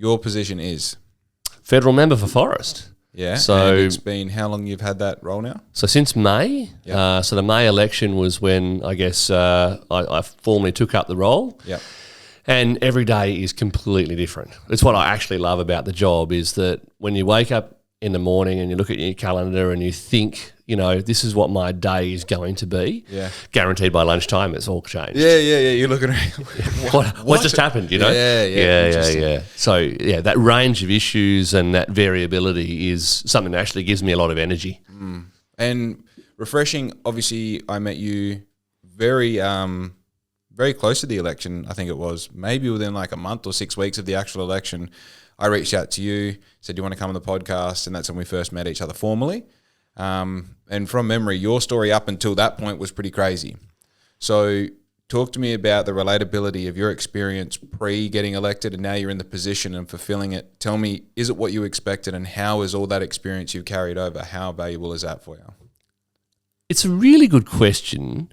Your position is? Federal member for Forrest. Yeah, so and it's been how long you've had that role now? So since May. Yep. So the May election was when I guess I formally took up the role. Yeah. And every day is completely different. It's what I actually love about the job is that when you wake up in the morning and you look at your calendar and you think, this is what my day is going to be. Yeah. Guaranteed by lunchtime, it's all changed. Yeah. You're looking at what just happened, Yeah. So, that range of issues and that variability is something that actually gives me a lot of energy. And refreshing, obviously, I met you very close to the election, I think it was, maybe within like a month or 6 weeks of the actual election. I reached out to you, said, do you want to come on the podcast? And that's when we first met each other formally. And from memory, your story up until that point was pretty crazy. So talk to me about the relatability of your experience pre-getting elected and now you're in the position and fulfilling it. Tell me, is it what you expected and how is all that experience you've carried over? How valuable is that for you? It's a really good question.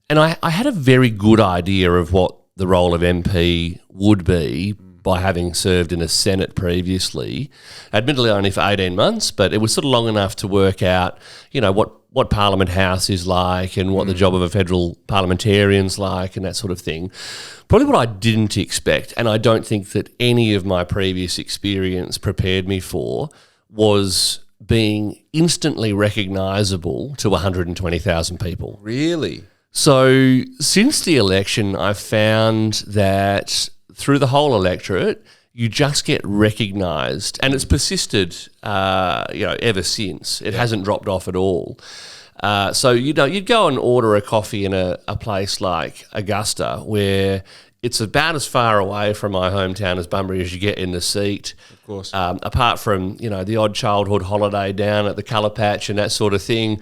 And I had a very good idea of what the role of MP would be by having served in a Senate previously, admittedly only for 18 months, but it was sort of long enough to work out, what Parliament House is like and what the job of a federal parliamentarian's like and that sort of thing. Probably what I didn't expect, and I don't think that any of my previous experience prepared me for, was being instantly recognisable to 120,000 people. Really? So since the election, I've found that through the whole electorate, you just get recognised, and it's persisted, ever since. It hasn't dropped off at all. So you'd go and order a coffee in a place like Augusta, where it's about as far away from my hometown as Bunbury as you get in the seat. Of course. Apart from the odd childhood holiday down at the Colour Patch and that sort of thing.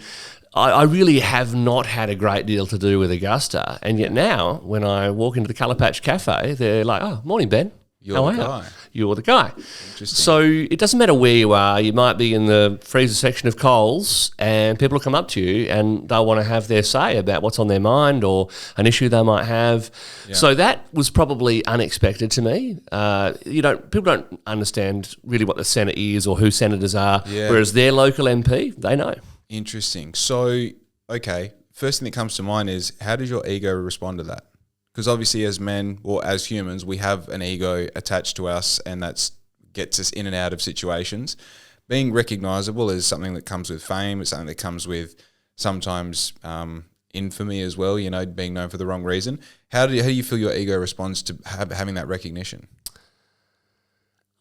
I really have not had a great deal to do with Augusta, and yet now when I walk into the Colour Patch Cafe, they're like, "Oh, morning, Ben. You're the guy." You're the guy. Interesting. So it doesn't matter where you are. You might be in the freezer section of Coles, and people will come up to you and they'll want to have their say about what's on their mind or an issue they might have. Yeah. So that was probably unexpected to me. People don't understand really what the Senate is or who senators are, whereas their local MP, they know. Interesting. So, okay, first thing that comes to mind is how does your ego respond to that? Because obviously as men or as humans, we have an ego attached to us and that gets us in and out of situations. Being recognisable is something that comes with fame. It's something that comes with sometimes infamy as well, being known for the wrong reason. How do you feel your ego responds to having that recognition?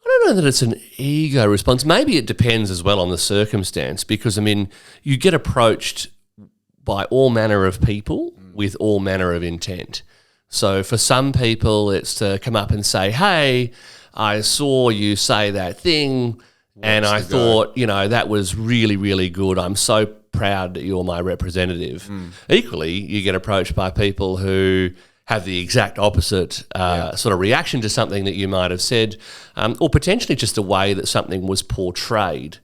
I don't know that it's an ego response. Maybe it depends as well on the circumstance because, you get approached by all manner of people with all manner of intent. So for some people, it's to come up and say, hey, I saw you say that thing and I thought, that was really, really good. I'm so proud that you're my representative. Equally, you get approached by people who have the exact opposite sort of reaction to something that you might have said, or potentially just the way that something was portrayed,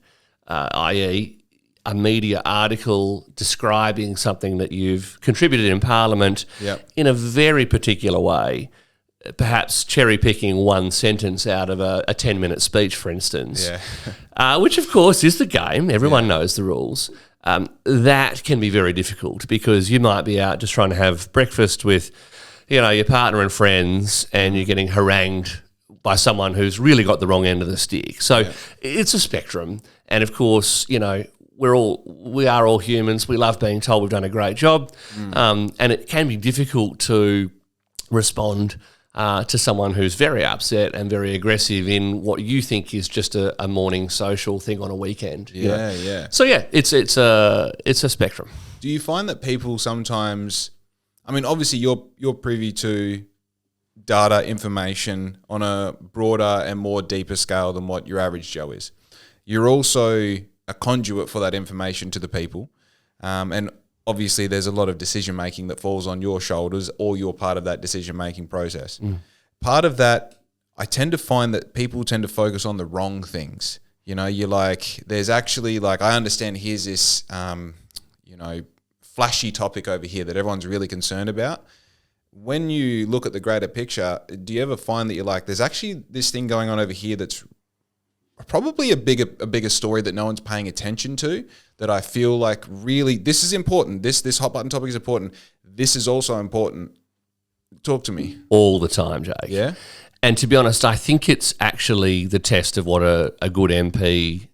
i.e. a media article describing something that you've contributed in Parliament in a very particular way, perhaps cherry-picking one sentence out of a 10-minute speech, for instance, which, of course, is the game. Everyone knows the rules. That can be very difficult because you might be out just trying to have breakfast with your partner and friends and you're getting harangued by someone who's really got the wrong end of the stick. So it's a spectrum. And, of course, we are all humans. We love being told we've done a great job. And it can be difficult to respond to someone who's very upset and very aggressive in what you think is just a morning social thing on a weekend. So, it's a spectrum. Do you find that people sometimes... obviously you're privy to data information on a broader and more deeper scale than what your average Joe is. You're also a conduit for that information to the people. And obviously there's a lot of decision-making that falls on your shoulders or you're part of that decision-making process. Part of that, I tend to find that people tend to focus on the wrong things. You're like, there's actually I understand here's this, flashy topic over here that everyone's really concerned about. when you look at the greater picture, do you ever find that you're like, there's actually this thing going on over here that's probably a bigger story that no one's paying attention to, that I feel like really this is important. This hot button topic is important. This is also important. Talk to me. All the time, Jake. Yeah. And to be honest, I think it's actually the test of what a good MP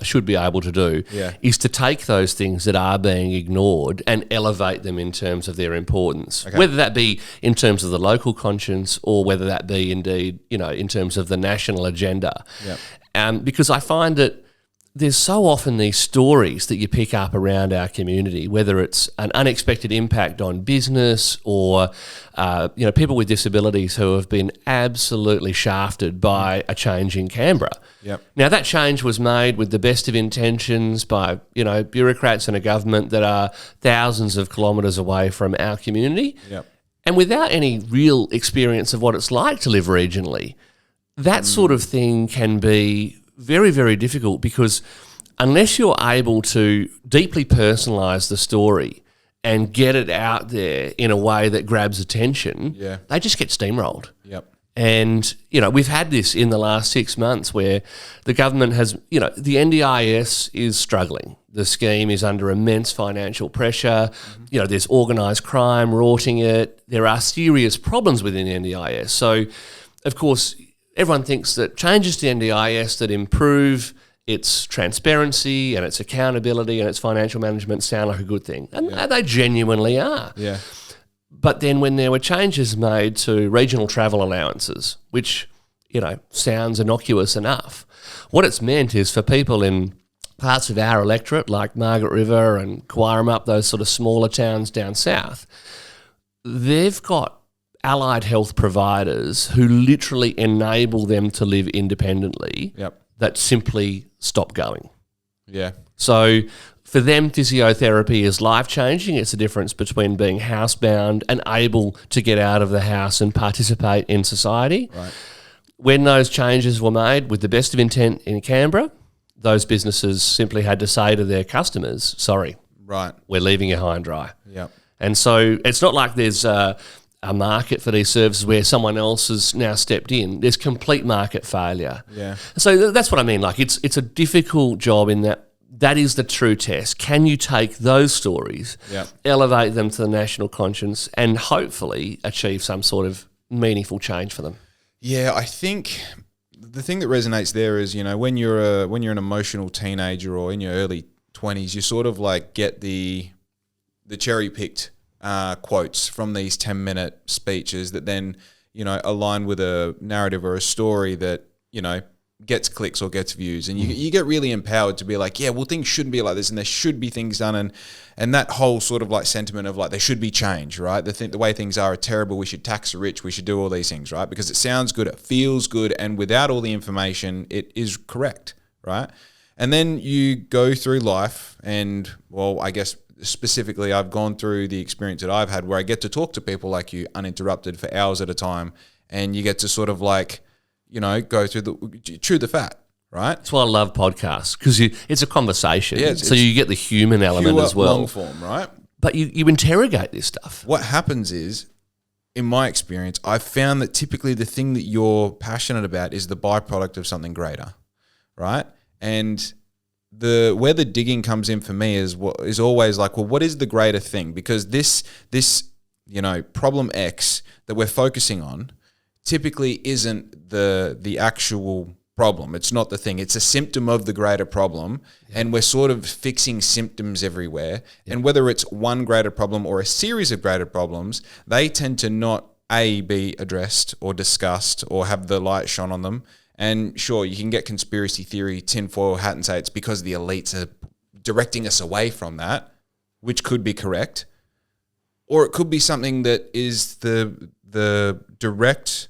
should be able to do, is to take those things that are being ignored and elevate them in terms of their importance, whether that be in terms of the local conscience or whether that be indeed, in terms of the national agenda. Because I find that there's so often these stories that you pick up around our community, whether it's an unexpected impact on business or, people with disabilities who have been absolutely shafted by a change in Canberra. Now, that change was made with the best of intentions by, bureaucrats and a government that are thousands of kilometres away from our community. And without any real experience of what it's like to live regionally, that sort of thing can be very, very difficult, because unless you're able to deeply personalise the story and get it out there in a way that grabs attention, they just get steamrolled. And, we've had this in the last 6 months where the government has, the NDIS is struggling. The scheme is under immense financial pressure. There's organised crime rorting it. There are serious problems within the NDIS. So, of course, everyone thinks that changes to NDIS that improve its transparency and its accountability and its financial management sound like a good thing. And they genuinely are. But then when there were changes made to regional travel allowances, which, sounds innocuous enough, what it's meant is for people in parts of our electorate, like Margaret River and Quarramup, those sort of smaller towns down south, they've got allied health providers who literally enable them to live independently that simply stop going. So for them, physiotherapy is life-changing. It's the difference between being housebound and able to get out of the house and participate in society. When those changes were made with the best of intent in Canberra, those businesses simply had to say to their customers, sorry, we're leaving you high and dry. And so it's not like there's a market for these services where someone else has now stepped in. There's complete market failure. So that's what I mean. Like it's a difficult job in that is the true test. Can you take those stories, elevate them to the national conscience, and hopefully achieve some sort of meaningful change for them? I think the thing that resonates there is, when you're an emotional teenager or in your early 20s, you sort of like get the cherry picked quotes from these 10-minute speeches that then, align with a narrative or a story that, gets clicks or gets views. And you get really empowered to be like, things shouldn't be like this and there should be things done. And that whole sort of like sentiment of like, there should be change, right? The way things are terrible. We should tax the rich. We should do all these things, right? Because it sounds good. It feels good. And without all the information, it is correct, right? And then you go through life and, I guess specifically I've gone through the experience that I've had where I get to talk to people like you uninterrupted for hours at a time, and you get to sort of like, go through chew the fat, right? That's why I love podcasts, because it's a conversation. So you get the human element as well. Long form, right? But you interrogate this stuff. What happens is, in my experience, I've found that typically the thing that you're passionate about is the byproduct of something greater, right? And where the digging comes in for me is always like, well, what is the greater thing? Because this problem X that we're focusing on typically isn't the actual problem. It's not the thing. It's a symptom of the greater problem, and we're sort of fixing symptoms everywhere. And whether it's one greater problem or a series of greater problems, they tend to not be addressed or discussed or have the light shone on them. And sure, you can get conspiracy theory, tinfoil hat, and say it's because the elites are directing us away from that, which could be correct. Or it could be something that is the direct,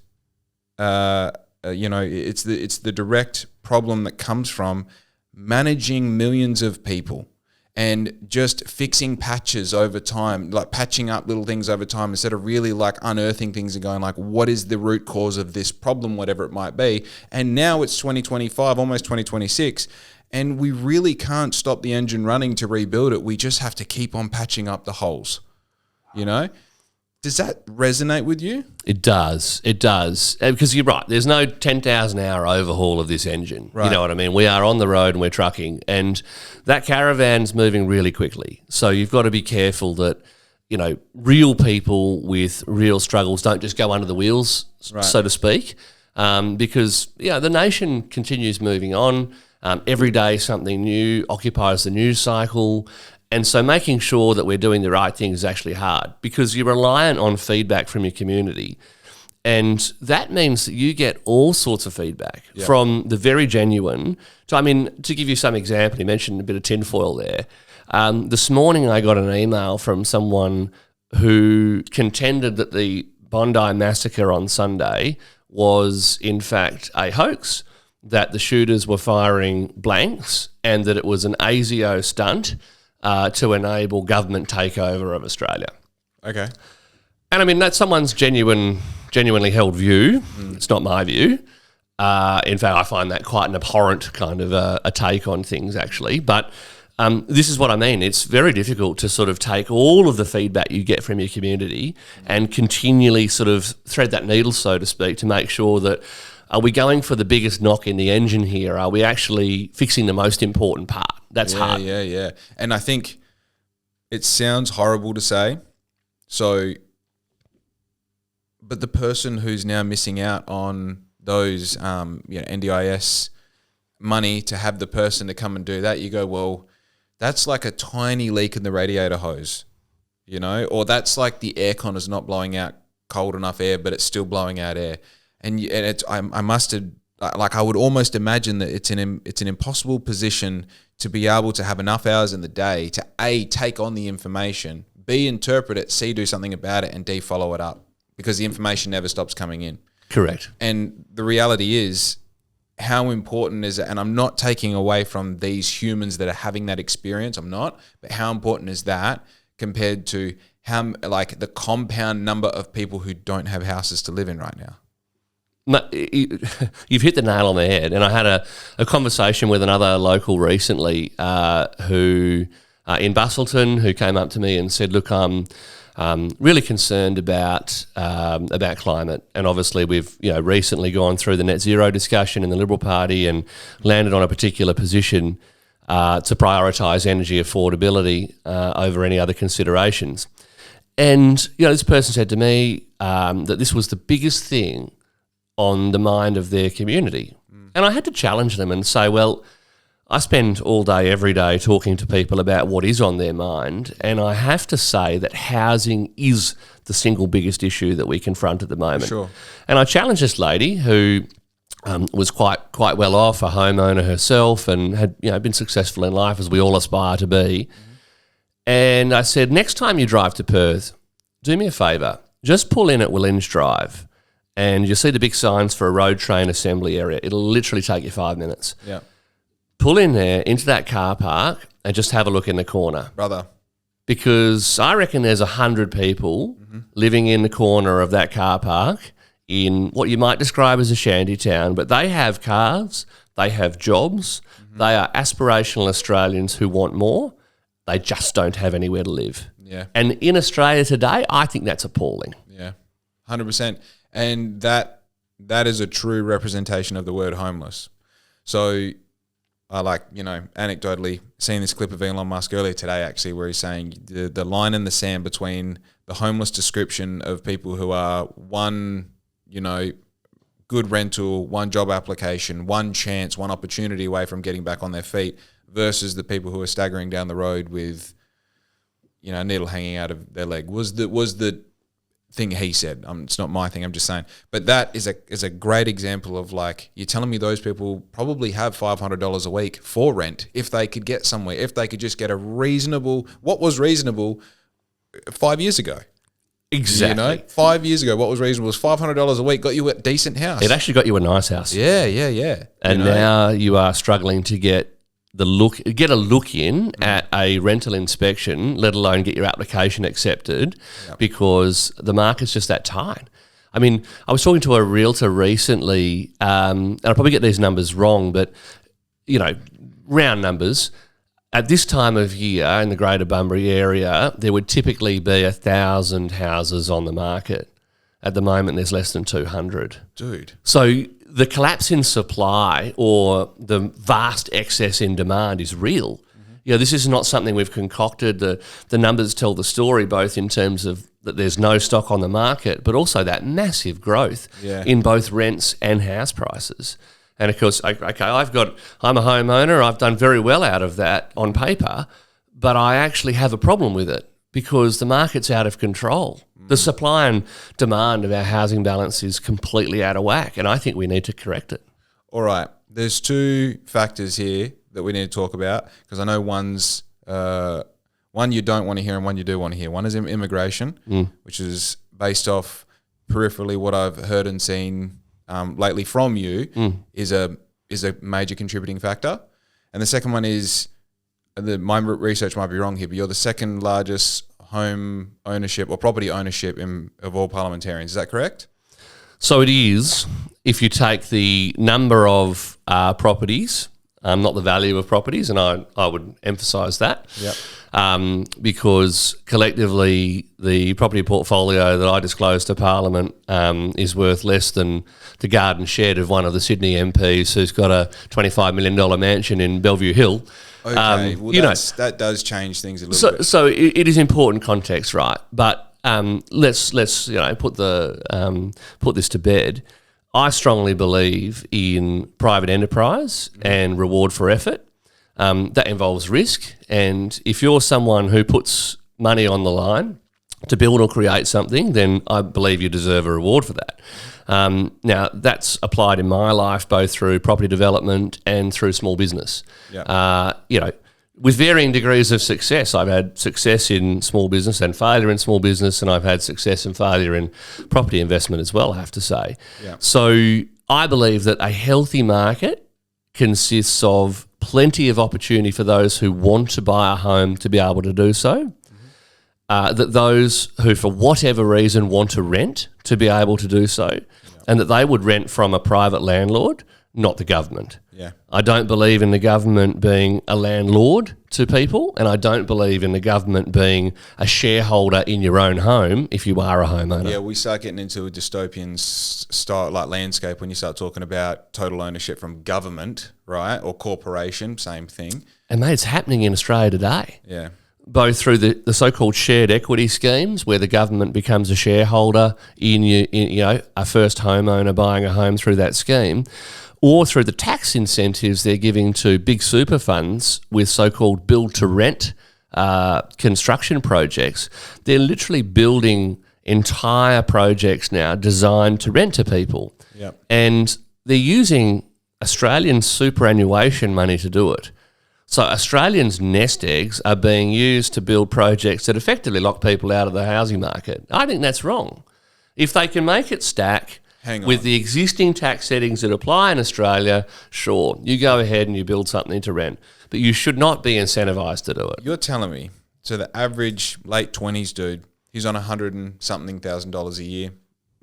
it's the direct problem that comes from managing millions of people and just fixing patches over time, like patching up little things over time instead of really like unearthing things and going like, what is the root cause of this problem, whatever it might be. And now it's 2025, almost 2026, and we really can't stop the engine running to rebuild it. We just have to keep on patching up the holes, Does that resonate with you? It does. It does. Because you're right. There's no 10,000 hour overhaul of this engine. Right. You know what I mean? We are on the road and we're trucking, and that caravan's moving really quickly. So you've got to be careful that, you know, real people with real struggles don't just go under the wheels, so to speak, because, yeah, the nation continues moving on. Every day something new occupies the news cycle. And so making sure that we're doing the right thing is actually hard because you're reliant on feedback from your community. And that means that you get all sorts of feedback from the very genuine. So, I mean, to give you some example, you mentioned a bit of tinfoil there. This morning I got an email from someone who contended that the Bondi massacre on Sunday was in fact a hoax, that the shooters were firing blanks and that it was an ASIO stunt to enable government takeover of Australia. Okay. And I mean, that's someone's genuinely held view. It's not my view. In fact, I find that quite an abhorrent kind of a take on things, actually. But this is what I mean. It's very difficult to sort of take all of the feedback you get from your community and continually sort of thread that needle, so to speak, to make sure that, are we going for the biggest knock in the engine here? Are we actually fixing the most important part? That's hard. Yeah. And I think it sounds horrible to say. So, but the person who's now missing out on those, NDIS money to have the person to come and do that, you go, well, that's like a tiny leak in the radiator hose, you know, or that's like the aircon is not blowing out cold enough air, but it's still blowing out air. And it's, I would almost imagine that it's an impossible position to be able to have enough hours in the day to A, take on the information, B, interpret it, C, do something about it, and D, follow it up, because the information never stops coming in. Correct. And the reality is, how important is it? And I'm not taking away from these humans that are having that experience. I'm not. But how important is that compared to how, like, the compound number of people who don't have houses to live in right now? You've hit the nail on the head. And I had a conversation with another local recently who in Bustleton, who came up to me and said, look, I'm really concerned about climate. And obviously we've recently gone through the net zero discussion in the Liberal Party and landed on a particular position to prioritise energy affordability over any other considerations. And this person said to me that this was the biggest thing on the mind of their community. And I had to challenge them and say, well, I spend all day, every day talking to people about what is on their mind, and I have to say that housing is the single biggest issue that we confront at the moment. Sure. And I challenged this lady who was quite well off, a homeowner herself, and had been successful in life, as we all aspire to be. And I said, next time you drive to Perth, do me a favour, just pull in at Willinge Drive, and you'll see the big signs for a road train assembly area. It'll literally take you 5 minutes. Yeah. Pull in there into that car park and just have a look in the corner. Brother. Because I reckon there's 100 people living in the corner of that car park in what you might describe as a shanty town, but they have cars, they have jobs, they are aspirational Australians who want more. They just don't have anywhere to live. Yeah. And in Australia today, I think that's appalling. Yeah, 100%. And that is a true representation of the word homeless. So I anecdotally seen this clip of Elon Musk earlier today, actually, where he's saying the line in the sand between the homeless description of people who are one, good rental, one job application, one chance, one opportunity away from getting back on their feet, versus the people who are staggering down the road with, a needle hanging out of their leg was the thing he said. It's not my thing, I'm just saying. But that is a great example of, like, you're telling me those people probably have $500 a week for rent if they could get somewhere, if they could just get what was reasonable 5 years ago. Exactly. 5 years ago, what was reasonable was $500 a week, got you a decent house. It actually got you a nice house. Yeah. And now you are struggling to get a look in at a rental inspection, let alone get your application accepted, because the market's just that tight. I mean, I was talking to a realtor recently, and I'll probably get these numbers wrong, but, round numbers, at this time of year in the Greater Bunbury area, there would typically be 1,000 houses on the market. At the moment, there's less than 200. Dude. So the collapse in supply or the vast excess in demand is real. This is not something we've concocted. The numbers tell the story, both in terms of that there's no stock on the market, but also that massive growth in both rents and house prices. And of course, I'm a homeowner. I've done very well out of that on paper, but I actually have a problem with it because the market's out of control. The supply and demand of our housing balance is completely out of whack, and I think we need to correct it. All right. There's two factors here that we need to talk about because I know one you don't want to hear and one you do want to hear. One is immigration, which is based off peripherally what I've heard and seen lately from you is a major contributing factor. And the second one is, my research might be wrong here, but you're the second largest home ownership or property ownership of all parliamentarians. Is that correct? So it is, if you take the number of properties, not the value of properties, and I would emphasise that. Yep. Because collectively the property portfolio that I disclosed to Parliament is worth less than the garden shed of one of the Sydney MPs who's got a $25 million mansion in Bellevue Hill. Okay, that does change things a little bit. So it is important context, right? But let's put this to bed. I strongly believe in private enterprise and reward for effort. That involves risk, and if you're someone who puts money on the line to build or create something, then I believe you deserve a reward for that. Now, that's applied in my life both through property development and through small business. With varying degrees of success. I've had success in small business and failure in small business, and I've had success and failure in property investment as well, I have to say. Yeah. So I believe that a healthy market consists of plenty of opportunity for those who want to buy a home to be able to do so, that those who, for whatever reason, want to rent to be able to do so, and that they would rent from a private landlord, not the government. Yeah. I don't believe in the government being a landlord to people, and I don't believe in the government being a shareholder in your own home if you are a homeowner. Yeah, we start getting into a dystopian style like landscape when you start talking about total ownership from government, right, or corporation, same thing. And mate, it's happening in Australia today. Yeah. Both through the so-called shared equity schemes, where the government becomes a shareholder in a first homeowner buying a home through that scheme, or through the tax incentives they're giving to big super funds with so-called build-to-rent construction projects. They're literally building entire projects now designed to rent to people. Yep. And they're using Australian superannuation money to do it. So Australians' nest eggs are being used to build projects that effectively lock people out of the housing market. I think that's wrong. If they can make it stack with the existing tax settings that apply in Australia, sure, you go ahead and you build something to rent. But you should not be incentivised to do it. You're telling me, so the average late 20s dude, he's on $100 and something thousand a year.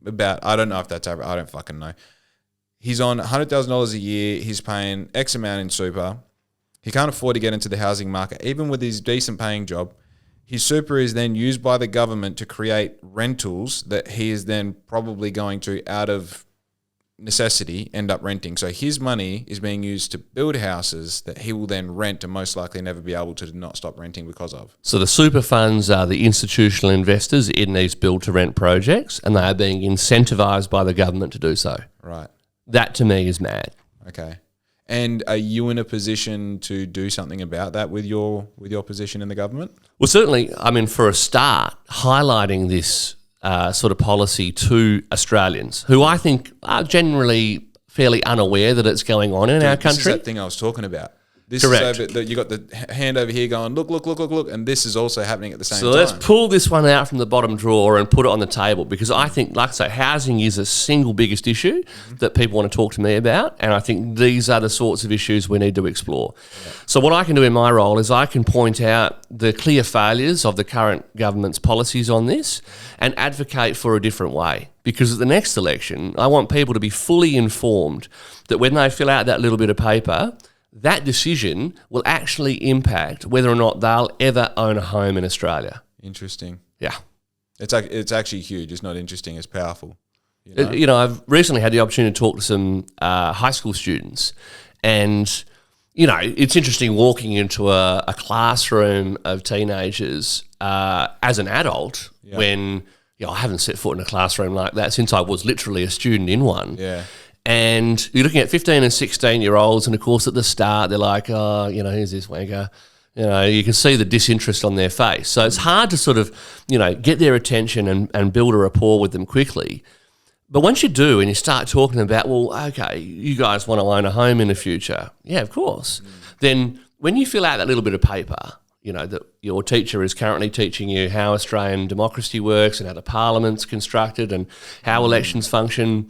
I don't know if that's average, I don't fucking know. He's on $100,000 a year, he's paying X amount in super. He can't afford to get into the housing market, even with his decent paying job. His super is then used by the government to create rentals that he is then probably going to, out of necessity, end up renting. So his money is being used to build houses that he will then rent and most likely never be able to not stop renting because of. So the super funds are the institutional investors in these build-to-rent projects, and they are being incentivised by the government to do so. Right. That to me is mad. Okay. And are you in a position to do something about that with your position in the government? Well, certainly, I mean, for a start, highlighting this sort of policy to Australians, who I think are generally fairly unaware that it's going on in our country. This is that thing I was talking about. This Correct. Is over, you got the hand over here going, look, and this is also happening at the same time. So let's pull this one out from the bottom drawer and put it on the table, because I think, like I say, housing is a single biggest issue that people want to talk to me about, and I think these are the sorts of issues we need to explore. Yeah. So what I can do in my role is I can point out the clear failures of the current government's policies on this and advocate for a different way. Because at the next election, I want people to be fully informed that when they fill out that little bit of paper, that decision will actually impact whether or not they'll ever own a home in Australia. Interesting. Yeah. It's actually huge. It's not interesting. It's powerful. You You know, I've recently had the opportunity to talk to some high school students, and you know, it's interesting walking into a classroom of teenagers as an adult when I haven't set foot in a classroom like that since I was literally a student in one. Yeah. And you're looking at 15 and 16-year-olds, and of course at the start they're like, oh, you know, who's this wanker? You know, you can see the disinterest on their face. So it's hard to sort of, you know, get their attention and build a rapport with them quickly. But once you do and you start talking about, well, okay, you guys want to own a home in the future. Yeah, of course. Then when you fill out that little bit of paper, you know, that your teacher is currently teaching you how Australian democracy works and how the parliament's constructed and how elections function,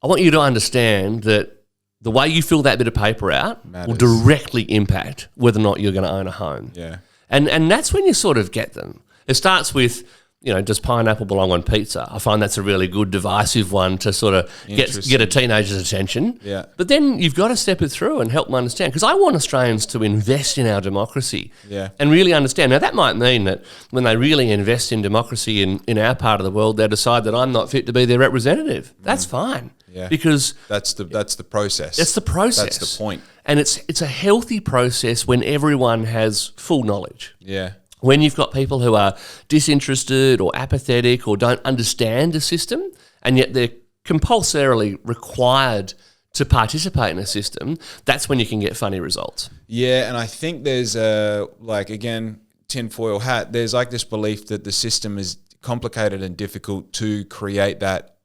I want you to understand that the way you fill that bit of paper out will directly impact whether or not you're going to own a home. Yeah. And that's when you sort of get them. It starts with, you know, does pineapple belong on pizza? I find that's a really good divisive one to sort of get a teenager's attention. Yeah. But then you've got to step it through and help them understand, because I want Australians to invest in our democracy and really understand. Now, that might mean that when they really invest in democracy in our part of the world, they decide that I'm not fit to be their representative. That's fine. Yeah. Because that's the process. It's the process. That's the point. And it's a healthy process when everyone has full knowledge. Yeah. When you've got people who are disinterested or apathetic or don't understand the system, and yet they're compulsorily required to participate in a system, that's when you can get funny results. Yeah, and I think there's again, tinfoil hat, there's like this belief that the system is complicated and difficult to create that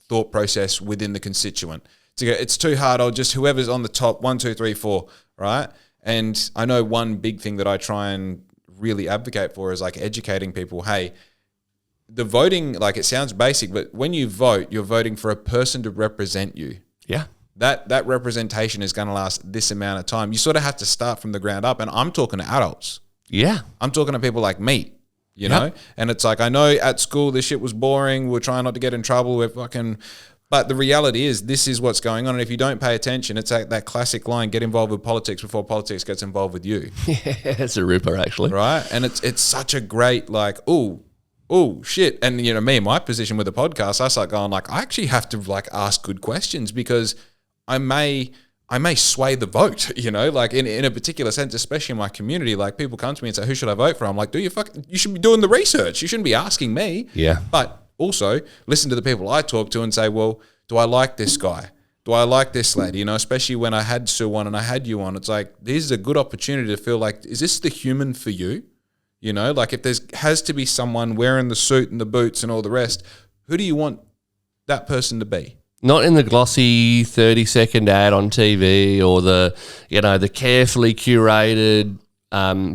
thought process within the constituent. To go, it's too hard, I'll just, whoever's on the top, 1, 2, 3, 4, right? And I know one big thing that I try and really advocate for is like educating people, hey, the voting, like it sounds basic, but when you vote, you're voting for a person to represent you. Yeah. That representation is going to last this amount of time. You sort of have to start from the ground up. And I'm talking to adults. Yeah. I'm talking to people like me, you know? And it's like, I know at school this shit was boring. We're trying not to get in trouble. We're fucking... But the reality is this is what's going on. And if you don't pay attention, it's like that classic line, get involved with politics before politics gets involved with you. Yeah, that's a ripper, actually. Right? And it's such a great, like, oh, shit. And, you know, me in my position with the podcast, I start going like, I actually have to like ask good questions because I may sway the vote, you know, like in a particular sense, especially in my community. Like people come to me and say, who should I vote for? I'm like, you should be doing the research. You shouldn't be asking me. Yeah. But also listen to the people I talk to and say, well, do I like this guy? Do I like this lady? You know, especially when I had Sue on and I had you on, it's like, this is a good opportunity to feel like, is this the human for you? You know, like if has to be someone wearing the suit and the boots and all the rest, who do you want that person to be? Not in the glossy 30-second ad on TV or the carefully curated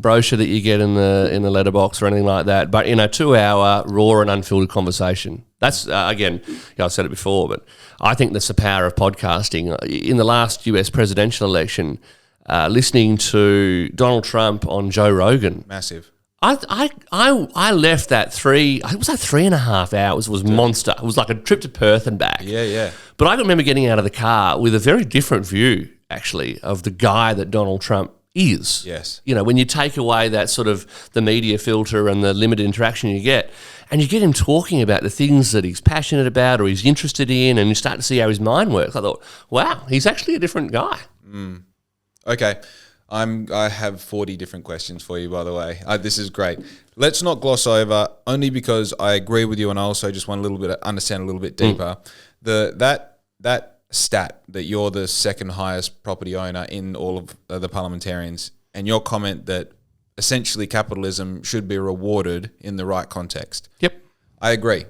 brochure that you get in the letterbox or anything like that, but in a 2-hour raw and unfiltered conversation. That's again, I've said it before, but I think that's the power of podcasting. In the last US presidential election, listening to Donald Trump on Joe Rogan, massive. I left that 3.5 hours was monster. It was like a trip to Perth and back. Yeah. But I remember getting out of the car with a very different view, actually, of the guy that Donald Trump is. Yes. You know, when you take away that sort of the media filter and the limited interaction you get, and you get him talking about the things that he's passionate about or he's interested in, and you start to see how his mind works, I thought, wow, he's actually a different guy. Okay. I have 40 different questions for you, by the way. This is great. Let's not gloss over, only because I agree with you and I also just want understand a little bit deeper. That stat that you're the second highest property owner in all of the parliamentarians, and your comment that essentially capitalism should be rewarded in the right context. Yep. I agree.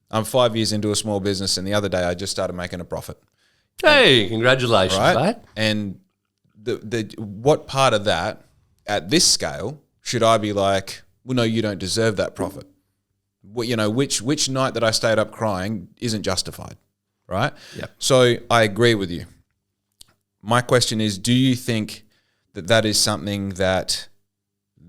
I'm 5 years into a small business and the other day I just started making a profit. Hey, congratulations, mate. And what part of that at this scale should I be like, well, no, you don't deserve that profit? Well, you know, which night that I stayed up crying isn't justified, right? Yep. So I agree with you. My question is, do you think that is something that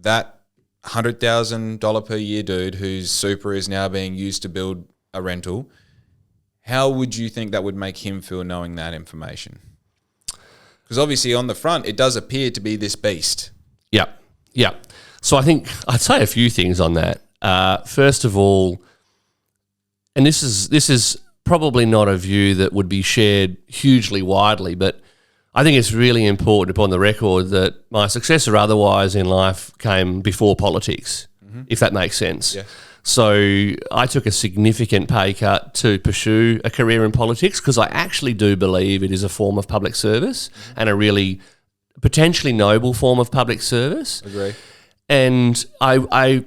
$100,000 per year dude whose super is now being used to build a rental, how would you think that would make him feel knowing that information? Because obviously on the front, it does appear to be this beast. Yeah, yeah. So I think I'd say a few things on that. First of all, and this is probably not a view that would be shared hugely widely, but I think it's really important upon the record that my success or otherwise in life came before politics, if that makes sense. Yeah. So I took a significant pay cut to pursue a career in politics because I actually do believe it is a form of public service and a really potentially noble form of public service. Agree. And I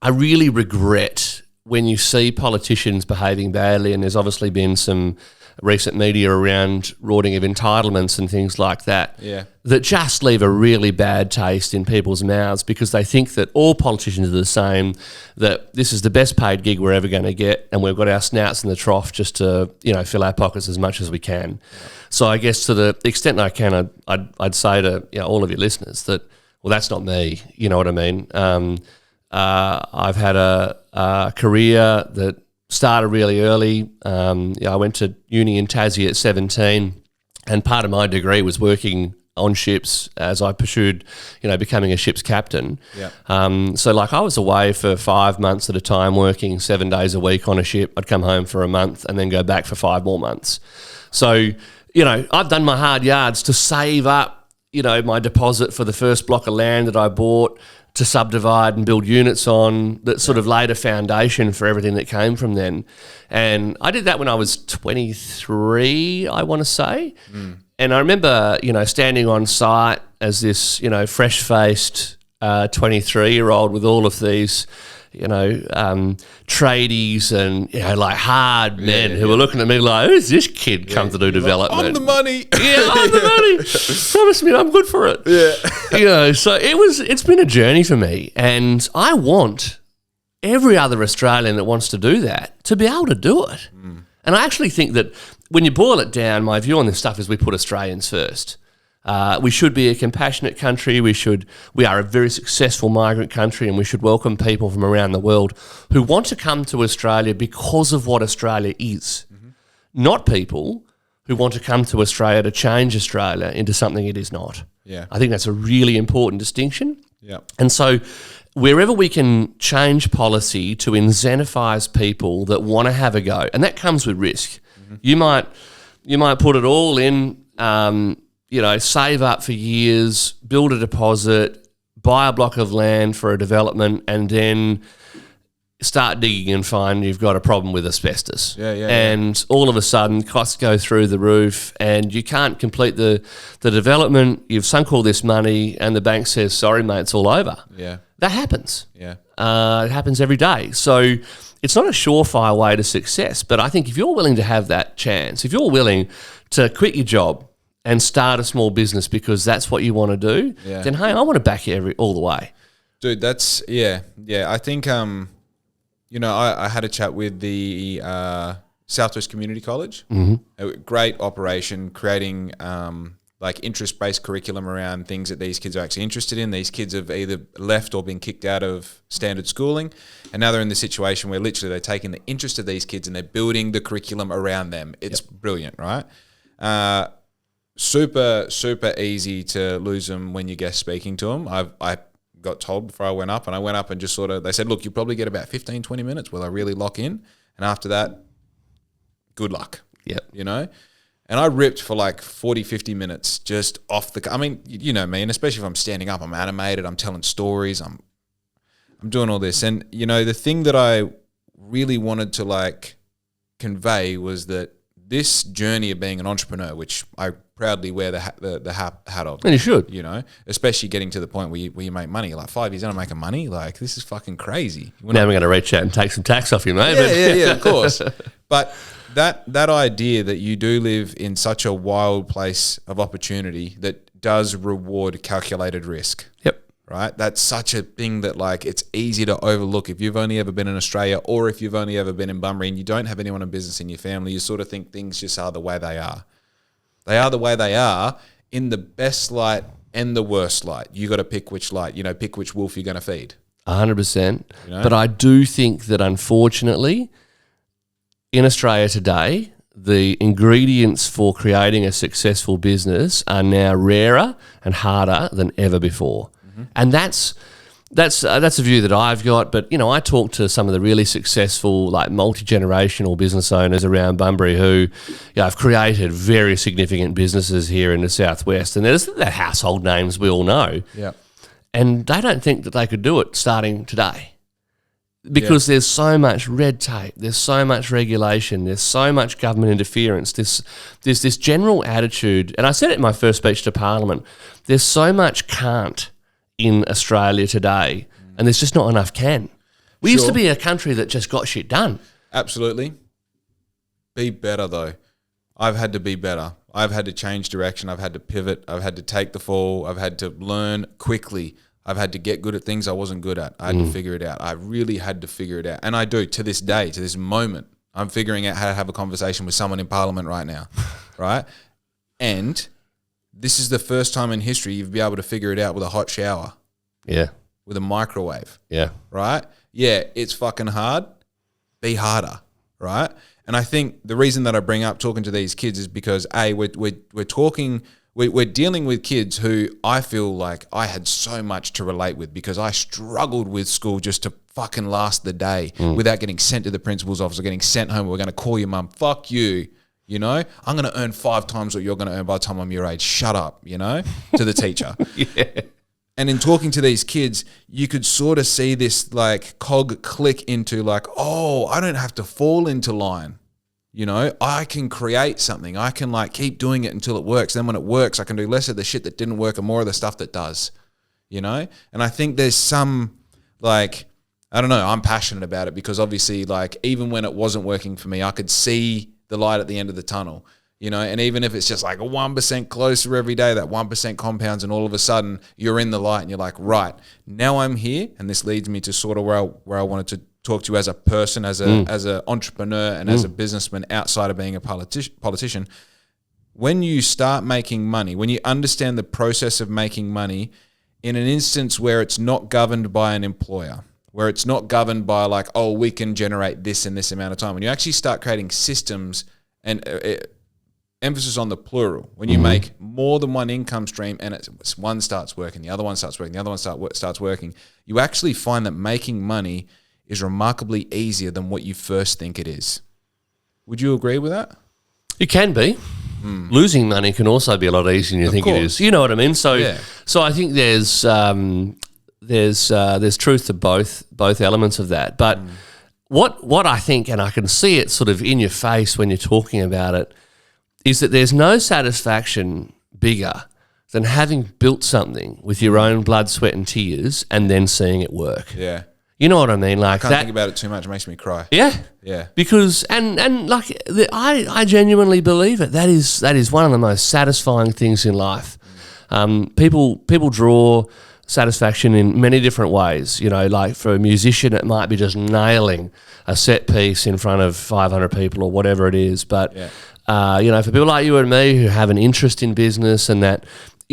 really regret when you see politicians behaving badly, and there's obviously been some recent media around rorting of entitlements and things like that, that just leave a really bad taste in people's mouths because they think that all politicians are the same, that this is the best paid gig we're ever going to get, and we've got our snouts in the trough just to, fill our pockets as much as we can. Yeah. So I guess to the extent I can, I'd say to all of your listeners that, well, that's not me. You know what I mean? I've had a career that started really early. I went to uni in Tassie at 17, and part of my degree was working on ships as I pursued, becoming a ship's captain. Yeah. So I was away for 5 months at a time, working 7 days a week on a ship. I'd come home for a month and then go back for 5 more months. So, I've done my hard yards to save up, my deposit for the first block of land that I bought to subdivide and build units on that sort of laid a foundation for everything that came from then. And I did that when I was 23, I want to say. And I remember, standing on site as this, fresh-faced 23-year-old with all of these, tradies and, hard men who were looking at me like, who's this kid come to do development? I'm the money. I'm the money. Promise me I'm good for it. Yeah. So it's been a journey for me, and I want every other Australian that wants to do that to be able to do it. And I actually think that when you boil it down, my view on this stuff is we put Australians first. We should be a compassionate country. We are a very successful migrant country, and we should welcome people from around the world who want to come to Australia because of what Australia is, not people who want to come to Australia to change Australia into something it is not. Yeah. I think that's a really important distinction. Yeah. And so wherever we can change policy to incentivize people that want to have a go, and that comes with risk. You might put it all in, save up for years, build a deposit, buy a block of land for a development, and then start digging and find you've got a problem with asbestos. And all of a sudden, costs go through the roof, and you can't complete the development. You've sunk all this money, and the bank says, sorry, mate, it's all over. Yeah. That happens. Yeah. It happens every day. So it's not a surefire way to success, but I think if you're willing to have that chance, if you're willing to quit your job and start a small business because that's what you want to do, then, hey, I want to back you all the way. Dude, that's, I think, I had a chat with the Southwest Community College. A great operation, creating interest-based curriculum around things that these kids are actually interested in. These kids have either left or been kicked out of standard schooling, and now they're in the situation where literally they're taking the interest of these kids and they're building the curriculum around them. It's brilliant, right? Super, super easy to lose them when you guest speaking to them. I got told before I went up, and I went up and just they said, look, you probably get about 15, 20 minutes where I really lock in, and after that, good luck. And I ripped for 40, 50 minutes just off the... I mean, you know me, and especially if I'm standing up, I'm animated, I'm telling stories, I'm doing all this. And, the thing that I really wanted to convey was that this journey of being an entrepreneur, which I proudly wear the hat of. And you should. Especially getting to the point where you make money. 5 years in, I'm making money. This is fucking crazy. Now we're going to reach out and take some tax off you, mate. Yeah, of course. But that idea that you do live in such a wild place of opportunity that does reward calculated risk. Yep. Right? That's such a thing that it's easy to overlook. If you've only ever been in Australia, or if you've only ever been in Bunbury and you don't have anyone in business in your family, you sort of think things just are the way they are. They are the way they are in the best light and the worst light. You got to pick which light, pick which wolf you're going to feed. 100%. But I do think that unfortunately in Australia today, the ingredients for creating a successful business are now rarer and harder than ever before. And that's a view that I've got. But, I talk to some of the really successful, like multi-generational business owners around Bunbury who have created very significant businesses here in the Southwest. And there's the household names we all know. Yeah. And they don't think that they could do it starting today because there's so much red tape, there's so much regulation, there's so much government interference, there's this general attitude. And I said it in my first speech to Parliament, there's so much can't in Australia today, and there's just not enough can. We used to be a country that just got shit done. Absolutely. Be better, though. I've had to be better. I've had to change direction. I've had to pivot. I've had to take the fall. I've had to learn quickly. I've had to get good at things I wasn't good at. I had to figure it out. I really had to figure it out. And I do to this day, to this moment. I'm figuring out how to have a conversation with someone in Parliament right now, right? And this is the first time in history you've been able to figure it out with a hot shower. Yeah. With a microwave. Yeah. Right? Yeah, it's fucking hard. Be harder, right? And I think the reason that I bring up talking to these kids is because, A, we're dealing with kids who I feel like I had so much to relate with because I struggled with school just to fucking last the day without getting sent to the principal's office or getting sent home. We're going to call your mum. Fuck you. I'm going to earn 5 times what you're going to earn by the time I'm your age. Shut up, to the teacher. Yeah. And in talking to these kids, you could sort of see this like cog click into like, oh, I don't have to fall into line. I can create something. I can like keep doing it until it works. Then when it works, I can do less of the shit that didn't work and more of the stuff that does, And I think there's some like, I don't know, I'm passionate about it because obviously like even when it wasn't working for me, I could see the light at the end of the tunnel, and even if it's just like a 1% closer every day, that 1% compounds and all of a sudden you're in the light and you're like, right, now I'm here. And this leads me to sort of where I wanted to talk to you as a person, as an entrepreneur and as a businessman outside of being a politician. When you start making money, when you understand the process of making money in an instance where it's not governed by an employer, where it's not governed by like, oh, we can generate this in this amount of time. When you actually start creating systems and emphasis on the plural, when you make more than one income stream and one starts working, the other one starts working, the other one starts working, you actually find that making money is remarkably easier than what you first think it is. Would you agree with that? It can be. Losing money can also be a lot easier than you think it is. You know what I mean? So, so I think there's truth to both elements of that. But what I think, and I can see it sort of in your face when you're talking about it, is that there's no satisfaction bigger than having built something with your own blood, sweat, and tears, and then seeing it work. Yeah. You know what I mean? Like I can't think about it too much. It makes me cry. Yeah. Yeah. Because and like I genuinely believe it. That is one of the most satisfying things in life. People draw satisfaction in many different ways. Like for a musician, it might be just nailing a set piece in front of 500 people or whatever it is. But for people like you and me who have an interest in business and that,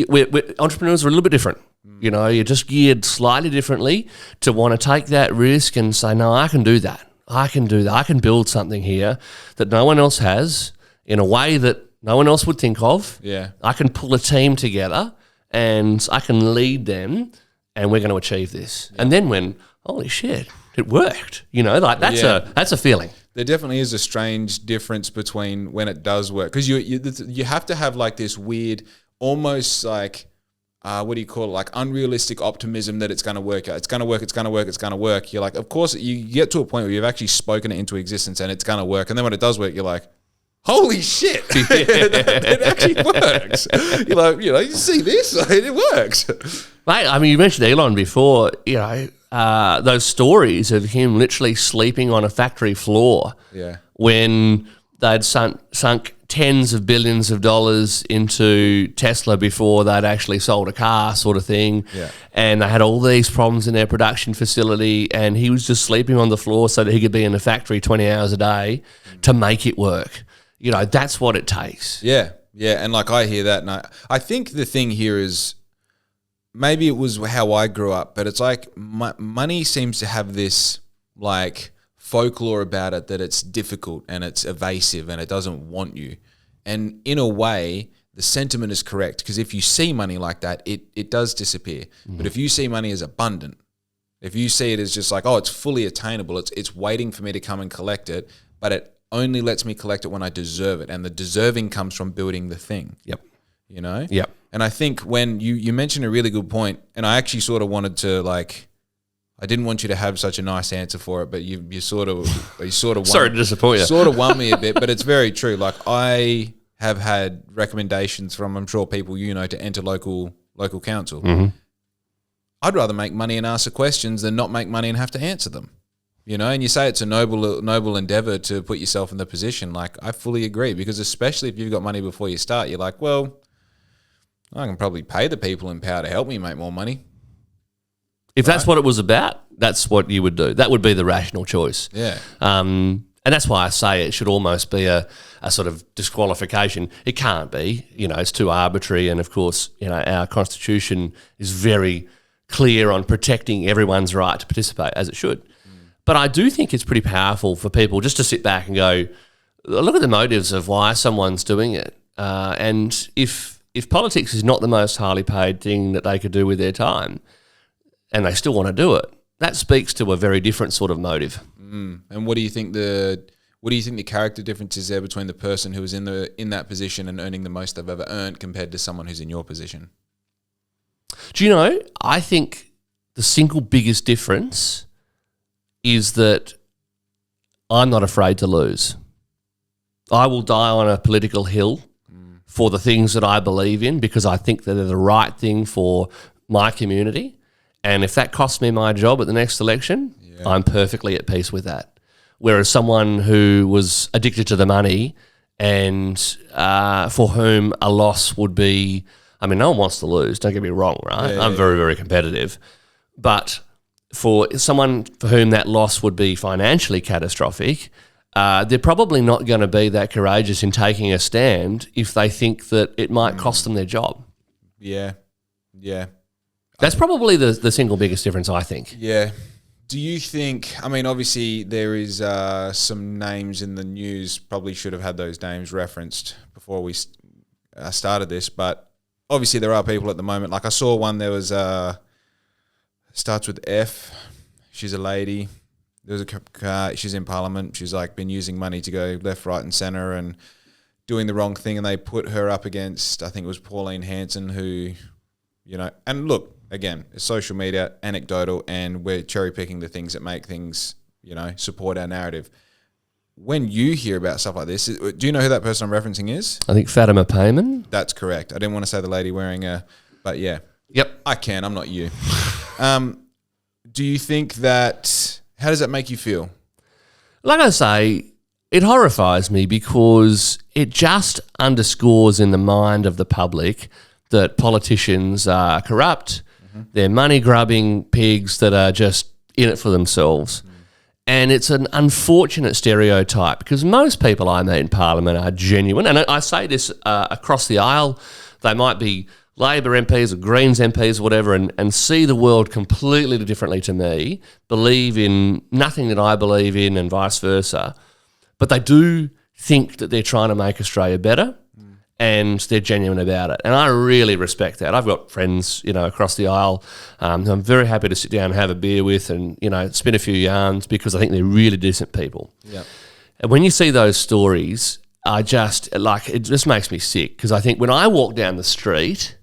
we're entrepreneurs are a little bit different. You're just geared slightly differently to want to take that risk and say, no, I can do that. I can do that. I can build something here that no one else has in a way that no one else would think of. Yeah. I can pull a team together and I can lead them and we're going to achieve this. Yeah. And then when, holy shit, it worked. That's a feeling. There definitely is a strange difference between when it does work. Because you have to have like this weird, almost like, what do you call it? Like unrealistic optimism that it's going to work out. It's going to work. It's going to work. It's going to work. You're like, of course, you get to a point where you've actually spoken it into existence and it's going to work. And then when it does work, you're like, holy shit, it actually works. You're like, you see this? It works. Mate, I mean, you mentioned Elon before, those stories of him literally sleeping on a factory floor when they'd sunk tens of billions of dollars into Tesla before they'd actually sold a car sort of thing. Yeah. And they had all these problems in their production facility and he was just sleeping on the floor so that he could be in the factory 20 hours a day to make it work. That's what it takes. Yeah. Yeah. And like I hear that and I think the thing here is maybe it was how I grew up, but it's like money seems to have this like folklore about it that it's difficult and it's evasive and it doesn't want you. And in a way, the sentiment is correct, because if you see money like that, it does disappear. But if you see money as abundant, if you see it as just like, oh, it's fully attainable, it's waiting for me to come and collect it, but it only lets me collect it when I deserve it. And the deserving comes from building the thing. Yep. You know? Yep. And I think when you mentioned a really good point, and I actually sort of wanted to I didn't want you to have such a nice answer for it, but you sort of Sorry to disappoint you. Sort of won me a bit, but it's very true. Like, I have had recommendations from, I'm sure, people to enter local council. Mm-hmm. I'd rather make money and ask the questions than not make money and have to answer them. And you say it's a noble endeavor to put yourself in the position. Like, I fully agree, because especially if you've got money before you start, you're like, well, I can probably pay the people in power to help me make more money. If that's what it was about, that's what you would do. That would be the rational choice. Yeah. And that's why I say it should almost be a sort of disqualification. It can't be. It's too arbitrary. And, of course, our Constitution is very clear on protecting everyone's right to participate, as it should. But I do think it's pretty powerful for people just to sit back and go, look at the motives of why someone's doing it. And if politics is not the most highly paid thing that they could do with their time, and they still want to do it, that speaks to a very different sort of motive. And what do you think the character difference is there between the person who is in that position and earning the most they've ever earned compared to someone who's in your position? Do you know, I think the single biggest difference is that I'm not afraid to lose. I will die on a political hill for the things that I believe in, because I think that they're the right thing for my community. And if that costs me my job at the next election, I'm perfectly at peace with that. Whereas someone who was addicted to the money and for whom a loss would be, no one wants to lose, don't get me wrong, right? I'm very, very competitive. But for someone for whom that loss would be financially catastrophic, they're probably not going to be that courageous in taking a stand if they think that it might cost them their job. Yeah. That's probably the single biggest difference, I think. Yeah. Do you think, obviously there is some names in the news, probably should have had those names referenced before we started this, but obviously there are people at the moment, like I saw one, there was, starts with F, she's a lady, there's she's in Parliament, she's been using money to go left, right and centre and doing the wrong thing, and they put her up against, I think it was Pauline Hanson, who, and look, again, it's social media, anecdotal, and we're cherry picking the things that make things, support our narrative. When you hear about stuff like this, do you know who that person I'm referencing is? I think Fatima Payman. That's correct. I didn't want to say the lady wearing but yeah. Yep. I can, I'm not you. Do you think that, how does that make you feel? Like I say, it horrifies me because it just underscores in the mind of the public that politicians are corrupt. They're money-grubbing pigs that are just in it for themselves. And it's an unfortunate stereotype because most people I meet in Parliament are genuine. And I say this across the aisle. They might be Labor MPs or Greens MPs or whatever and see the world completely differently to me, believe in nothing that I believe in and vice versa. But they do think that they're trying to make Australia better. And they're genuine about it. And I really respect that. I've got friends, across the aisle who I'm very happy to sit down and have a beer with and, spin a few yarns because I think they're really decent people. Yeah. And when you see those stories, it just makes me sick because I think when I walk down the street,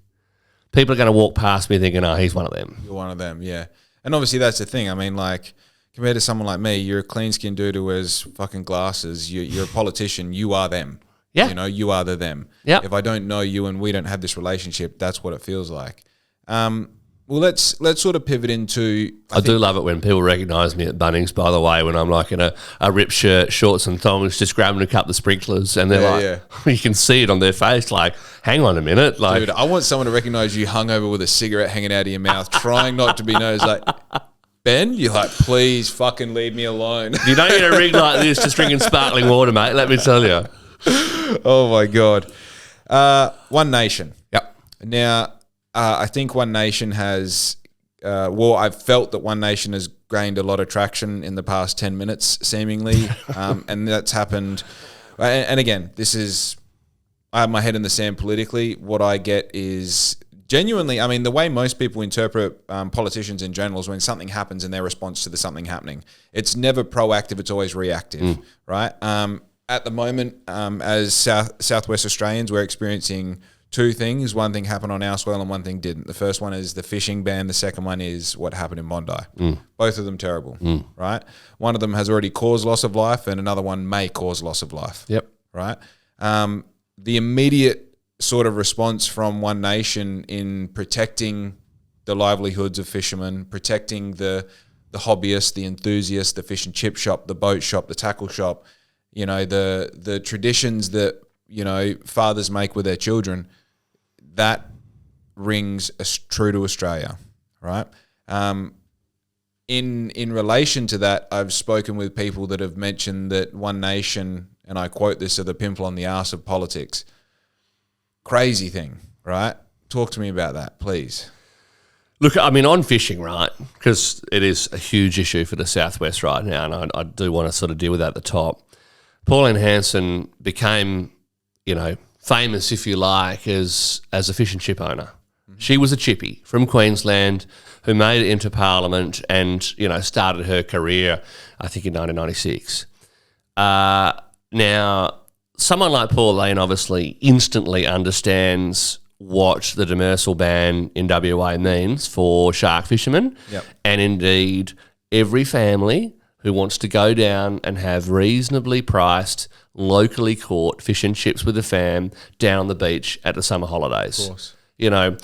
people are going to walk past me thinking, oh, he's one of them. You're one of them, yeah. And obviously that's the thing. Compared to someone like me, you're a clean-skinned dude who wears fucking glasses. You're a politician. You are them. Yeah. You are the them. Yeah. If I don't know you and we don't have this relationship, that's what it feels like. Well, let's sort of pivot into... I do love it when people recognise me at Bunnings, by the way, when I'm in a ripped shirt, shorts and thongs, just grabbing a couple of sprinklers and they're you can see it on their face, hang on a minute. Dude, I want someone to recognise you hungover with a cigarette hanging out of your mouth, trying not to be noticed, Ben, you're please fucking leave me alone. You don't need a rig like this just drinking sparkling water, mate, let me tell you. Oh my God. One Nation. Yep. Now, I think One Nation has I've felt that One Nation has gained a lot of traction in the past 10 minutes, seemingly, and that's happened. And again, I have my head in the sand politically. What I get is genuinely, I mean, the way most people interpret politicians in general is when something happens and their response to the something happening. It's never proactive, it's always reactive, right? At the moment, as Southwest Australians, we're experiencing two things. One thing happened on our soil and one thing didn't. The first one is the fishing ban. The second one is what happened in Bondi. Both of them terrible, right? One of them has already caused loss of life and another one may cause loss of life. Yep. Right? The immediate sort of response from One Nation in protecting the livelihoods of fishermen, protecting the hobbyists, the enthusiasts, the fish and chip shop, the boat shop, the tackle shop, you know, the traditions that, you know, fathers make with their children, that rings true to Australia, right? In relation to that, I've spoken with people that have mentioned that One Nation, and I quote this, are the pimple on the arse of politics. Crazy thing, right? Talk to me about that, please. Look, I mean, on fishing, right, because it is a huge issue for the Southwest right now, and I do want to sort of deal with that at the top. Pauline Hanson became, you know, famous, if you like, as a fish and chip owner. She was a chippy from Queensland who made it into Parliament and, you know, started her career, I think, in 1996. Now, someone like Pauline obviously instantly understands what the demersal ban in WA means for shark fishermen. Yep. And indeed, every family who wants to go down and have reasonably priced, locally caught fish and chips with a fam down on the beach at the summer holidays. Of course. You know,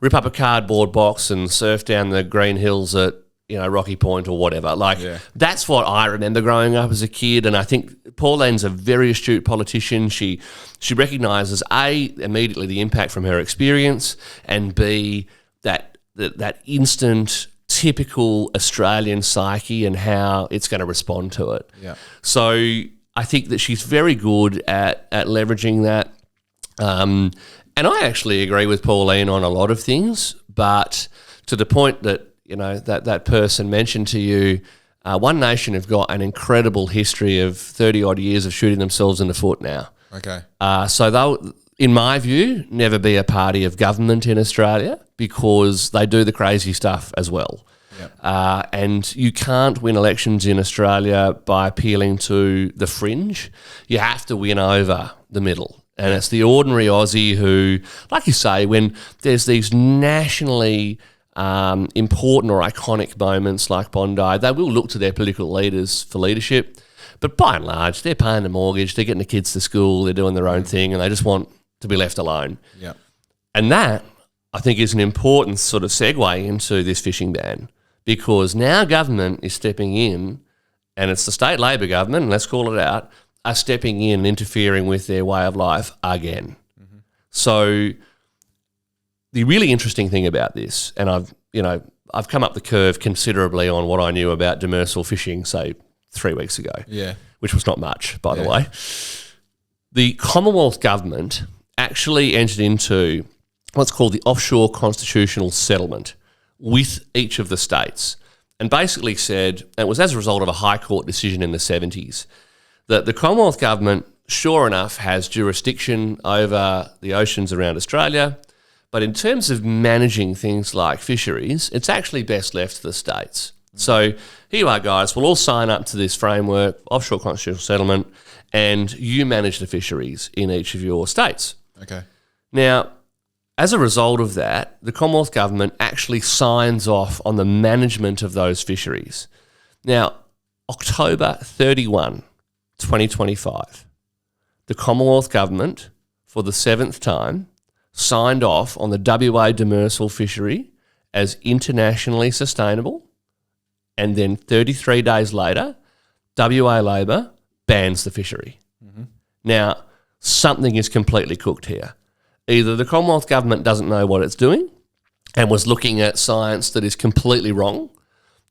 rip up a cardboard box and surf down the green hills at, you know, Rocky Point or whatever. Like, that's what I remember growing up as a kid, and I think Pauline's a very astute politician. She recognises, A, immediately the impact from her experience, and B, that instant typical Australian psyche and how it's going to respond to it. Yeah. So I think that she's very good at leveraging that. And I actually agree with Pauline on a lot of things, but to the point that, you know, that person mentioned to you, One Nation have got an incredible history of 30-odd years of shooting themselves in the foot now. Okay. So they'll, in my view, never be a party of government in Australia because they do the crazy stuff as well. Yep. And you can't win elections in Australia by appealing to the fringe. You have to win over the middle. And it's the ordinary Aussie who, like you say, when there's these nationally important or iconic moments like Bondi, they will look to their political leaders for leadership. But by and large, they're paying the mortgage, they're getting the kids to school, they're doing their own thing, and they just want to be left alone. Yeah. And that, I think, is an important sort of segue into this fishing ban, because now government is stepping in, and it's the state Labor government, and let's call it out, are stepping in and interfering with their way of life again. Mm-hmm. So the really interesting thing about this, and I've come up the curve considerably on what I knew about demersal fishing, say, 3 weeks ago, which was not much, by the way. The Commonwealth government actually entered into what's called the Offshore Constitutional Settlement with each of the states, and basically said, and it was as a result of a High Court decision in the 70s, that the Commonwealth government, sure enough, has jurisdiction over the oceans around Australia, but in terms of managing things like fisheries, it's actually best left to the states. So here you are, guys, we'll all sign up to this framework, Offshore Constitutional Settlement, and you manage the fisheries in each of your states. Okay. Now, as a result of that, the Commonwealth government actually signs off on the management of those fisheries. Now, October 31, 2025, the Commonwealth government, for the 7th time, signed off on the WA demersal fishery as internationally sustainable, and then 33 days later, WA Labor bans the fishery. Mm-hmm. Now, something is completely cooked here. Either the Commonwealth government doesn't know what it's doing and was looking at science that is completely wrong,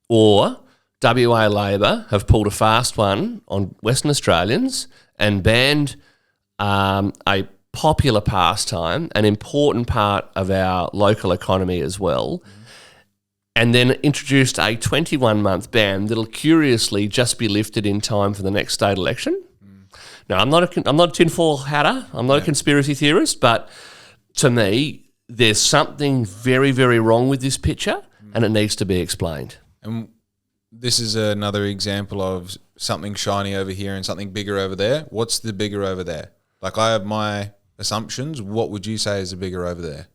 or WA Labor have pulled a fast one on Western Australians and banned a popular pastime, an important part of our local economy as well. Mm-hmm. and then introduced a 21-month ban that'll curiously just be lifted in time for the next state election. Now, I'm not a tinfoil hatter. I'm not a conspiracy theorist, but to me, there's something very, very wrong with this picture, and it needs to be explained. And this is another example of something shiny over here and something bigger over there. What's the bigger over there? Like, I have my assumptions. What would you say is the bigger over there?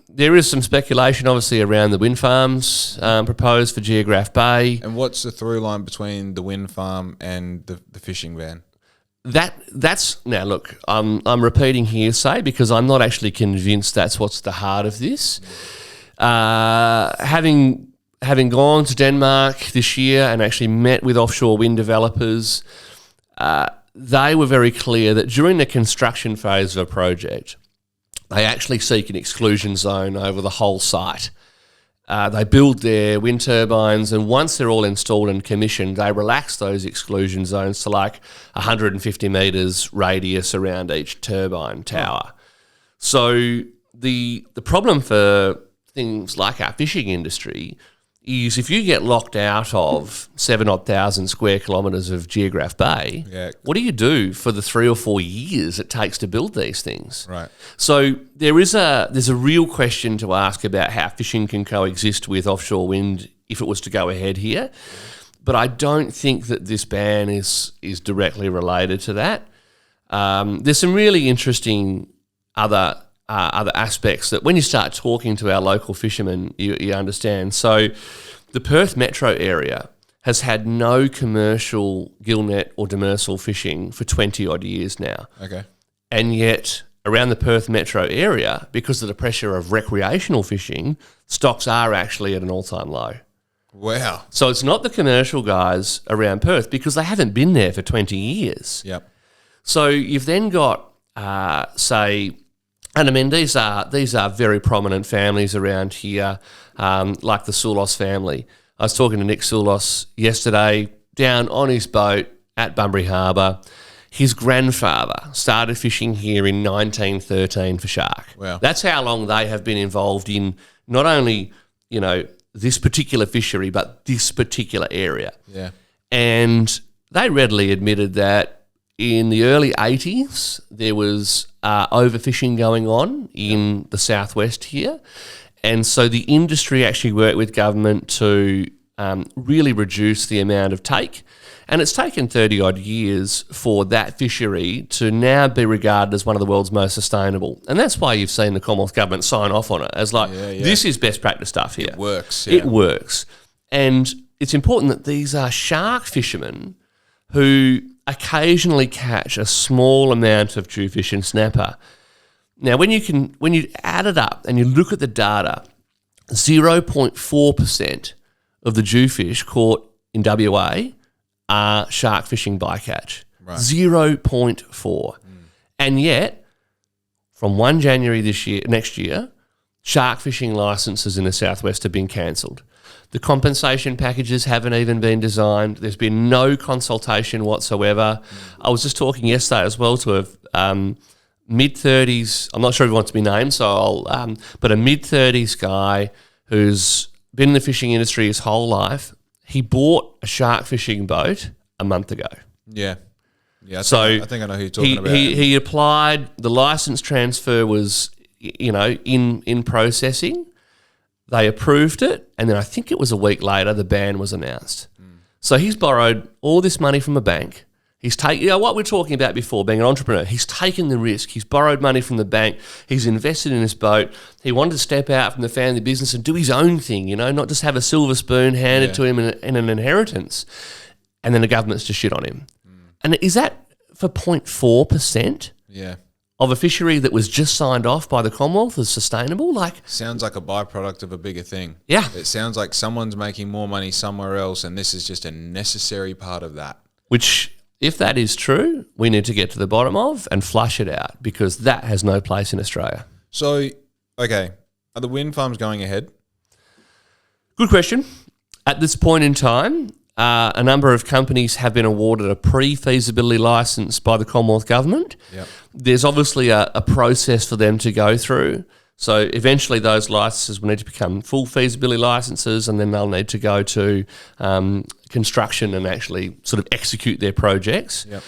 There is some speculation, obviously, around the wind farms proposed for Geograph Bay. And what's the through line between the wind farm and the fishing ban? That's now look. I'm repeating hearsay because I'm not actually convinced that's what's the heart of this. Having gone to Denmark this year and actually met with offshore wind developers, they were very clear that during the construction phase of a project, they actually seek an exclusion zone over the whole site. They build their wind turbines, and once they're all installed and commissioned, they relax those exclusion zones to like 150 metres radius around each turbine tower. So the problem for things like our fishing industry is if you get locked out of 7,000 square kilometres of Geograph Bay, what do you do for the 3 or 4 years it takes to build these things? Right. So there's a real question to ask about how fishing can coexist with offshore wind if it was to go ahead here. But I don't think that this ban is directly related to that. There's some really interesting other aspects that when you start talking to our local fishermen, you understand. So the Perth metro area has had no commercial gillnet or demersal fishing for 20-odd years now. Okay. And yet around the Perth metro area, because of the pressure of recreational fishing, stocks are actually at an all-time low. Wow. So it's not the commercial guys around Perth because they haven't been there for 20 years. Yep. So you've then got, say... And I mean, these are very prominent families around here, like the Soulos family. I was talking to Nick Soulos yesterday down on his boat at Bunbury Harbour. His grandfather started fishing here in 1913 for shark. Wow. That's how long they have been involved in not only, this particular fishery, but this particular area. Yeah. And they readily admitted that in the early 80s, there was overfishing going on in the southwest here. And so the industry actually worked with government to really reduce the amount of take. And it's taken 30-odd years for that fishery to now be regarded as one of the world's most sustainable. And that's why you've seen the Commonwealth Government sign off on it as like, this is best practice stuff here. It works. Yeah. It works. And it's important that these are shark fishermen who occasionally catch a small amount of jewfish and snapper. Now, when you add it up and you look at the data, 0.4% of the jewfish caught in WA are shark fishing bycatch. Right. 0.4. And yet, from 1 January next year, shark fishing licences in the southwest have been cancelled. The compensation packages haven't even been designed. There's been no consultation whatsoever. I was just talking yesterday as well to a mid-30s, I'm not sure if he wants to be named, but a mid-30s guy who's been in the fishing industry his whole life. He bought a shark fishing boat a month ago. Yeah. Yeah, I think I know who you're talking about. He applied, the license transfer was, in processing. They approved it, and then I think it was a week later the ban was announced. So he's borrowed all this money from a bank. He's taken, what we were talking about before, being an entrepreneur. He's taken the risk. He's borrowed money from the bank. He's invested in his boat. He wanted to step out from the family business and do his own thing, not just have a silver spoon handed to him in an inheritance. And then the government's just shit on him. And is that for 0.4%? Yeah. Of a fishery that was just signed off by the Commonwealth as sustainable? Sounds like a byproduct of a bigger thing. Yeah. It sounds like someone's making more money somewhere else, and this is just a necessary part of that. Which, if that is true, we need to get to the bottom of and flush it out, because that has no place in Australia. So, okay, are the wind farms going ahead? Good question. At this point in time, a number of companies have been awarded a pre-feasibility licence by the Commonwealth Government. Yep. There's obviously a process for them to go through. So eventually those licenses will need to become full feasibility licenses, and then they'll need to go to construction and actually sort of execute their projects. Yep.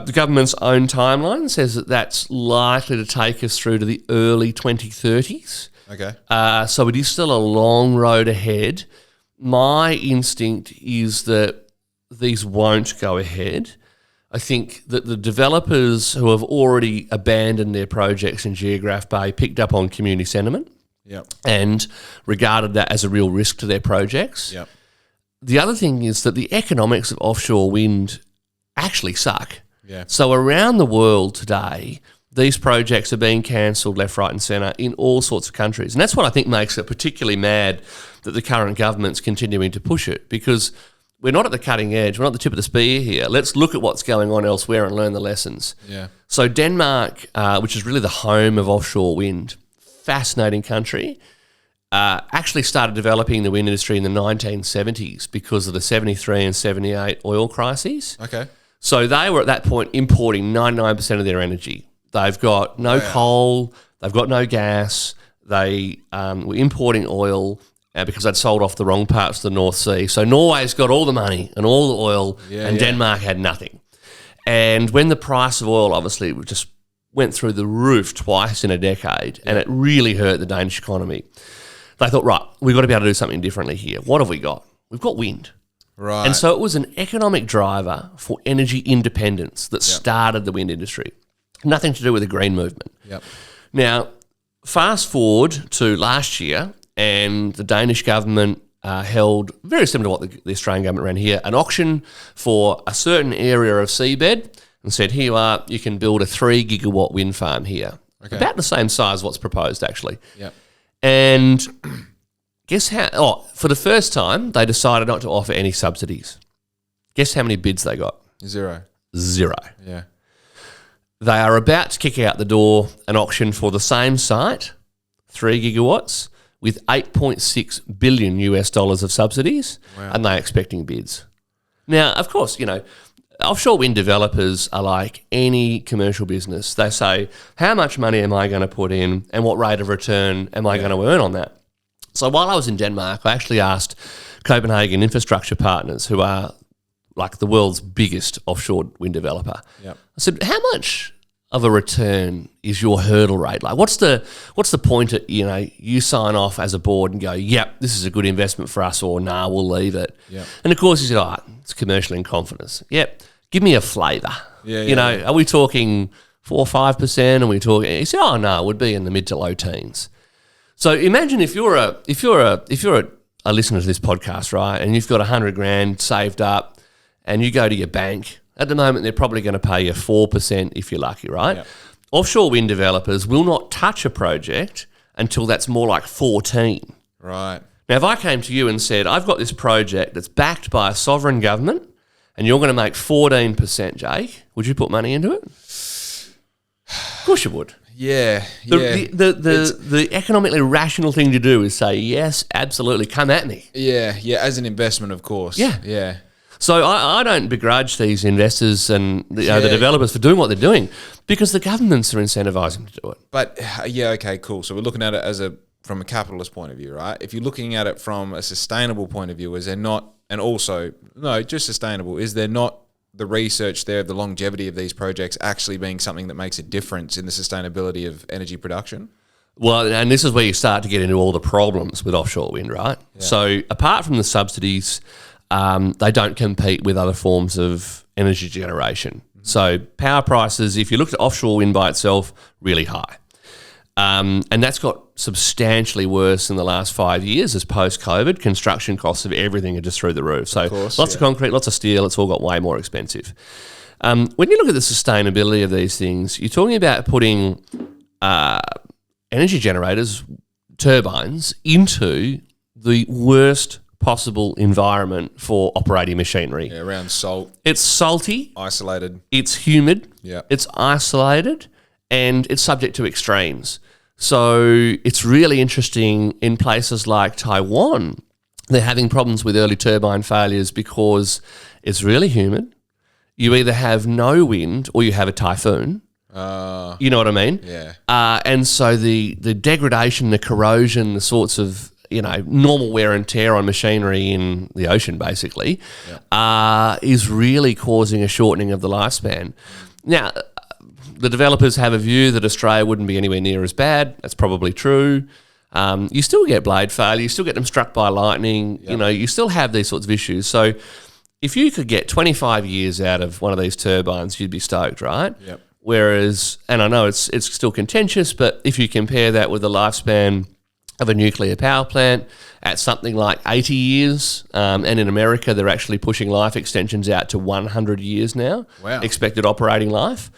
The government's own timeline says that that's likely to take us through to the early 2030s. Okay. So it is still a long road ahead. My instinct is that these won't go ahead. I think that the developers who have already abandoned their projects in Geograph Bay picked up on community sentiment. Yep. And regarded that as a real risk to their projects. Yep. The other thing is that the economics of offshore wind actually suck. Yeah. So around the world today, these projects are being cancelled left, right and centre in all sorts of countries. And that's what I think makes it particularly mad that the current government's continuing to push it, because we're not at the cutting edge. We're not at the tip of the spear here. Let's look at what's going on elsewhere and learn the lessons. Yeah. So Denmark, which is really the home of offshore wind, fascinating country, actually started developing the wind industry in the 1970s because of the 73 and 78 oil crises. Okay. So they were at that point importing 99% of their energy. They've got no coal, they've got no gas, they were importing oil because they'd sold off the wrong parts of the North Sea. So Norway's got all the money and all the oil, and Denmark had nothing. And when the price of oil obviously just went through the roof twice in a decade, and it really hurt the Danish economy, they thought, right, we've got to be able to do something differently here. What have we got? We've got wind. Right. And so it was an economic driver for energy independence that started the wind industry. Nothing to do with the green movement. Yep. Now, fast forward to last year, and the Danish government held, very similar to what the Australian government ran here, an auction for a certain area of seabed and said, here you are, you can build a 3 gigawatt wind farm here. Okay. About the same size as what's proposed, actually. Yep. And guess how? Oh, for the first time, they decided not to offer any subsidies. Guess how many bids they got? Zero. Yeah. They are about to kick out the door an auction for the same site, 3 gigawatts, with $8.6 billion of subsidies, and they're expecting bids. Now, of course, offshore wind developers are like any commercial business. They say, how much money am I going to put in and what rate of return am I going to earn on that? So while I was in Denmark, I actually asked Copenhagen Infrastructure Partners, who are like the world's biggest offshore wind developer. Yep. I said, how much of a return is your hurdle rate? Like, what's the point at, you sign off as a board and go, yep, this is a good investment for us, or nah, we'll leave it. Yep. And of course he said, it's commercial in confidence. Yep, give me a flavour. Are we talking 4 or 5%? Are we talking? He said, no, it would be in the mid to low teens. So imagine if you're a listener to this podcast, right, and you've got $100,000 saved up, and you go to your bank. At the moment, they're probably going to pay you 4% if you're lucky, right? Yep. Offshore wind developers will not touch a project until that's more like 14. Right. Now, if I came to you and said, I've got this project that's backed by a sovereign government and you're going to make 14%, Jake, would you put money into it? Of course you would. Yeah. The economically rational thing to do is say, yes, absolutely, come at me. Yeah, as an investment, of course. Yeah. So I don't begrudge these investors and the developers for doing what they're doing, because the governments are incentivising them to do it. But okay, cool. So we're looking at it from a capitalist point of view, right? If you're looking at it from a sustainable point of view, is there not, and also, no, just sustainable, is there not the research there of the longevity of these projects actually being something that makes a difference in the sustainability of energy production? Well, and this is where you start to get into all the problems with offshore wind, right? Yeah. So apart from the subsidies, they don't compete with other forms of energy generation. Mm-hmm. So power prices, if you looked at offshore wind by itself, really high. And that's got substantially worse in the last 5 years as post-COVID. Construction costs of everything are just through the roof. So lots of concrete, lots of steel, it's all got way more expensive. When you look at the sustainability of these things, you're talking about putting energy generators, turbines, into the worst possible environment for operating machinery. Yeah, around salt. It's salty. Isolated. It's humid. Yeah. It's isolated, and it's subject to extremes. So it's really interesting in places like Taiwan. They're having problems with early turbine failures because it's really humid. You either have no wind or you have a typhoon. You know what I mean? Yeah. And so the degradation, the corrosion, the sorts of, normal wear and tear on machinery in the ocean, basically, is really causing a shortening of the lifespan. Now, the developers have a view that Australia wouldn't be anywhere near as bad. That's probably true. You still get blade failure. You still get them struck by lightning. Yep. You still have these sorts of issues. So if you could get 25 years out of one of these turbines, you'd be stoked, right? Yep. Whereas, and I know it's still contentious, but if you compare that with the lifespan of a nuclear power plant at something like 80 years, and in America they're actually pushing life extensions out to 100 years now, expected operating life.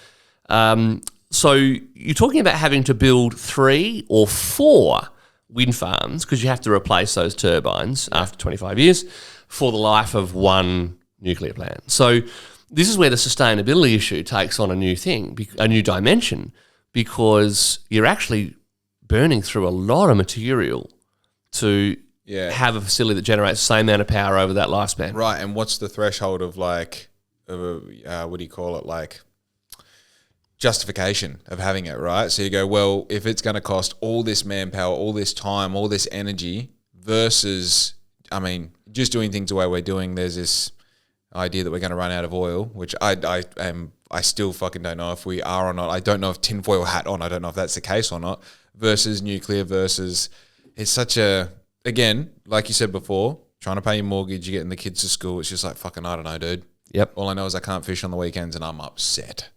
So you're talking about having to build 3 or 4 wind farms because you have to replace those turbines after 25 years for the life of one nuclear plant. So this is where the sustainability issue takes on a new thing, a new dimension, because you're actually burning through a lot of material to have a facility that generates the same amount of power over that lifespan. Right, and what's the threshold of what do you call it, like justification of having it, right? So you go, well, if it's going to cost all this manpower, all this time, all this energy versus, just doing things the way we're doing, there's this idea that we're going to run out of oil, which I still fucking don't know if we are or not. I don't know if tinfoil hat on. I don't know if that's the case or not. Versus nuclear versus, it's such a, again, like you said before, trying to pay your mortgage, you're getting the kids to school. It's just like, fucking, I don't know, dude. Yep. All I know is I can't fish on the weekends and I'm upset.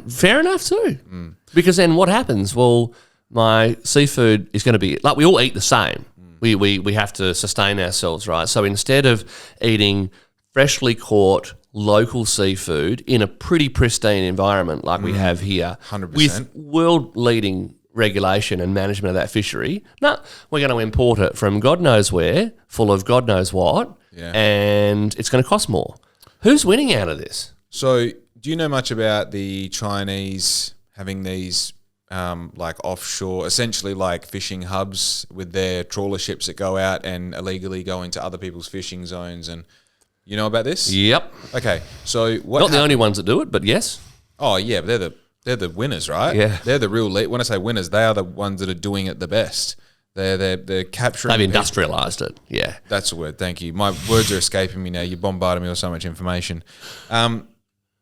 Fair enough too. Because then what happens? Well, my seafood is going to be, like, we all eat the same. We have to sustain ourselves, right? So instead of eating freshly caught local seafood in a pretty pristine environment like we have here, 100%. with world-leading regulation and management of that fishery, no, we're going to import it from God knows where, full of God knows what, and it's going to cost more. Who's winning out of this? So do you know much about the Chinese having these like offshore, essentially like fishing hubs with their trawler ships that go out and illegally go into other people's fishing zones? And you know about this? Yep. Okay, so what? Not the only ones that do it, but yes. Oh yeah, but they're the winners, right? Yeah. They're the real when I say winners, they are the ones that are doing it the best. They're capturing. They've industrialised it. Yeah. That's the word. Thank you. My words are escaping me now. You're bombarding me with so much information.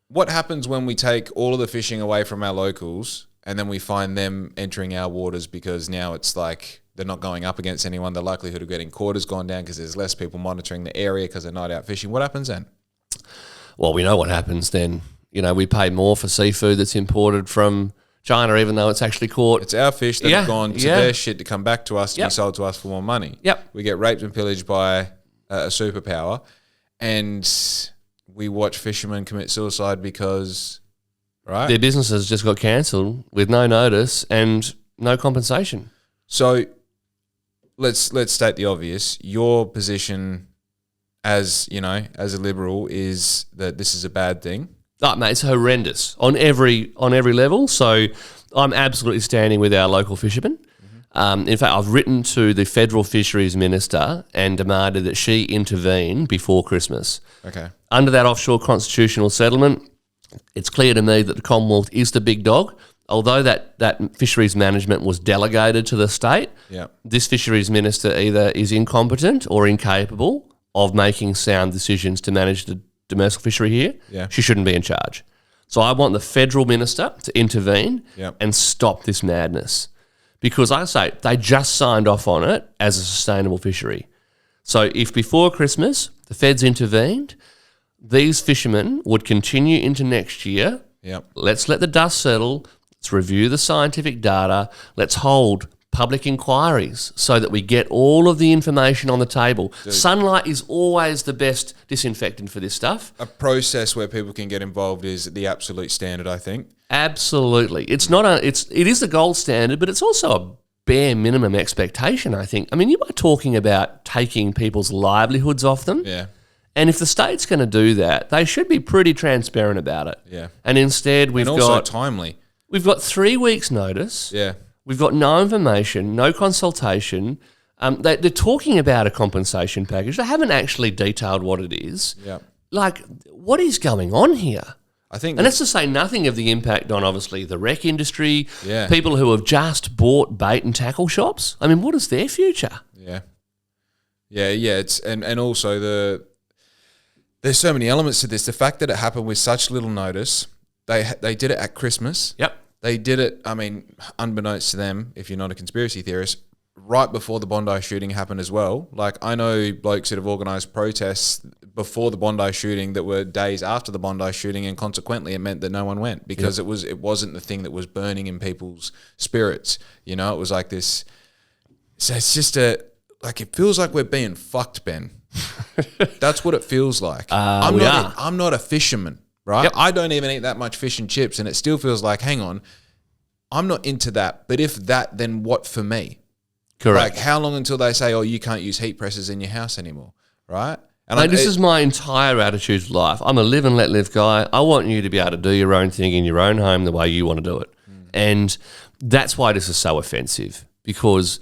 What happens when we take all of the fishing away from our locals and then we find them entering our waters because now it's like they're not going up against anyone? The likelihood of getting caught has gone down because there's less people monitoring the area because they're not out fishing. What happens then? Well, we know what happens then. We pay more for seafood that's imported from China, even though it's actually caught. It's our fish that have gone to their shit to come back to us to be sold to us for more money. Yep. We get raped and pillaged by a superpower, and we watch fishermen commit suicide because, right? Their businesses just got cancelled with no notice and no compensation. So let's state the obvious. Your position as a liberal is that this is a bad thing. Oh, mate, it's horrendous on every level. So I'm absolutely standing with our local fishermen. In fact, I've written to the Federal Fisheries Minister and demanded that she intervene before Christmas. Okay. Under that offshore constitutional settlement, it's clear to me that the Commonwealth is the big dog. Although that fisheries management was delegated to the state, this fisheries minister either is incompetent or incapable of making sound decisions to manage the domestic fishery here. Yeah. She shouldn't be in charge. So I want the federal minister to intervene and stop this madness. Because, like I say, they just signed off on it as a sustainable fishery. So if before Christmas the feds intervened, these fishermen would continue into next year. Yep. Let's let the dust settle. Let's review the scientific data. Let's hold public inquiries so that we get all of the information on the table. Dude. Sunlight is always the best disinfectant for this stuff. A process where people can get involved is the absolute standard, I think. Absolutely. It is the gold standard, but it's also a bare minimum expectation, I think. I mean, you are talking about taking people's livelihoods off them. Yeah. And if the state's going to do that, they should be pretty transparent about it. Yeah. And instead and also timely. We've got 3 weeks notice. Yeah. We've got no information, no consultation. They're talking about a compensation package. They haven't actually detailed what it is. Yeah. Like, what is going on here? I think, and that's to say nothing of the impact on obviously the rec industry, Yeah. people who have just bought bait and tackle shops. I mean, what is their future? Yeah. It's and also there's so many elements to this. The fact that it happened with such little notice, they did it at Christmas. Yep. They did it. I mean, unbeknownst to them, if you're not a conspiracy theorist, right before the Bondi shooting happened as well. Like, I know blokes that have organised protests before the Bondi shooting that were days after the Bondi shooting, and consequently it meant that no one went because it wasn't the thing that was burning in people's spirits. You know, it was like this. So it's just it feels like we're being fucked, Ben. That's what it feels like. I'm not a fisherman, right? Yep. I don't even eat that much fish and chips, and it still feels like, hang on, I'm not into that. But if that, then what for me? Correct. Like, how long until they say, oh, you can't use heat presses in your house anymore, right? And Mate, this is my entire attitude to life. I'm a live and let live guy. I want you to be able to do your own thing in your own home the way you want to do it. And that's why this is so offensive, because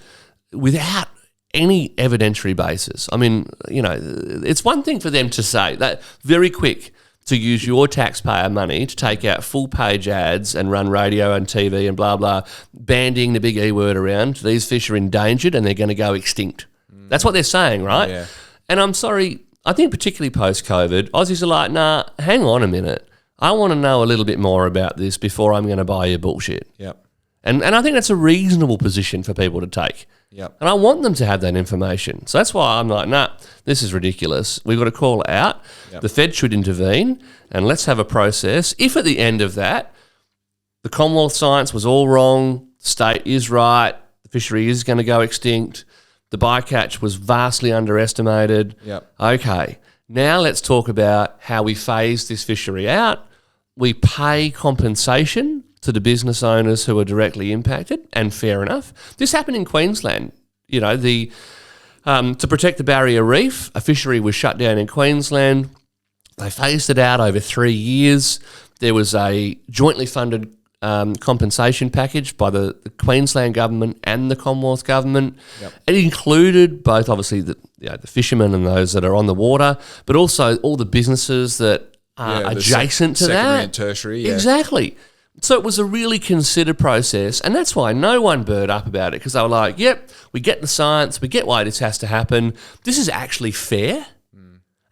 without any evidentiary basis, I mean, you know, it's one thing for them to say that very quick to use your taxpayer money to take out full-page ads and run radio and TV and blah, blah, bandying the big E word around. These fish are endangered and they're going to go extinct. That's what they're saying, right? Yeah. And I'm sorry, I think particularly post-COVID, Aussies are like, nah, hang on a minute. I want to know a little bit more about this before I'm going to buy your bullshit. Yep. And I think that's a reasonable position for people to take. Yep. And I want them to have that information. So that's why I'm like, nah, this is ridiculous. We've got to call it out. Yep. The Fed should intervene, and let's have a process. If at the end of that, the Commonwealth science was all wrong, the state is right, the fishery is going to go extinct, the bycatch was vastly underestimated. Yep. Okay, now let's talk about how we phase this fishery out. We pay compensation to the business owners who are directly impacted, and fair enough. This happened in Queensland. You know, to protect the barrier reef, a fishery was shut down in Queensland. They phased it out over 3 years. There was a jointly funded compensation package by the Queensland government and the Commonwealth government. Yep. It included both, obviously, the fishermen and those that are on the water, but also all the businesses that are adjacent to that. Secondary and tertiary, yeah. Exactly. So it was a really considered process, and that's why no one burred up about it, because they were like, yep, we get the science, we get why this has to happen. This is actually fair.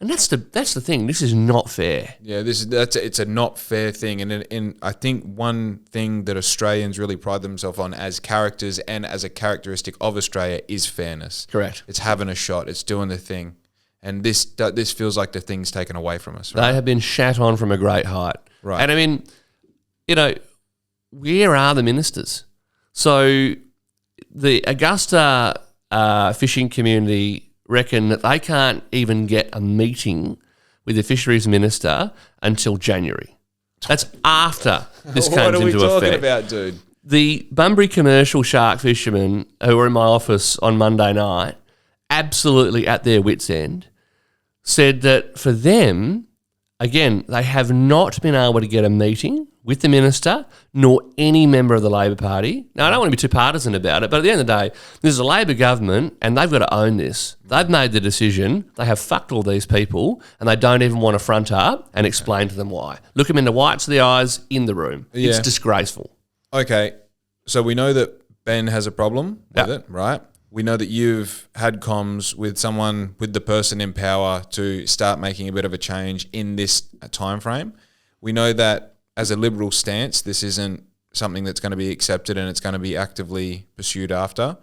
And that's the thing. This is not fair. Yeah, it's a not fair thing. And I think one thing that Australians really pride themselves on as characters and as a characteristic of Australia is fairness. Correct. It's having a shot. It's doing the thing. And this feels like the thing's taken away from us. Right? They have been shat on from a great height. Right. And I mean, you know, where are the ministers? So the Augusta fishing community reckon that they can't even get a meeting with the fisheries minister until January. That's after this comes into effect. What are we talking about, dude? The Bunbury commercial shark fishermen who were in my office on Monday night, absolutely at their wits' end, said that for them, again, they have not been able to get a meeting with the minister nor any member of the Labor Party. Now, I don't want to be too partisan about it, but at the end of the day, this is a Labor government and they've got to own this. They've made the decision. They have fucked all these people and they don't even want to front up and explain to them why. Look them in the whites of the eyes in the room. Yeah. It's disgraceful. Okay, so we know that Ben has a problem with it, right? We know that you've had comms with someone, with the person in power to start making a bit of a change in this time frame. We know that as a Liberal stance, this isn't something that's going to be accepted and it's going to be actively pursued after.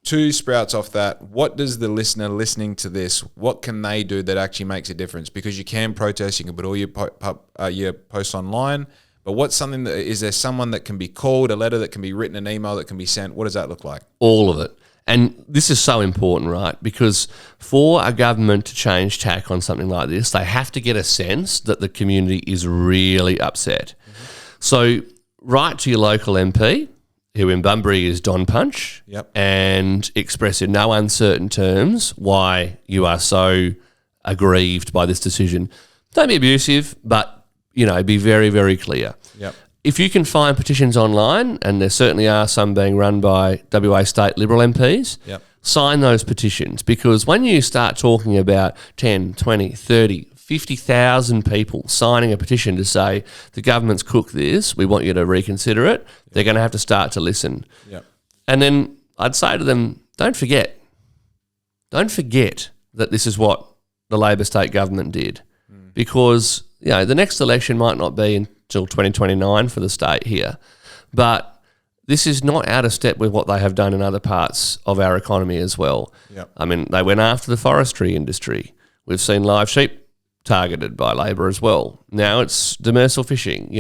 Two sprouts off that, what does the listener listening to this, what can they do that actually makes a difference? Because you can protest, you can put all your posts online, but what's something that, is there someone that can be called, a letter that can be written, an email that can be sent? What does that look like? All of it. And this is so important, right? Because for a government to change tack on something like this, they have to get a sense that the community is really upset. Mm-hmm. So write to your local MP, who in Bunbury is Don Punch, and express in no uncertain terms why you are so aggrieved by this decision. Don't be abusive, but, you know, be very, very clear. Yep. If you can find petitions online, and there certainly are some being run by WA State Liberal MPs, sign those petitions, because when you start talking about 10, 20, 30, 50,000 people signing a petition to say the government's cooked this, we want you to reconsider it, they're going to have to start to listen. Yep. And then I'd say to them, don't forget that this is what the Labor state government did, because the next election might not be until 2029 for the state here, but this is not out of step with what they have done in other parts of our economy as well. Yep. I mean, they went after the forestry industry. We've seen live sheep targeted by Labor as well. Now it's demersal fishing.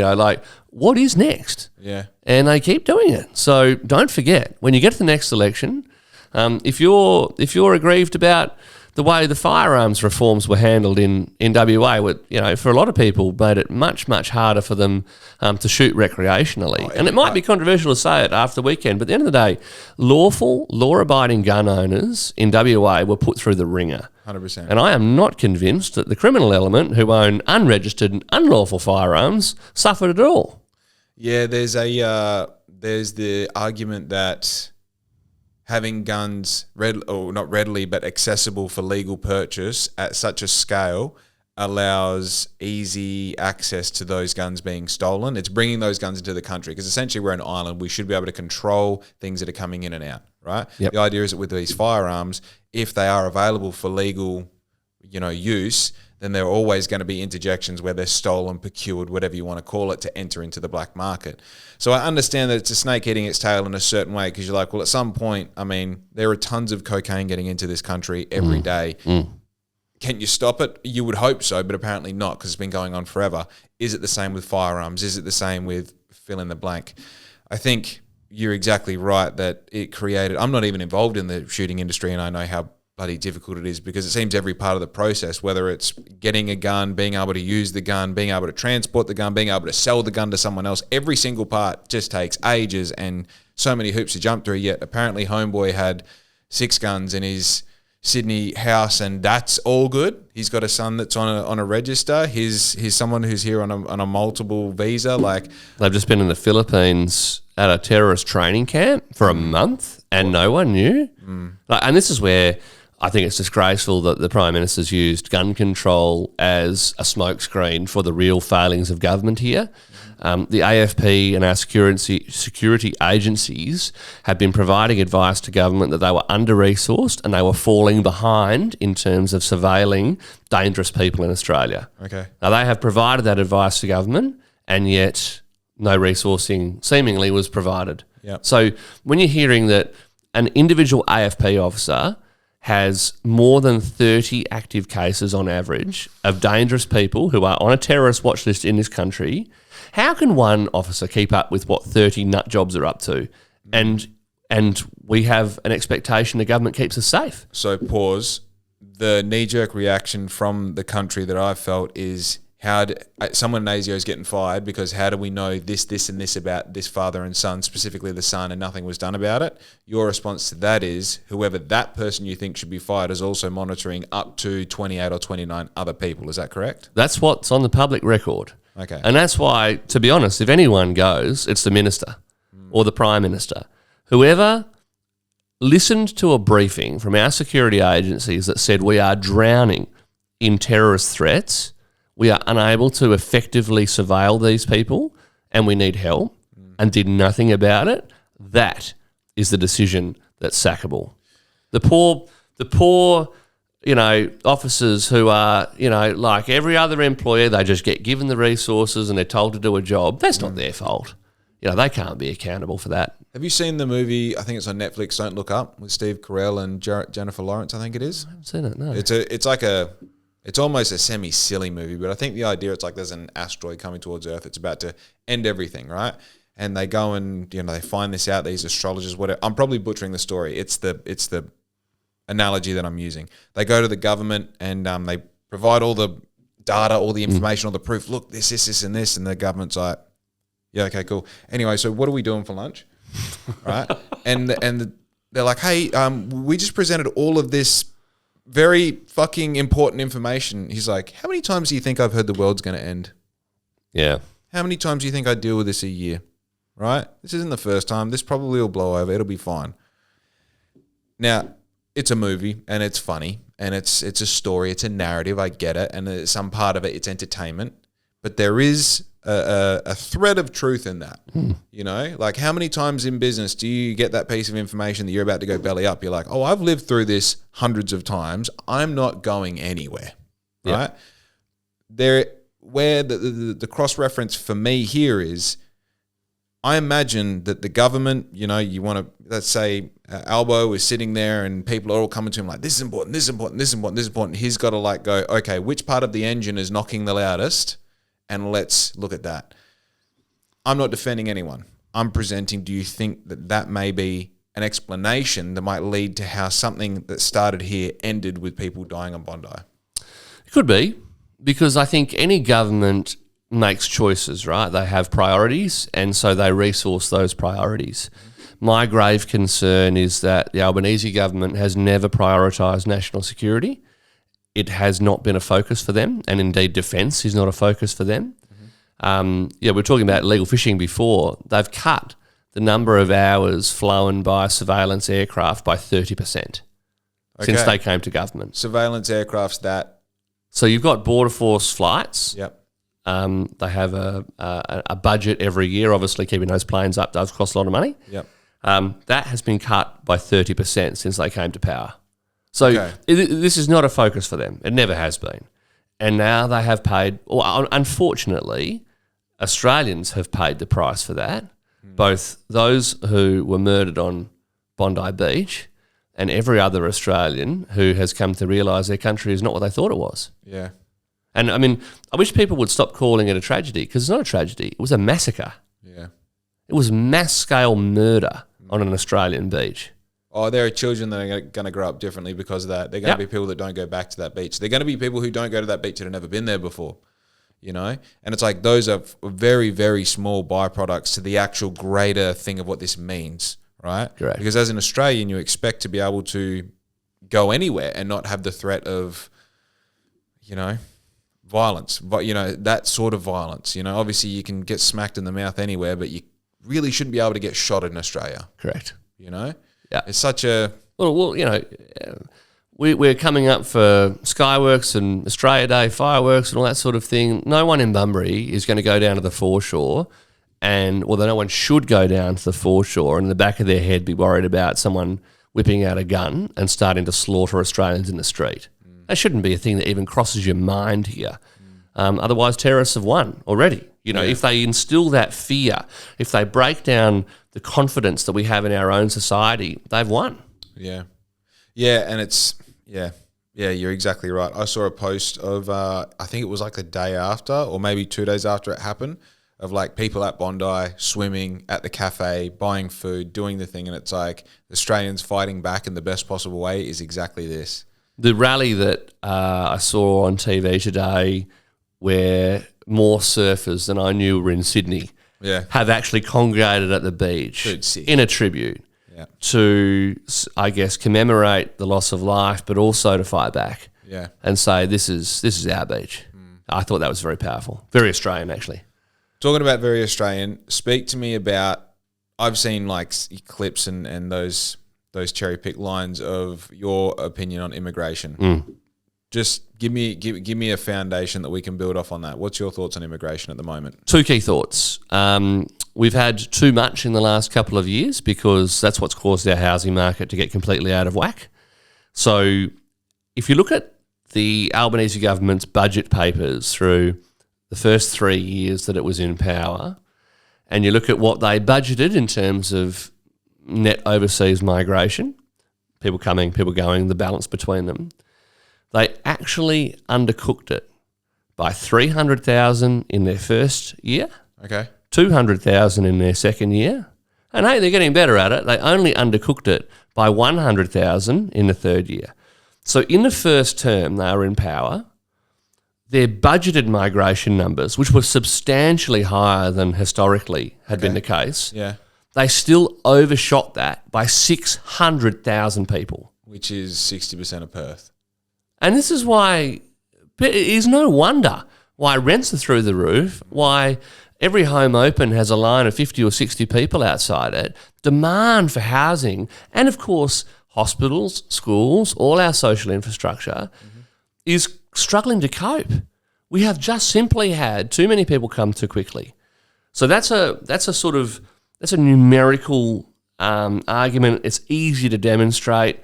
What is next? Yeah. And they keep doing it. So don't forget, when you get to the next election, if you're aggrieved about the way the firearms reforms were handled in WA, for a lot of people made it much, much harder for them to shoot recreationally. And it might be controversial to say it after the weekend, but at the end of the day, lawful, law-abiding gun owners in WA were put through the ringer. 100%. And I am not convinced that the criminal element who own unregistered and unlawful firearms suffered at all. Yeah, there's the argument that having guns not readily but accessible for legal purchase at such a scale allows easy access to those guns being stolen. It's bringing those guns into the country because essentially we're an island. We should be able to control things that are coming in and out, right? Yep. The idea is that with these firearms, if they are available for legal, use, then there are always going to be interjections where they're stolen, procured, whatever you want to call it, to enter into the black market. So I understand that it's a snake eating its tail in a certain way because you're like, well, at some point, there are tons of cocaine getting into this country every day. Can you stop it? You would hope so, but apparently not because it's been going on forever. Is it the same with firearms? Is it the same with fill in the blank? I think you're exactly right that it created – I'm not even involved in the shooting industry and I know how bloody difficult it is because it seems every part of the process, whether it's getting a gun, being able to use the gun, being able to transport the gun, being able to sell the gun to someone else, every single part just takes ages and so many hoops to jump through. Yet apparently Homeboy had 6 guns in his Sydney house and that's all good. He's got a son that's on a register. He's someone who's here on a multiple visa. Like they've just been in the Philippines at a terrorist training camp for a month and no one knew. And this is where I think it's disgraceful that the Prime Minister's used gun control as a smokescreen for the real failings of government here. The AFP and our security agencies have been providing advice to government that they were under-resourced and they were falling behind in terms of surveilling dangerous people in Australia. Okay. Now, they have provided that advice to government and yet no resourcing seemingly was provided. Yep. So when you're hearing that an individual AFP officer has more than 30 active cases on average of dangerous people who are on a terrorist watch list in this country, how can one officer keep up with what 30 nut jobs are up to? And we have an expectation the government keeps us safe. So pause. The knee-jerk reaction from the country that I've felt is someone in ASIO is getting fired because how do we know this, and this about this father and son, specifically the son, and nothing was done about it? Your response to that is whoever that person you think should be fired is also monitoring up to 28 or 29 other people. Is that correct? That's what's on the public record. Okay. And that's why, to be honest, if anyone goes, it's the minister or the Prime Minister. Whoever listened to a briefing from our security agencies that said we are drowning in terrorist threats, we are unable to effectively surveil these people and we need help and did nothing about it, that is the decision that's sackable. The poor, officers who are, like every other employer, they just get given the resources and they're told to do a job. That's not their fault. They can't be accountable for that. Have you seen the movie, I think it's on Netflix, Don't Look Up, with Steve Carell and Jennifer Lawrence, I think it is? I haven't seen it, no. It's almost a semi-silly movie, but I think the idea, it's like there's an asteroid coming towards Earth. It's about to end everything, right? And they go and, they find this out, these astrologers, whatever. I'm probably butchering the story. It's the analogy that I'm using. They go to the government and they provide all the data, all the information, all the proof. Look, this, and this. And the government's like, yeah, okay, cool. Anyway, so what are we doing for lunch? Right? And they're like, hey, we just presented all of this very fucking important information. He's like, how many times do you think I've heard the world's going to end? Yeah. How many times do you think I deal with this a year? Right? This isn't the first time. This probably will blow over. It'll be fine. Now, it's a movie and it's funny and it's a story, it's a narrative. I get it, and some part of it's entertainment, but there is a thread of truth in that. You know, like how many times in business do you get that piece of information that you're about to go belly up? You're like, oh, I've lived through this hundreds of times. I'm not going anywhere, right? Where the cross-reference for me here is, I imagine that the government, you know, you want to, let's say Albo is sitting there and people are all coming to him like, this is important, this is important, this is important, this is important. He's got to like go, okay, which part of the engine is knocking the loudest? And let's look at that. I'm not defending anyone. I'm presenting, do you think that may be an explanation that might lead to how something that started here ended with people dying on Bondi? It could be, because I think any government makes choices, right? They have priorities, and so they resource those priorities. My grave concern is that the Albanese government has never prioritised national security. It has not been a focus for them, and indeed defence is not a focus for them. We were talking about illegal fishing before. They've cut the number of hours flown by surveillance aircraft by 30% since they came to government. Surveillance aircrafts that? So you've got Border Force flights. Yep. They have a budget every year. Obviously, keeping those planes up does cost a lot of money. Yep. That has been cut by 30% since they came to power. So this is not a focus for them. It never has been. And now they have paid, or unfortunately, Australians have paid the price for that, both those who were murdered on Bondi Beach and every other Australian who has come to realise their country is not what they thought it was. Yeah. And, I mean, I wish people would stop calling it a tragedy, because it's not a tragedy. It was a massacre. Yeah. It was mass-scale murder on an Australian beach. Oh, there are children that are going to grow up differently because of that. They're going to be people that don't go back to that beach. They're going to be people who don't go to that beach that have never been there before, you know? And it's like those are very, very small byproducts to the actual greater thing of what this means, right? Correct. Because as an Australian, you expect to be able to go anywhere and not have the threat of, you know, violence, but, you know, that sort of violence. You know, obviously you can get smacked in the mouth anywhere, but you really shouldn't be able to get shot in Australia. Correct. You know? Yeah. It's such a... Well, you know, we're coming up for Skyworks and Australia Day fireworks and all that sort of thing. No one in Bunbury is going to go down to the foreshore no one should go down to the foreshore and in the back of their head be worried about someone whipping out a gun and starting to slaughter Australians in the street. That shouldn't be a thing that even crosses your mind here. Otherwise, terrorists have won already. You know, if they instill that fear, if they break down the confidence that we have in our own society, they've won. Yeah. Yeah, and it's, yeah, you're exactly right. I saw a post of, I think it was like the day after or maybe 2 days after it happened, of like people at Bondi swimming at the cafe, buying food, doing the thing, and it's like Australians fighting back in the best possible way is exactly this. The rally that I saw on TV today where more surfers than I knew were in Sydney have actually congregated at the beach in a tribute to, I guess, commemorate the loss of life, but also to fight back and say this is our beach. I thought that was very powerful, very Australian actually. Talking about very Australian, speak to me about, I've seen like clips and those cherry pick lines of your opinion on immigration. Just give me a foundation that we can build off on that. What's your thoughts on immigration at the moment? Two key thoughts. We've had too much in the last couple of years because that's what's caused our housing market to get completely out of whack. So if you look at the Albanese government's budget papers through the first 3 years that it was in power, and you look at what they budgeted in terms of net overseas migration, people coming, people going, the balance between them, they actually undercooked it by 300,000 in their first year, 200,000 in their second year, and hey, they're getting better at it. They only undercooked it by 100,000 in the third year. So in the first term they were in power, their budgeted migration numbers, which were substantially higher than historically had been the case, they still overshot that by 600,000 people. Which is 60% of Perth. And this is why it is no wonder why rents are through the roof, why every home open has a line of 50 or 60 people outside it, demand for housing, and of course hospitals, schools, all our social infrastructure is struggling to cope. We have just simply had too many people come too quickly. So that's a numerical argument. It's easy to demonstrate,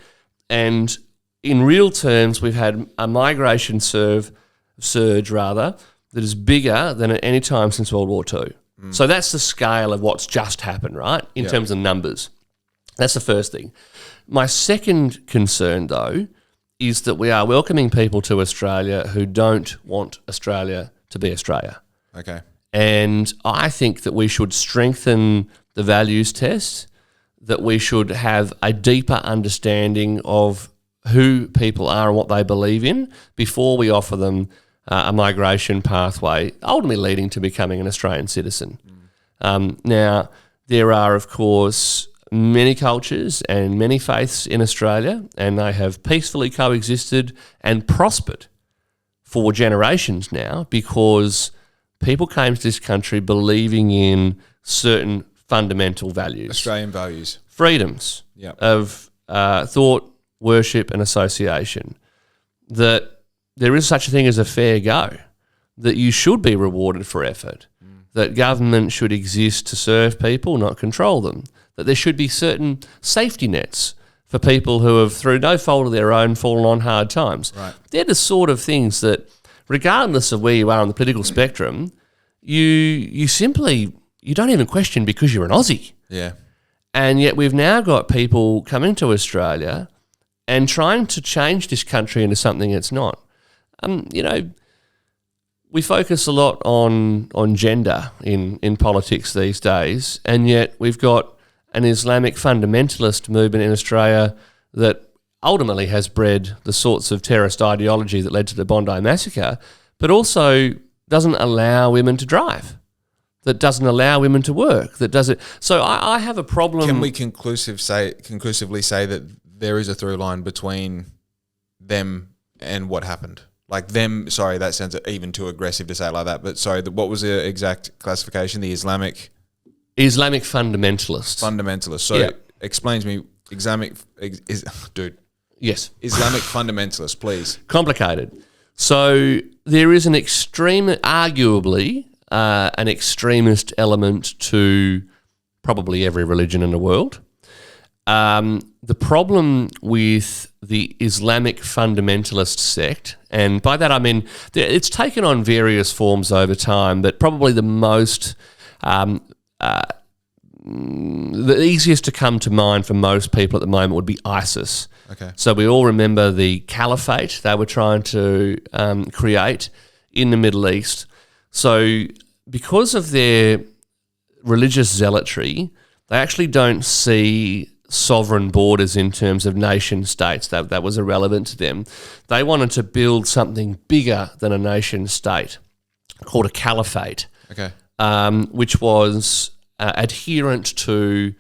and in real terms, we've had a migration surge that is bigger than at any time since World War II. So that's the scale of what's just happened, right, in terms of numbers. That's the first thing. My second concern, though, is that we are welcoming people to Australia who don't want Australia to be Australia. Okay. And I think that we should strengthen the values test, that we should have a deeper understanding of who people are and what they believe in before we offer them a migration pathway, ultimately leading to becoming an Australian citizen. Now, there are, of course, many cultures and many faiths in Australia, and they have peacefully coexisted and prospered for generations now because people came to this country believing in certain fundamental values. Australian values. Freedoms of thought, worship and association. That there is such a thing as a fair go, that you should be rewarded for effort, that government should exist to serve people, not control them, that there should be certain safety nets for people who have, through no fault of their own, fallen on hard times. Right. They're the sort of things that, regardless of where you are on the political spectrum, you don't even question because you're an Aussie. Yeah. And yet we've now got people coming to Australia and trying to change this country into something it's not. We focus a lot on gender in politics these days, and yet we've got an Islamic fundamentalist movement in Australia that ultimately has bred the sorts of terrorist ideology that led to the Bondi massacre, but also doesn't allow women to drive, that doesn't allow women to work, that doesn't. So I have a problem. Can we conclusively say that there is a through line between them and what happened? Like them, sorry, that sounds even too aggressive to say it like that, but sorry, what was the exact classification? The Islamic fundamentalists. Fundamentalists. So explain to me, Yes. Islamic fundamentalists, please. Complicated. So there is arguably an extremist element to probably every religion in the world. The problem with the Islamic fundamentalist sect, and by that I mean it's taken on various forms over time, but probably the most, the easiest to come to mind for most people at the moment would be ISIS. Okay. So we all remember the caliphate they were trying to create in the Middle East. So because of their religious zealotry, they actually don't see sovereign borders in terms of nation states. That was irrelevant to them. They wanted to build something bigger than a nation state called a caliphate, which was adherent to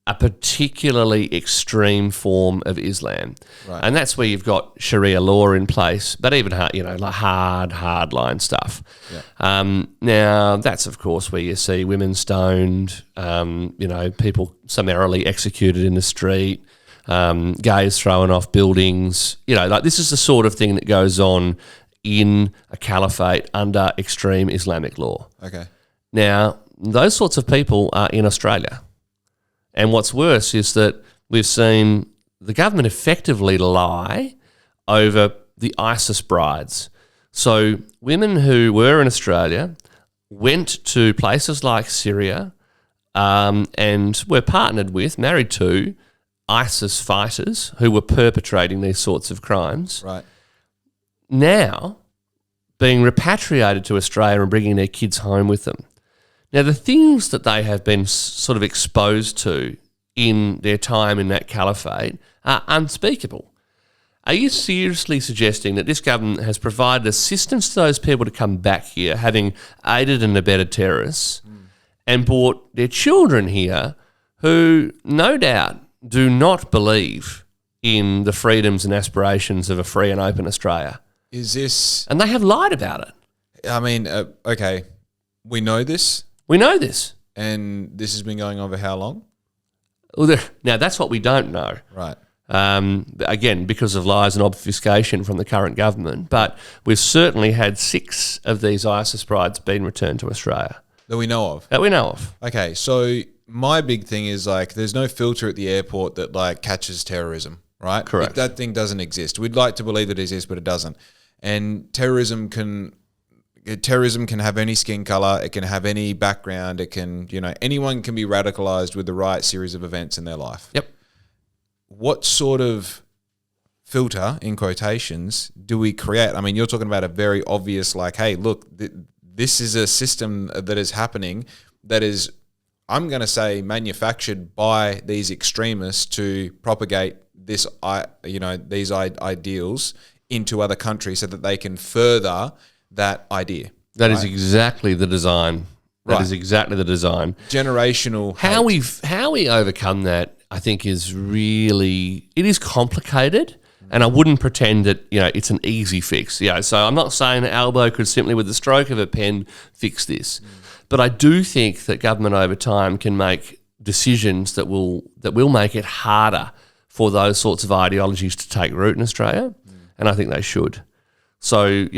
a particularly extreme form of Islam. Right. And that's where you've got Sharia law in place, but even hard line stuff. Yeah. Now, that's, of course, where you see women stoned, people summarily executed in the street, gays thrown off buildings. This is the sort of thing that goes on in a caliphate under extreme Islamic law. Okay. Now, those sorts of people are in Australia. And what's worse is that we've seen the government effectively lie over the ISIS brides. So women who were in Australia went to places like Syria and were partnered with, married to, ISIS fighters who were perpetrating these sorts of crimes. Right. Now being repatriated to Australia and bringing their kids home with them. Now, the things that they have been sort of exposed to in their time in that caliphate are unspeakable. Are you seriously suggesting that this government has provided assistance to those people to come back here, having aided and abetted terrorists, and brought their children here who, no doubt, do not believe in the freedoms and aspirations of a free and open Australia? And they have lied about it. I mean, okay, we know this. We know this. And this has been going on for how long? Well, now, that's what we don't know. Right. Again, because of lies and obfuscation from the current government. But we've certainly had 6 of these ISIS brides being returned to Australia. That we know of? That we know of. Okay, so my big thing is like there's no filter at the airport that like catches terrorism, right? Correct. That thing doesn't exist. We'd like to believe that it exists, but it doesn't. And terrorism can have any skin color, it can have any background, it can, anyone can be radicalized with the right series of events in their life. Yep. What sort of filter, in quotations, do we create? I mean, you're talking about a very obvious, like, hey, look, this is a system that is happening that is, I'm going to say, manufactured by these extremists to propagate these ideals into other countries so that they can further that idea. That is exactly the design. That is exactly the design. Generational How we overcome that, I think, it is complicated, and I wouldn't pretend that it's an easy fix. So I'm not saying that Albo could simply, with the stroke of a pen, fix this, but I do think that government over time can make decisions that will make it harder for those sorts of ideologies to take root in Australia, and I think they should. So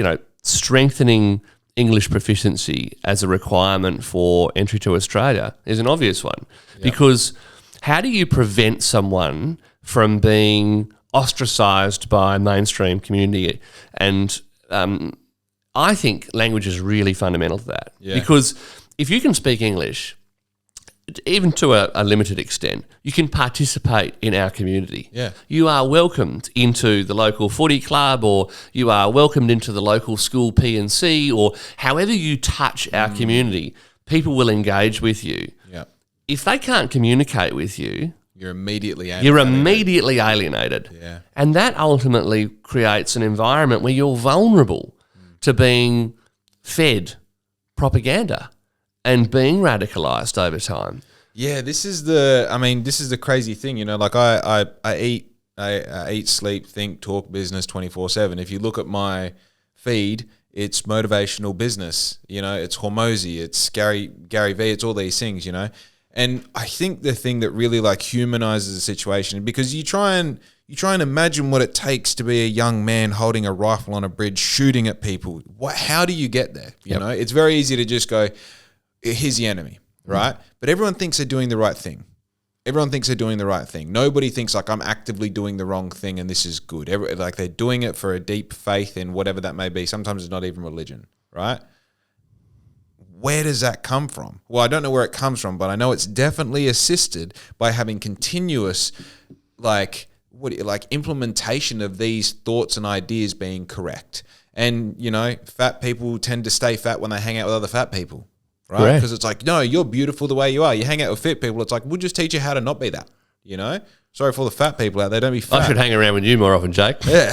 strengthening English proficiency as a requirement for entry to Australia is an obvious one, because how do you prevent someone from being ostracised by mainstream community? And I think language is really fundamental to that, because if you can speak English, even to a limited extent, you can participate in our community. Yeah. You are welcomed into the local footy club, or you are welcomed into the local school P&C, or however you touch our community, people will engage with you. Yeah. If they can't communicate with you, you're immediately alienated. Yeah. And that ultimately creates an environment where you're vulnerable to being fed propaganda and being radicalized over time. Yeah, this is the crazy thing, like I eat, sleep, think, talk business 24/7. If you look at my feed, it's motivational business, it's Hormozy, it's Gary V, it's all these things, And I think the thing that really like humanizes the situation, because you try and imagine what it takes to be a young man holding a rifle on a bridge shooting at people. How do you get there? You know, it's very easy to just go, here's the enemy, right? But everyone thinks they're doing the right thing. Nobody thinks like I'm actively doing the wrong thing and this is good. Like they're doing it for a deep faith in whatever that may be. Sometimes it's not even religion, right? Where does that come from? Well, I don't know where it comes from, but I know it's definitely assisted by having continuous implementation of these thoughts and ideas being correct. And, fat people tend to stay fat when they hang out with other fat people. Right? Because it's like, no, you're beautiful the way you are. You hang out with fit people, it's like, we'll just teach you how to not be that, Sorry for all the fat people out there, don't be fat. I should hang around with you more often, Jake. Yeah.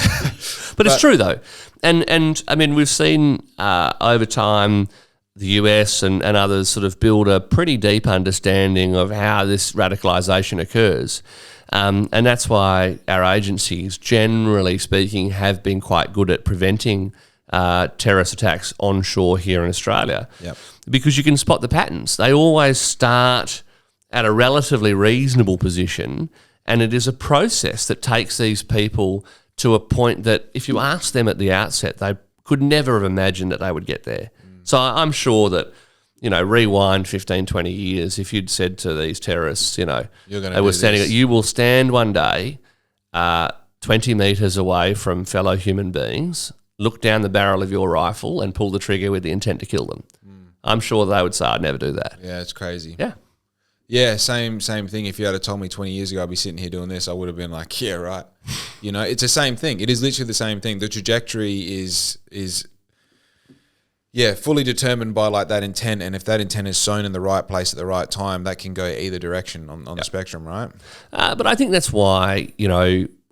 but it's true, though. And I mean, we've seen over time the US and others sort of build a pretty deep understanding of how this radicalisation occurs. And that's why our agencies, generally speaking, have been quite good at preventing terrorist attacks onshore here in Australia. Yep. Because you can spot the patterns. They always start at a relatively reasonable position, and it is a process that takes these people to a point that if you ask them at the outset, they could never have imagined that they would get there. So I'm sure that, rewind 15, 20 years, if you'd said to these terrorists, you will stand one day 20 metres away from fellow human beings, look down the barrel of your rifle and pull the trigger with the intent to kill them. I'm sure they would say, I'd never do that. Yeah, it's crazy. Yeah. Yeah, same thing. If you had told me 20 years ago I'd be sitting here doing this, I would have been like, yeah, right. It's the same thing. It is literally the same thing. The trajectory is fully determined by like that intent. And if that intent is sown in the right place at the right time, that can go either direction on the spectrum, right? But I think that's why,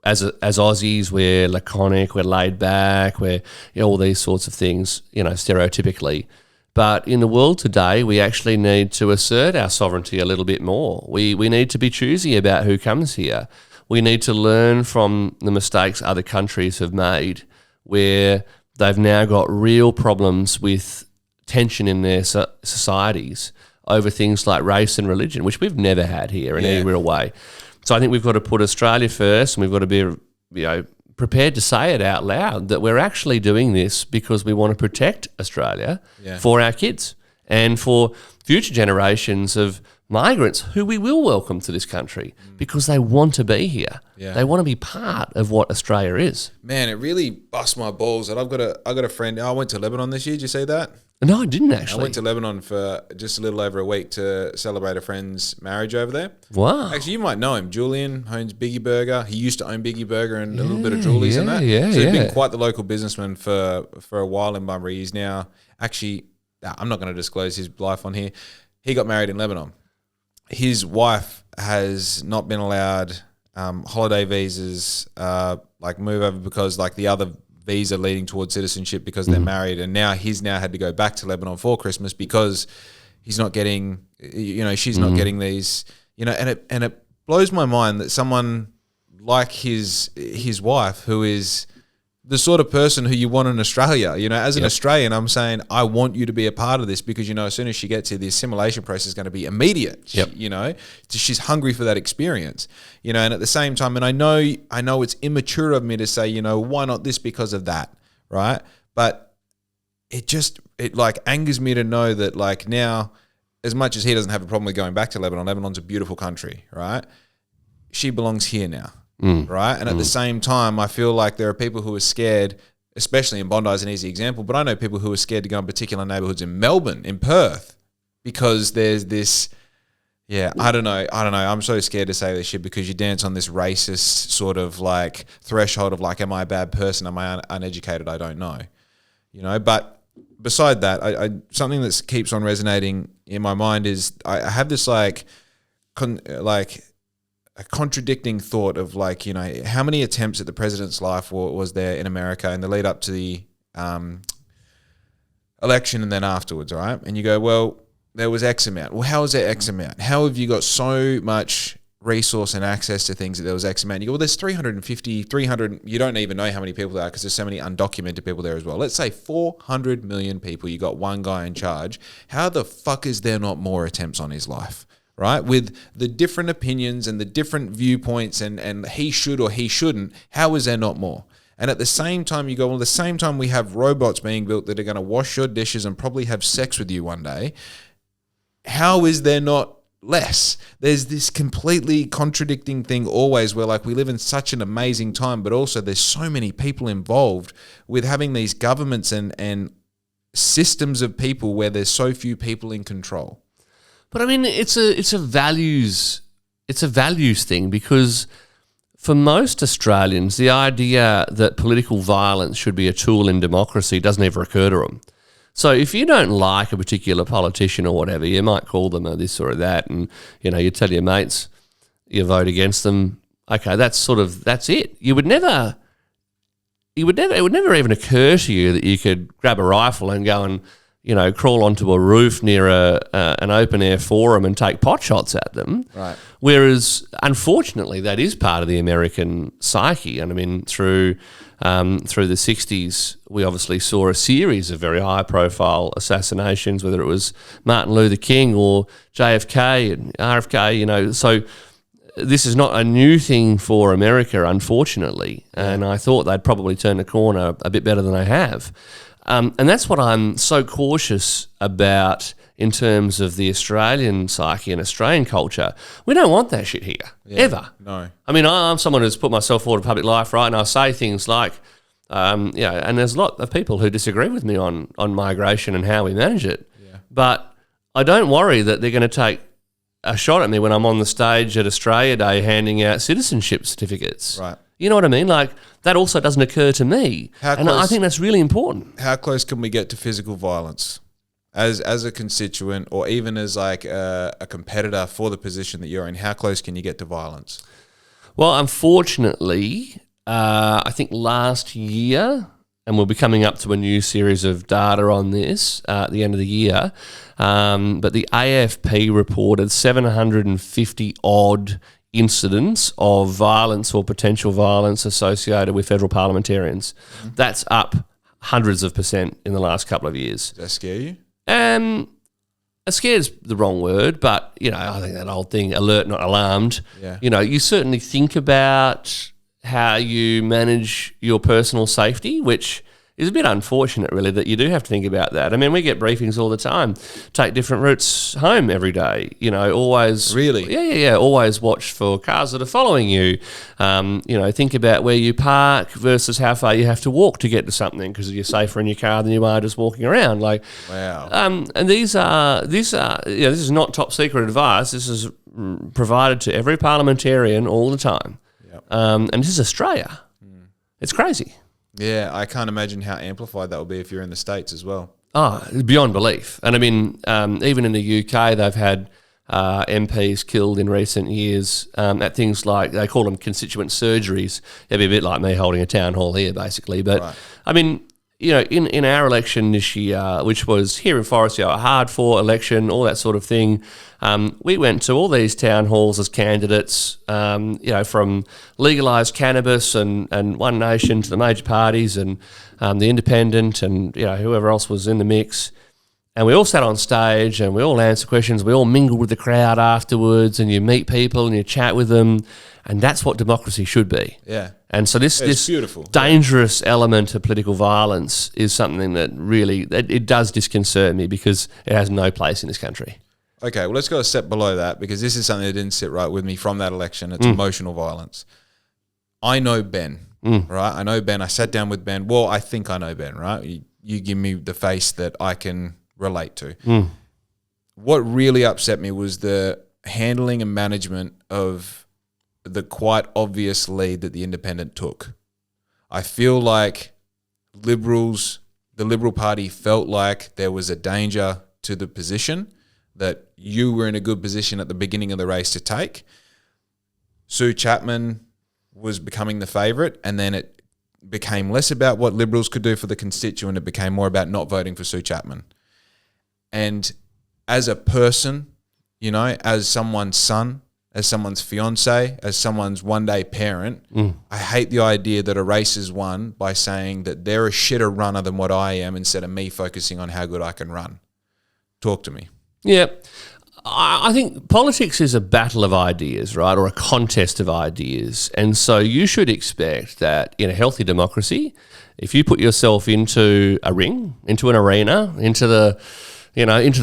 as Aussies, we're laconic, we're laid back, we're all these sorts of things, stereotypically. But in the world today, we actually need to assert our sovereignty a little bit more. We need to be choosy about who comes here. We need to learn from the mistakes other countries have made, where they've now got real problems with tension in their societies over things like race and religion, which we've never had here in any real way. So I think we've got to put Australia first, and we've got to be, prepared to say it out loud that we're actually doing this because we want to protect Australia for our kids and for future generations of migrants who we will welcome to this country because they want to be here. Yeah. They want to be part of what Australia is. Man, it really busts my balls that I got a friend. I went to Lebanon this year. Did you see that? No, I didn't actually. I went to Lebanon for just a little over a week to celebrate a friend's marriage over there. Wow. Actually, you might know him. Julian owns Biggie Burger. He used to own Biggie Burger and a little bit of Julie's and that. So he's been quite the local businessman for a while in Bunbury. He's now actually, I'm not going to disclose his life on here. He got married in Lebanon. His wife has not been allowed holiday visas, move over because the other visa leading towards citizenship because they're married, and now he's had to go back to Lebanon for Christmas because he's not getting, she's not getting these, and it blows my mind that someone like his wife, who is the sort of person who you want in Australia, as an Australian, I'm saying, I want you to be a part of this because, as soon as she gets here, the assimilation process is going to be immediate, she's hungry for that experience, and at the same time, and I know it's immature of me to say, why not this because of that, right? But it angers me to know that now, as much as he doesn't have a problem with going back to Lebanon, Lebanon's a beautiful country, right? She belongs here now. Right. And at the same time, I feel like there are people who are scared, especially in Bondi is an easy example, but I know people who are scared to go in particular neighborhoods in Melbourne, in Perth, because there's this, I don't know. I'm so scared to say this shit because you dance on this racist sort of threshold of am I a bad person? Am I uneducated? I don't know. But beside that, I something that keeps on resonating in my mind is I have this a contradicting thought of how many attempts at the president's life was there in America in the lead up to the election and then afterwards, right? And you go, well, there was X amount. Well, how is there X amount? How have you got so much resource and access to things that there was X amount? You go, well, there's 350, 300, you don't even know how many people there are because there's so many undocumented people there as well. Let's say 400 million people, you got one guy in charge. How the fuck is there not more attempts on his life? Right? With the different opinions and the different viewpoints and he should or he shouldn't, how is there not more? And at the same time, you go, well, at the same time we have robots being built that are going to wash your dishes and probably have sex with you one day. How is there not less? There's this completely contradicting thing always where we live in such an amazing time, but also there's so many people involved with having these governments and systems of people where there's so few people in control. But I mean, it's a values thing because for most Australians, the idea that political violence should be a tool in democracy doesn't ever occur to them. So if you don't like a particular politician or whatever, you might call them a this or a that, and you tell your mates you vote against them. Okay, that's it. It would never even occur to you that you could grab a rifle and go and crawl onto a roof near an open air forum and take pot shots at them. Right. Whereas, unfortunately, that is part of the American psyche. And I mean, through the 60s, we obviously saw a series of very high profile assassinations, whether it was Martin Luther King or JFK and RFK, so this is not a new thing for America, unfortunately. And I thought they'd probably turn the corner a bit better than they have. And that's what I'm so cautious about in terms of the Australian psyche and Australian culture. We don't want that shit here, ever. No. I mean, I'm someone who's put myself forward in public life, right? And I say things like, and there's a lot of people who disagree with me on migration and how we manage it. Yeah. But I don't worry that they're going to take a shot at me when I'm on the stage at Australia Day handing out citizenship certificates. Right. You know what I mean? That also doesn't occur to me. I think that's really important. How close can we get to physical violence as a constituent or even as a competitor for the position that you're in? How close can you get to violence? Well, unfortunately, I think last year, and we'll be coming up to a new series of data on this at the end of the year, but the AFP reported 750 odd incidents of violence or potential violence associated with federal parliamentarians. Mm-hmm. That's up hundreds of % in the last couple of years. Does that scare you? scared's the wrong word, but, I think that old thing, alert, not alarmed. Yeah. You certainly think about how you manage your personal safety, which is a bit unfortunate, really, that you do have to think about that. I mean, we get briefings all the time. Take different routes home every day. Always. Really? Yeah. Always watch for cars that are following you. Think about where you park versus how far you have to walk to get to something, because you're safer in your car than you are just walking around. Wow. And this is not top secret advice. This is provided to every parliamentarian all the time. Yep. And this is Australia. It's crazy. Yeah, I can't imagine how amplified that will be if you're in the States as well. Oh, beyond belief. And I mean, even in the UK, they've had MPs killed in recent years at things like, they call them constituent surgeries. It'd be a bit like me holding a town hall here, basically. But, right. I mean, in our election this year, which was here in Forrest, a hard-fought election, all that sort of thing, we went to all these town halls as candidates, from legalised cannabis and One Nation to the major parties and the Independent and, whoever else was in the mix. And we all sat on stage and we all answered questions. We all mingled with the crowd afterwards, and you meet people and you chat with them. And that's what democracy should be. Yeah. And so this beautiful. dangerous element of political violence is something that really, it does disconcert me, because it has no place in this country. Okay, well, let's go a step below that, because this is something that didn't sit right with me from that election. It's emotional violence. I know Ben, right? I know Ben. I sat down with Ben. Well, I think I know Ben, right? You give me the face that I can relate to. What really upset me was the handling and management of the quite obvious lead that the Independent took. I feel like the Liberal Party felt like there was a danger to the position, that you were in a good position at the beginning of the race to take. Sue Chapman was becoming the favourite, and then it became less about what Liberals could do for the constituent. It became more about not voting for Sue Chapman. And as a person, as someone's son, as someone's fiance, as someone's one-day parent, I hate the idea that a race is won by saying that they're a shitter runner than what I am, instead of me focusing on how good I can run. Talk to me. Yeah. I think politics is a battle of ideas, right, or a contest of ideas. And so you should expect that in a healthy democracy, if you put yourself into a ring, into an arena, into the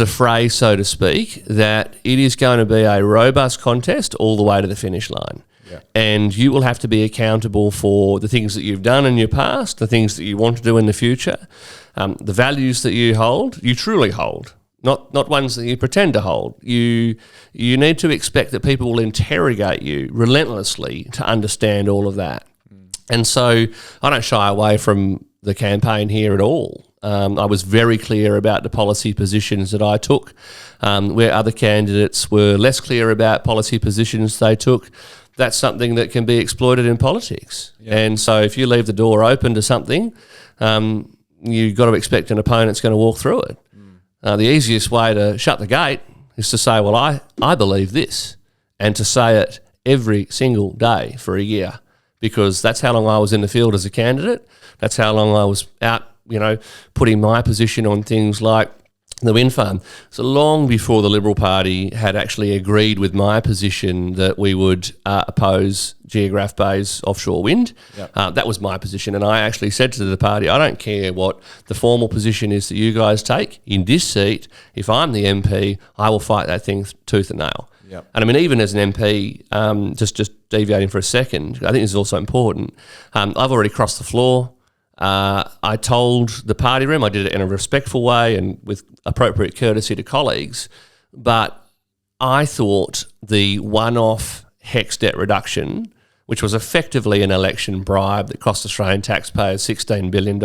fray, so to speak, that it is going to be a robust contest all the way to the finish line. Yeah. And you will have to be accountable for the things that you've done in your past, the things that you want to do in the future, the values that you hold, you truly hold, not ones that you pretend to hold. You need to expect that people will interrogate you relentlessly to understand all of that. And so I don't shy away from the campaign here at all. I was very clear about the policy positions that I took, where other candidates were less clear about policy positions they took. That's something that can be exploited in politics. Yeah. And so if you leave the door open to something, you've got to expect an opponent's going to walk through it. The easiest way to shut the gate is to say, well, I believe this, and to say it every single day for a year, because that's how long I was in the field as a candidate. That's how long I was out, putting my position on things like the wind farm. So long before the Liberal Party had actually agreed with my position that we would oppose Geograph Bay's offshore wind. Yep. That was my position. And I actually said to the party, I don't care what the formal position is that you guys take. In this seat, if I'm the MP, I will fight that thing tooth and nail. Yep. And I mean, even as an MP, just deviating for a second, I think this is also important. I've already crossed the floor. I told the party room, I did it in a respectful way and with appropriate courtesy to colleagues, but I thought the one-off HEX debt reduction, which was effectively an election bribe that cost Australian taxpayers $16 billion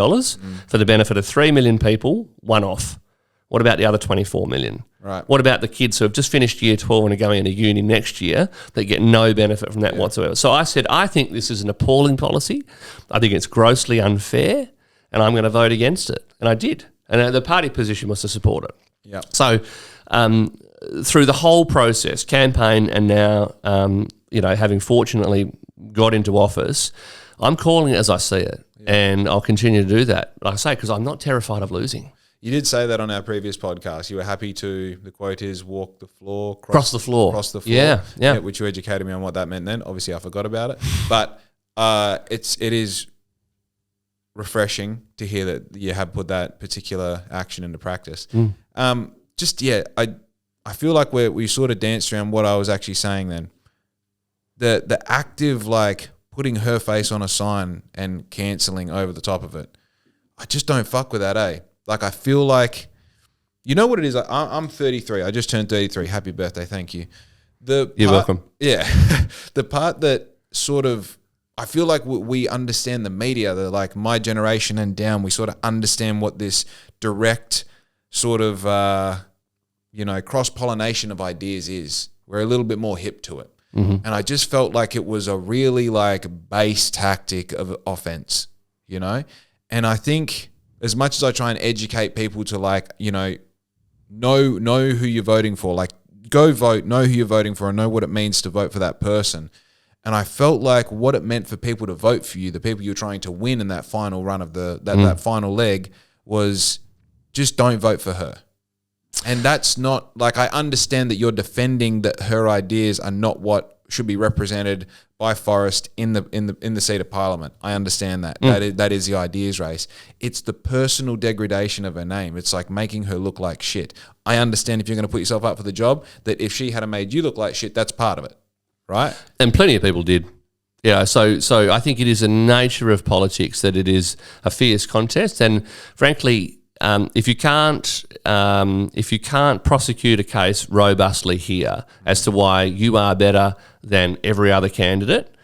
for the benefit of 3 million people, one-off. What about the other 24 million? Right. What about the kids who have just finished year 12 and are going into uni next year that get no benefit from that whatsoever? So I said, I think this is an appalling policy. I think it's grossly unfair, and I'm going to vote against it. And I did. And the party position was to support it. Yep. So through the whole process, campaign and now, having fortunately got into office, I'm calling it as I see it. Yep. And I'll continue to do that, like I say, because I'm not terrified of losing. You did say that on our previous podcast. You were happy to, the quote is, walk the floor. Cross the floor. Cross the floor. Yeah. Which you educated me on what that meant then. Obviously, I forgot about it. But it is refreshing to hear that you have put that particular action into practice. I feel like we sort of danced around what I was actually saying then. The active, like, putting her face on a sign and cancelling over the top of it. I just don't fuck with that, eh? Like, I feel like, you know what it is? I'm 33. I just turned 33. Happy birthday. Thank you. You're welcome. Yeah. The part that sort of, I feel like we understand the media, that like my generation and down, we sort of understand what this direct sort of, cross-pollination of ideas is. We're a little bit more hip to it. Mm-hmm. And I just felt like it was a really like base tactic of offense, you know? And I think as much as I try and educate people to like, know who you're voting for, like go vote, know who you're voting for and know what it means to vote for that person. And I felt like what it meant for people to vote for you, the people you're trying to win in that final run of that final leg, was just don't vote for her. And that's not like, I understand that you're defending that her ideas are not what should be represented by Forrest in the seat of Parliament. I understand that. That is the ideas race. It's the personal degradation of her name. It's like making her look like shit. I understand if you're going to put yourself up for the job, that if she had made you look like shit, that's part of it, right? And plenty of people did. Yeah, so I think it is a nature of politics that it is a fierce contest, and frankly, if you can't prosecute a case robustly here as to why you are better than every other candidate,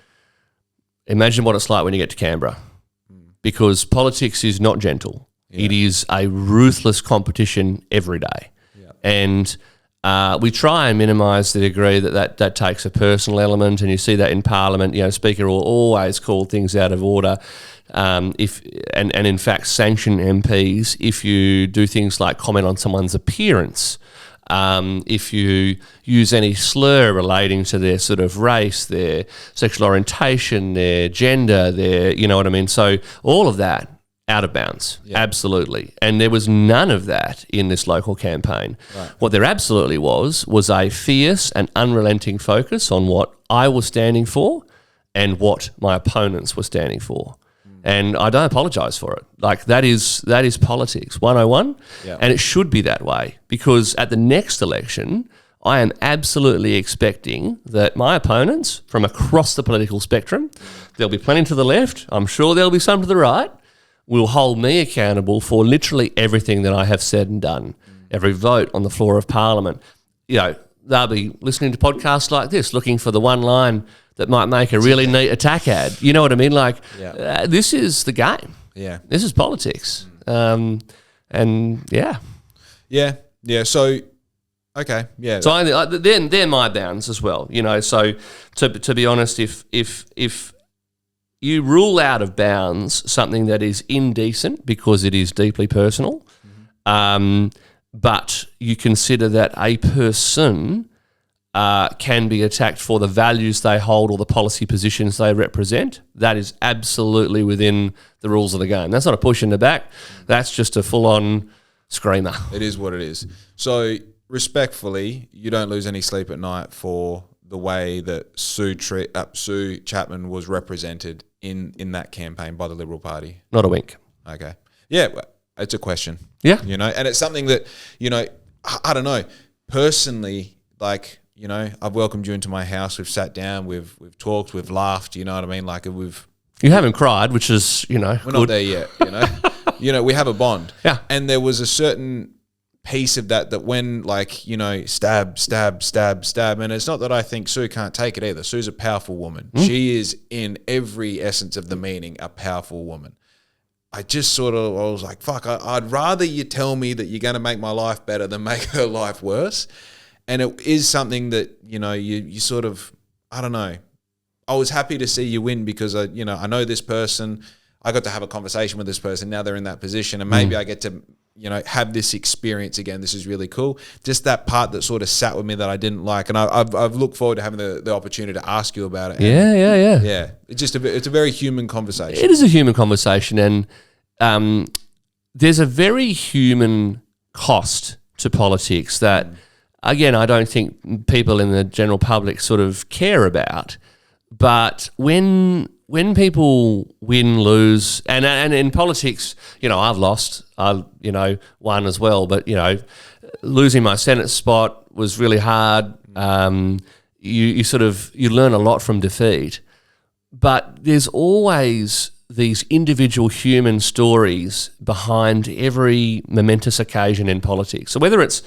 imagine what it's like when you get to Canberra, because politics is not gentle. Yeah. It is a ruthless competition every day, and we try and minimise the degree that takes a personal element, and you see that in Parliament. You know, Speaker will always call things out of order. And in fact sanction MPs if you do things like comment on someone's appearance, if you use any slur relating to their sort of race, their sexual orientation, their gender, their, you know what I mean? So all of that, out of bounds, absolutely. And there was none of that in this local campaign. Right. What there absolutely was a fierce and unrelenting focus on what I was standing for and what my opponents were standing for. And I don't apologise for it. Like, that is politics 101, and it should be that way, because at the next election, I am absolutely expecting that my opponents from across the political spectrum, there'll be plenty to the left, I'm sure there'll be some to the right, will hold me accountable for literally everything that I have said and done, every vote on the floor of Parliament. You know, they'll be listening to podcasts like this, looking for the one line that might make a really neat attack ad. You know what I mean? Like, this is the game. Yeah. This is politics. And yeah. Yeah. Yeah. So, okay. Yeah. So they're my bounds as well. You know, so to be honest, if you rule out of bounds something that is indecent because it is deeply personal, but you consider that a person can be attacked for the values they hold or the policy positions they represent, that is absolutely within the rules of the game. That's not a push in the back. That's just a full-on screamer. It is what it is. So, respectfully, you don't lose any sleep at night for the way that Sue Chapman was represented in that campaign by the Liberal Party? Not a wink. Okay. Yeah, it's a question. Yeah. You know, and it's something that, you know, I don't know, personally, like, you know, I've welcomed you into my house. We've sat down. We've talked. We've laughed. You know what I mean? Like You haven't cried, which is, you know, we're not there yet. You know, we have a bond. Yeah. And there was a certain piece of that when, like, you know, stab, and it's not that I think Sue can't take it either. Sue's a powerful woman. She is, in every essence of the meaning, a powerful woman. I was like, fuck, I'd rather you tell me that you're going to make my life better than make her life worse. And it is something that, you know, you sort of, I don't know. I was happy to see you win because, I know this person. I got to have a conversation with this person. Now they're in that position, and maybe I get to, you know, have this experience again. This is really cool. Just that part that sort of sat with me that I didn't like. And I've looked forward to having the opportunity to ask you about it. And yeah. It's just it's a very human conversation. It is a human conversation. And there's a very human cost to politics that, again, I don't think people in the general public sort of care about. But when people win, lose, and in politics, I've lost, won as well. But losing my Senate spot was really hard. You learn a lot from defeat, but there's always these individual human stories behind every momentous occasion in politics. So whether it's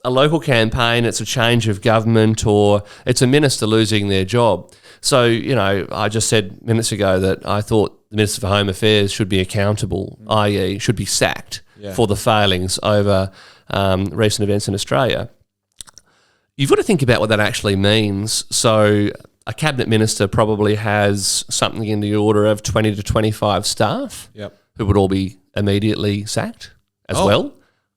a local campaign, it's a change of government, or it's a minister losing their job. So, I just said minutes ago that I thought the Minister for Home Affairs should be accountable, i.e. should be sacked for the failings over recent events in Australia. You've got to think about what that actually means. So a cabinet minister probably has something in the order of 20 to 25 staff who would all be immediately sacked as well.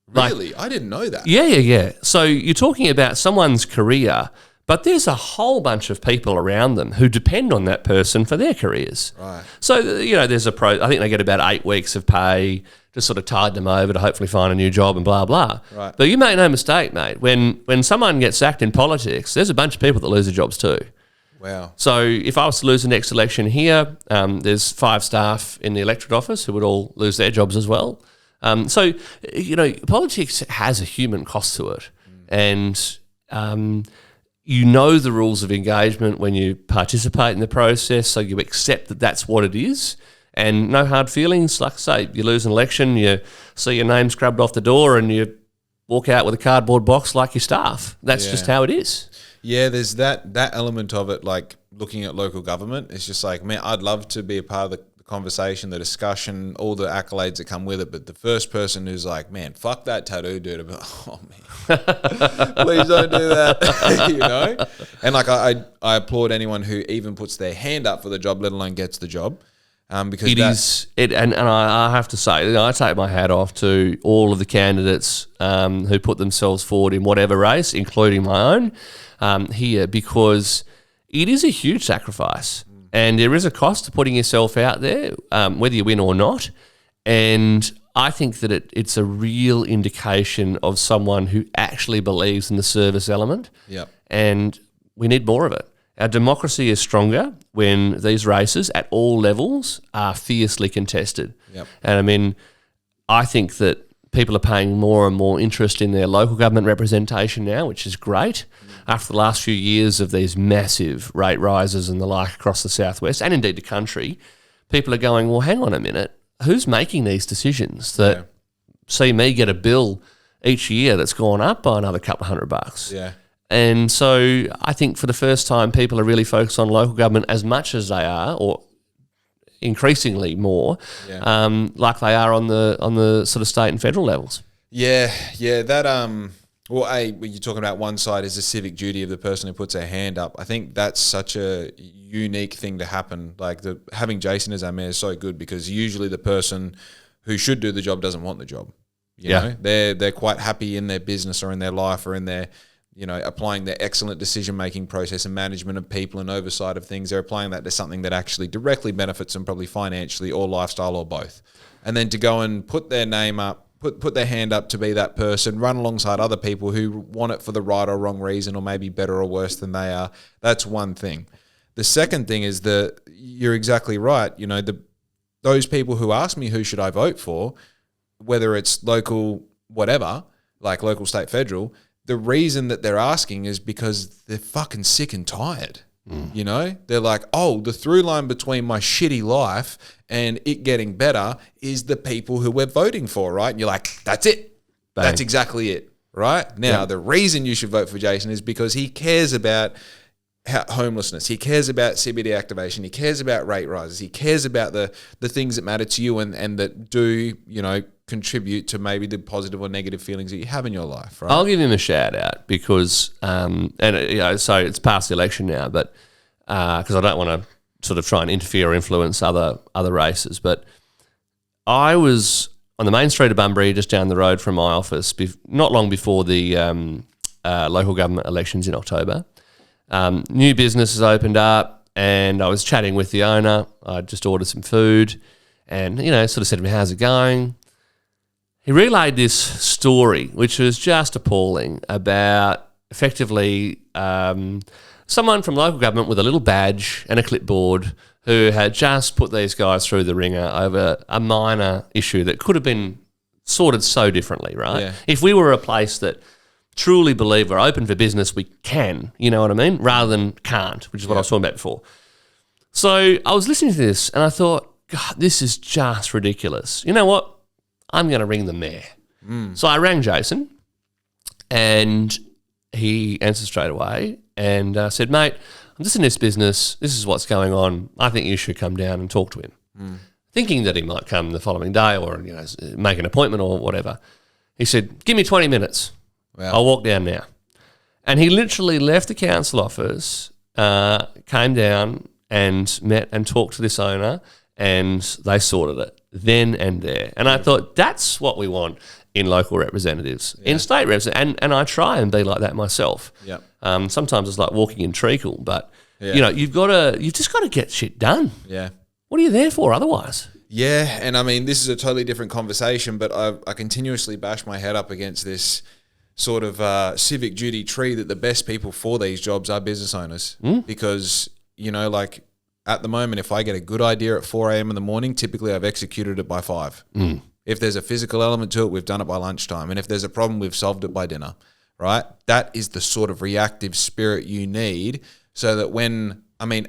Really? I didn't know that. Yeah. So you're talking about someone's career, but there's a whole bunch of people around them who depend on that person for their careers. Right. So, there's I think they get about 8 weeks of pay to sort of tide them over to hopefully find a new job and blah, blah. Right. But you make no mistake, mate, when someone gets sacked in politics, there's a bunch of people that lose their jobs too. Wow. So if I was to lose the next election here, there's 5 staff in the electorate office who would all lose their jobs as well. So politics has a human cost to it. And the rules of engagement when you participate in the process, so you accept that that's what it is. And no hard feelings. Like I say, you lose an election, you see your name scrubbed off the door and you walk out with a cardboard box like your staff. That's just how it is. Yeah, there's that element of it, like looking at local government. It's just like, man, I'd love to be a part of the conversation, the discussion, all the accolades that come with it. But the first person who's like, man, fuck that tattoo dude. I'm like, oh, man, please don't do that, And like, I applaud anyone who even puts their hand up for the job, let alone gets the job. Because and I have to say, I take my hat off to all of the candidates who put themselves forward in whatever race, including my own here, because it is a huge sacrifice, and there is a cost to putting yourself out there, whether you win or not. And I think that it's a real indication of someone who actually believes in the service element. Yep. And we need more of it. Our democracy is stronger when these races at all levels are fiercely contested. Yep. And I think that people are paying more and more interest in their local government representation now, which is great. After the last few years of these massive rate rises and the like across the southwest, and indeed the country, people are going, well, hang on a minute, who's making these decisions that see me get a bill each year that's gone up by another couple of $100? Yeah. And so I think for the first time, people are really focused on local government as much as they are, or increasingly more, like they are on the sort of state and federal levels. Yeah. That when you're talking about one side is the civic duty of the person who puts their hand up. I think that's such a unique thing to happen. Like having Jason as our mayor is so good, because usually the person who should do the job doesn't want the job. You know, they're quite happy in their business or in their life or in their, applying their excellent decision-making process and management of people and oversight of things. They're applying that to something that actually directly benefits them, probably financially or lifestyle or both. And then to go and put their name up, put their hand up to be that person, run alongside other people who want it for the right or wrong reason, or maybe better or worse than they are. That's one thing. The second thing is that you're exactly right. Those people who ask me who should I vote for, whether it's local, whatever, like local, state, federal, the reason that they're asking is because they're fucking sick and tired. They're like, oh, the through line between my shitty life and it getting better is the people who we're voting for, right? And you're like, that's it. Bang. That's exactly it, right? Now, the reason you should vote for Jason is because he cares about homelessness. He cares about CBD activation. He cares about rate rises. He cares about the things that matter to you and that do, contribute to maybe the positive or negative feelings that you have in your life, right? I'll give him a shout out because, so it's past the election now, but because I don't want to sort of try and interfere or influence other races, but I was on the main street of Bunbury, just down the road from my office, not long before the local government elections in October. New business has opened up, and I was chatting with the owner. I just ordered some food, and sort of said to me, "How's it going?" he relayed this story, which was just appalling, about effectively someone from local government with a little badge and a clipboard who had just put these guys through the ringer over a minor issue that could have been sorted so differently, right? Yeah. If we were a place that truly believe we're open for business, we can, you know what I mean, rather than can't, which is what I was talking about before. So I was listening to this and I thought, God, this is just ridiculous. You know what? I'm going to ring the mayor. So I rang Jason and he answered straight away and said, mate, I'm just in this business. This is what's going on. I think you should come down and talk to him. Thinking that he might come the following day or make an appointment or whatever. He said, give me 20 minutes. Wow. I'll walk down now. And he literally left the council office, came down and met and talked to this owner, and they sorted it then and there. And I thought, that's what we want in local representatives, in state reps. And I try and be like that myself. Yep. Sometimes it's like walking in treacle, but you've just got to get shit done. Yeah. What are you there for otherwise? Yeah, and I mean, this is a totally different conversation, but I continuously bash my head up against this sort of civic duty tree that the best people for these jobs are business owners. Because, like at the moment, if I get a good idea at 4 a.m. in the morning, typically I've executed it by 5. If there's a physical element to it, we've done it by lunchtime. And if there's a problem, we've solved it by dinner, right? That is the sort of reactive spirit you need so that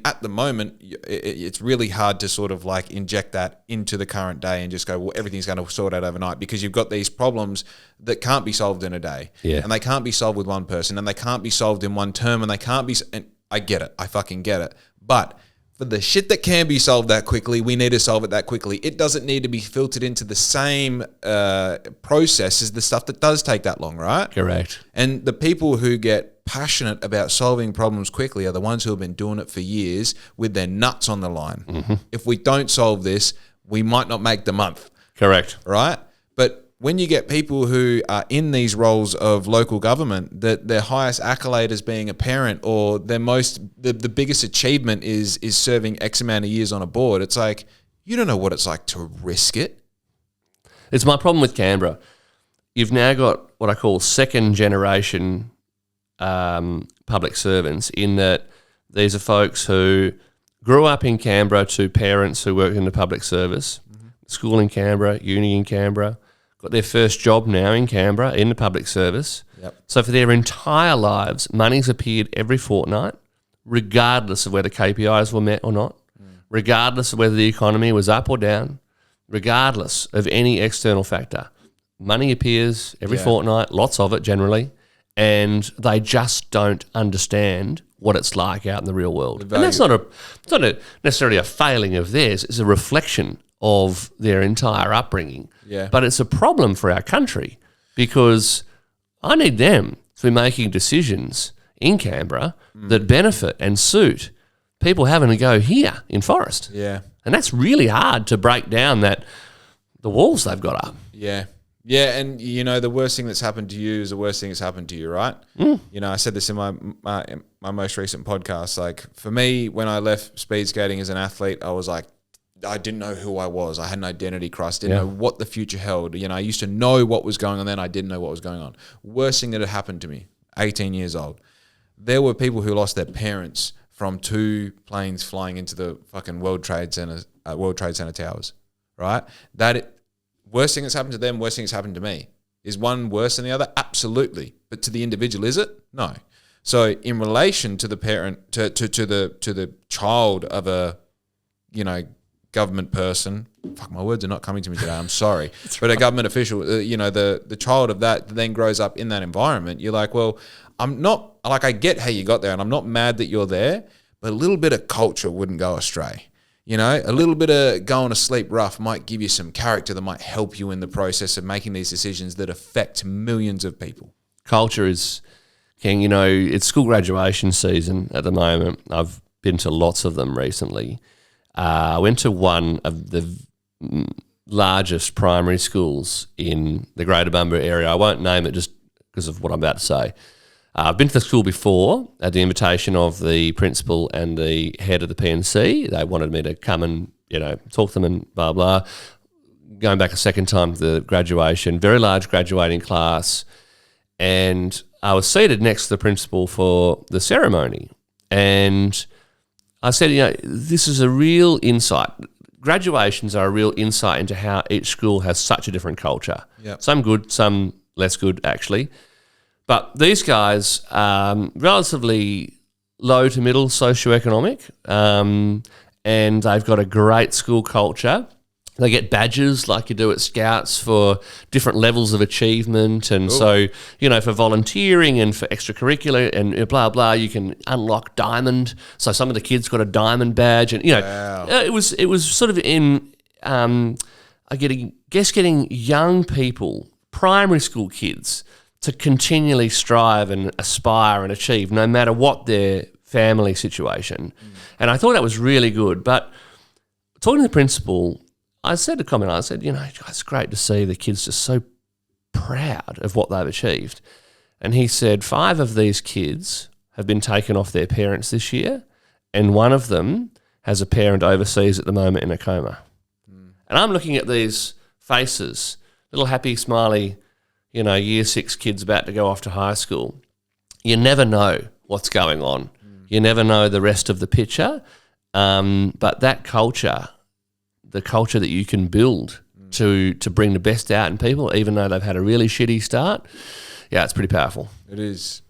at the moment, it's really hard to sort of like inject that into the current day and just go, well, everything's going to sort out overnight, because you've got these problems that can't be solved in a day. Yeah. And they can't be solved with one person, and they can't be solved in one term, and they can't be, and I get it. I fucking get it. But for the shit that can be solved that quickly, we need to solve it that quickly. It doesn't need to be filtered into the same process as the stuff that does take that long, right? Correct. And the people who get passionate about solving problems quickly are the ones who have been doing it for years with their nuts on the line. If we don't solve this, we might not make the month. Correct. Right? But when you get people who are in these roles of local government, that their highest accolade is being a parent, or the biggest achievement is serving X amount of years on a board, it's like, you don't know what it's like to risk it. It's my problem with Canberra. You've now got what I call second generation public servants, in that these are folks who grew up in Canberra to parents who work in the public service, school in Canberra, uni in Canberra, got their first job now in Canberra in the public service. Yep. So for their entire lives, money's appeared every fortnight, regardless of whether KPIs were met or not, regardless of whether the economy was up or down, regardless of any external factor. Money appears every fortnight, lots of it generally, and they just don't understand what it's like out in the real world. And that's not necessarily a failing of theirs. It's a reflection of their entire upbringing. Yeah. But it's a problem for our country, because I need them to be making decisions in Canberra that benefit and suit people having to go here in Forrest. Yeah. And that's really hard to break down the walls they've got up. Yeah. Yeah, and the worst thing that's happened to you is the worst thing that's happened to you, right? I said this in my most recent podcast. Like, for me, when I left speed skating as an athlete, I was like, I didn't know who I was. I had an identity crisis. Didn't know what the future held. I used to know what was going on then. I didn't know what was going on. Worst thing that had happened to me, 18 years old. There were people who lost their parents from 2 planes flying into the fucking World Trade Center towers, right? Worst thing that's happened to them, worst thing that's happened to me. Is one worse than the other? Absolutely. But to the individual, is it? No. So in relation to the parent, to the child of a, government person, fuck, my words are not coming to me today, I'm sorry. But a government official, the child of that then grows up in that environment. You're like, well, I'm not, like, I get how you got there, and I'm not mad that you're there, but a little bit of culture wouldn't go astray. A little bit of going to sleep rough might give you some character that might help you in the process of making these decisions that affect millions of people. Culture is king. It's school graduation season at the moment. I've been to lots of them recently. I went to one of the largest primary schools in the Greater Bunbury area. I won't name it just because of what I'm about to say. I've been to the school before at the invitation of the principal and the head of the PNC. They wanted me to come and, talk to them and blah, blah. going back a second time to the graduation, very large graduating class, and I was seated next to the principal for the ceremony. And I said, this is a real insight. Graduations are a real insight into how each school has such a different culture. Yep. Some good, some less good, actually. But these guys are relatively low to middle socioeconomic, and they've got a great school culture. They get badges like you do at Scouts for different levels of achievement. And so, for volunteering and for extracurricular and blah, blah, you can unlock diamond. So some of the kids got a diamond badge. And, Wow. it was sort of getting young people, primary school kids, to continually strive and aspire and achieve no matter what their family situation. And I thought that was really good. But talking to the principal, I said, it's great to see the kids just so proud of what they've achieved. And he said 5 of these kids have been taken off their parents this year, and one of them has a parent overseas at the moment in a coma. And I'm looking at these faces, little happy, smiley, year 6 kids about to go off to high school. You never know what's going on. You never know the rest of the picture. But that culture, the culture that you can build to bring the best out in people, even though they've had a really shitty start, it's pretty powerful. It is.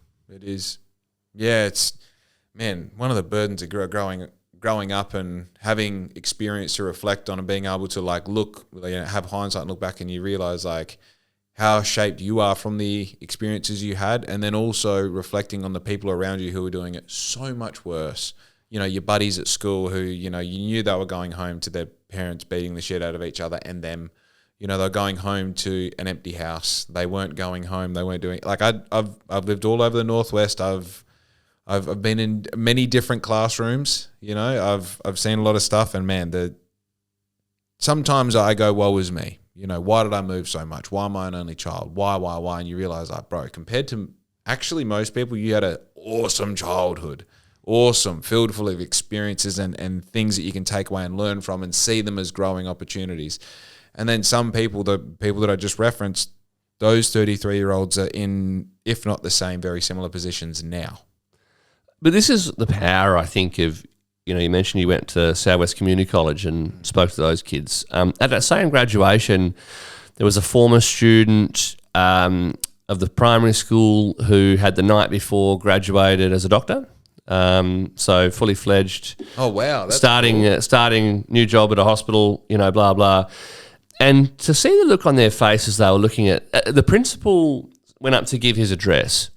Yeah, it's, man, one of the burdens of growing up and having experience to reflect on and being able to have hindsight and look back, and you realize how shaped you are from the experiences you had, and then also reflecting on the people around you who are doing it so much worse. Your buddies at school who, you knew they were going home to their parents beating the shit out of each other, and them, they're going home to an empty house. They weren't going home. They weren't doing, I've lived all over the Northwest. I've been in many different classrooms. I've seen a lot of stuff, and man, sometimes I go, woe is me. Why did I move so much? Why am I an only child? Why? And you realize, bro, compared to actually most people, you had an awesome childhood. Awesome, filled full of experiences and things that you can take away and learn from and see them as growing opportunities. And then some people, the people that I just referenced, those 33-year-olds are in, if not the same, very similar positions now. But this is the power, I think, of, you mentioned you went to Southwest Community College and spoke to those kids. At that same graduation, there was a former student of the primary school who had the night before graduated as a doctor. So fully fledged. Oh wow! That's starting new job at a hospital. Blah blah. And to see the look on their faces, they were looking at the principal went up to give his address,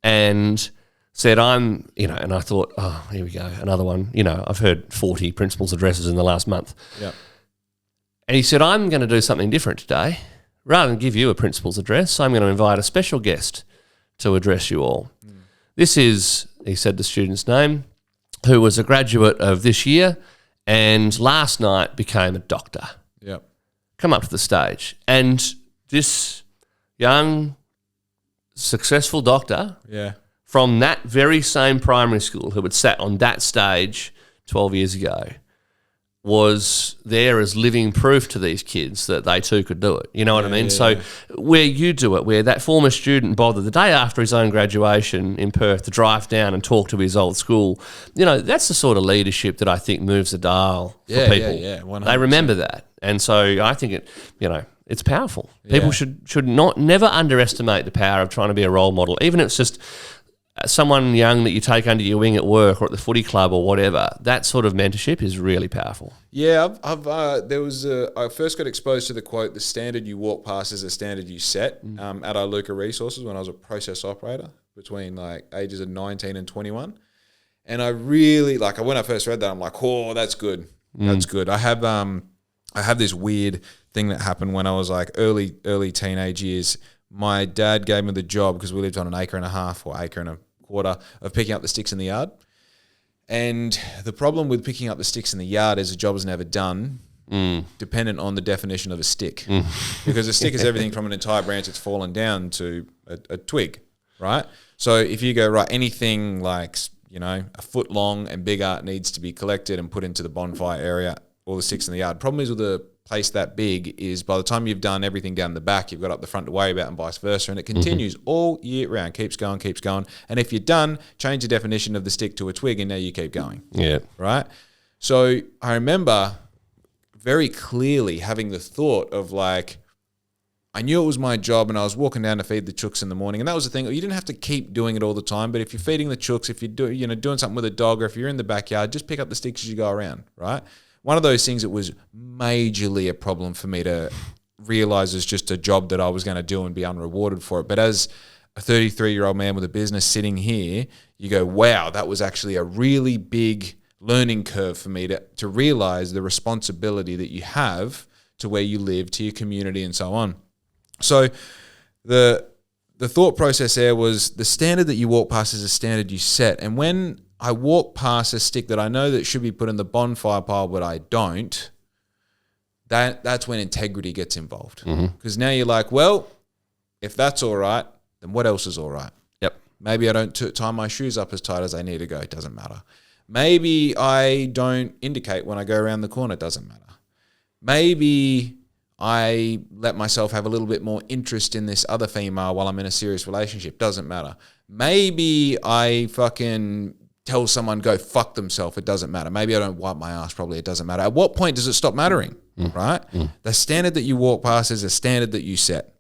and said, "I'm," and I thought, oh, here we go, another one. I've heard 40 principals' addresses in the last month. Yeah. And he said, "I'm going to do something different today. Rather than give you a principal's address, I'm going to invite a special guest to address you all." This is, he said the student's name, who was a graduate of this year and last night became a doctor. Yep. Come up to the stage. And this young, successful doctor from that very same primary school who had sat on that stage 12 years ago was there as living proof to these kids that they too could do it. You know what I mean? Yeah. So where you do it, where that former student bothered the day after his own graduation in Perth to drive down and talk to his old school, that's the sort of leadership that I think moves the dial for people. Yeah, 100%. They remember that. And so I think it's powerful. People should never underestimate the power of trying to be a role model, even if it's just someone young that you take under your wing at work or at the footy club or whatever. That sort of mentorship is really powerful. Yeah, I first got exposed to the quote, "The standard you walk past is the standard you set," at Iluka Resources when I was a process operator between ages of 19 and 21. And I really, when I first read that, I'm like, oh, that's good. That's good. I have this weird thing that happened when I was early teenage years. My dad gave me the job because we lived on an acre and a half or acre and a quarter of picking up the sticks in the yard. And the problem with picking up the sticks in the yard is the job is never done, dependent on the definition of a stick. Because a stick is everything from an entire branch that's fallen down to a twig, right? So if you go, anything a foot long and bigger needs to be collected and put into the bonfire area, all the sticks in the yard. Problem is with a place that big is by the time you've done everything down the back, you've got up the front to worry about and vice versa. And it continues all year round, keeps going. And if you're done, change the definition of the stick to a twig and now you keep going. Yeah. Right? So I remember very clearly having the thought of like, I knew it was my job and I was walking down to feed the chooks in the morning. And that was the thing. You didn't have to keep doing it all the time. But if you're feeding the chooks, if you're doing something with a dog, or if you're in the backyard, just pick up the sticks as you go around, right? One of those things that was majorly a problem for me to realize as just a job that I was going to do and be unrewarded for it. But as a 33-year-old man with a business sitting here, you go, wow, that was actually a really big learning curve for me to realize the responsibility that you have to where you live, to your community and so on. So the thought process there was the standard that you walk past is a standard you set. And when I walk past a stick that I know that should be put in the bonfire pile, but I don't, that's when integrity gets involved. Because now you're like, well, if that's all right, then what else is all right? Yep. Maybe I don't tie my shoes up as tight as I need to go. It doesn't matter. Maybe I don't indicate when I go around the corner. It doesn't matter. Maybe I let myself have a little bit more interest in this other female while I'm in a serious relationship. Doesn't matter. Maybe I fucking tell someone go fuck themselves. It doesn't matter. Maybe I don't wipe my ass. Probably it doesn't matter. At what point does it stop mattering, right? The standard that you walk past is a standard that you set.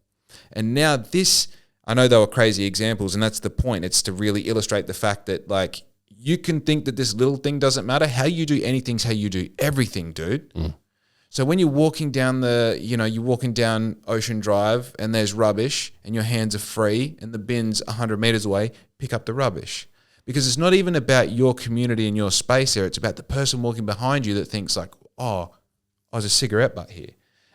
And now this, I know they were crazy examples, and that's the point. It's to really illustrate the fact that like you can think that this little thing doesn't matter. How you do anything's how you do everything, dude. So when you're walking down you're walking down Ocean Drive and there's rubbish and your hands are free and the bin's 100 meters away, pick up the rubbish. Because it's not even about your community and your space there. It's about the person walking behind you that thinks like, oh, there's a cigarette butt here.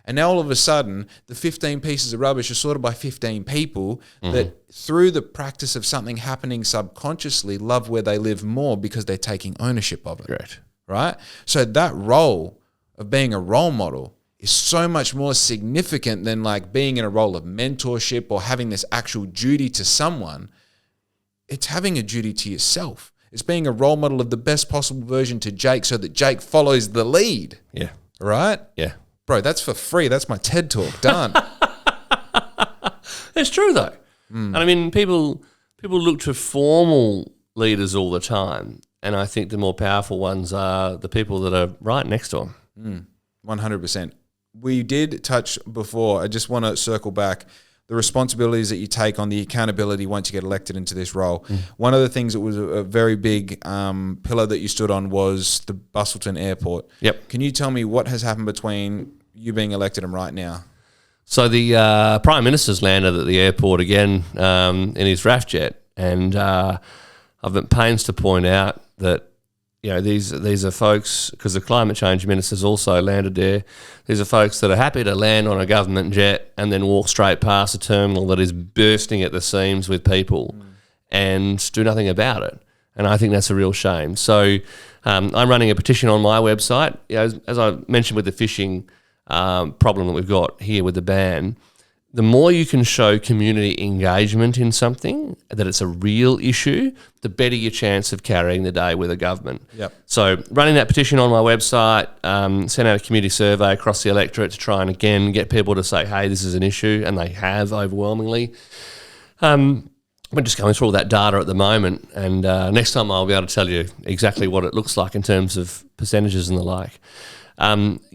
And now all of a sudden, the 15 pieces of rubbish are sorted by 15 people that through the practice of something happening subconsciously love where they live more because they're taking ownership of it. Great. Right? So that role of being a role model is so much more significant than like being in a role of mentorship or having this actual duty to someone. It's having a duty to yourself. It's being a role model of the best possible version to Jake so that Jake follows the lead. Yeah. Right? Yeah. Bro, that's for free. That's my TED Talk. Done. It's true though. And I mean, people look to formal leaders all the time. And I think the more powerful ones are the people that are right next to them. 100%. We did touch before. I just want to circle back. The responsibilities that you take on, the accountability once you get elected into this role. One of the things that was a very big pillar that you stood on was the Busselton Airport. Yep. Can you tell me what has happened between you being elected and right now? So the Prime Minister's landed at the airport again in his RAF jet. And I've been pains to point out that these are folks, because the climate change minister's also landed there. These are folks that are happy to land on a government jet and then walk straight past a terminal that is bursting at the seams with people and do nothing about it. And I think that's a real shame. So I'm running a petition on my website. As I mentioned with the fishing problem that we've got here with the ban, the more you can show community engagement in something, that it's a real issue, the better your chance of carrying the day with a government. Yep. So running that petition on my website, sent out a community survey across the electorate to try and, again, get people to say, hey, this is an issue, and they have overwhelmingly. We're just going through all that data at the moment, and next time I'll be able to tell you exactly what it looks like in terms of percentages and the like.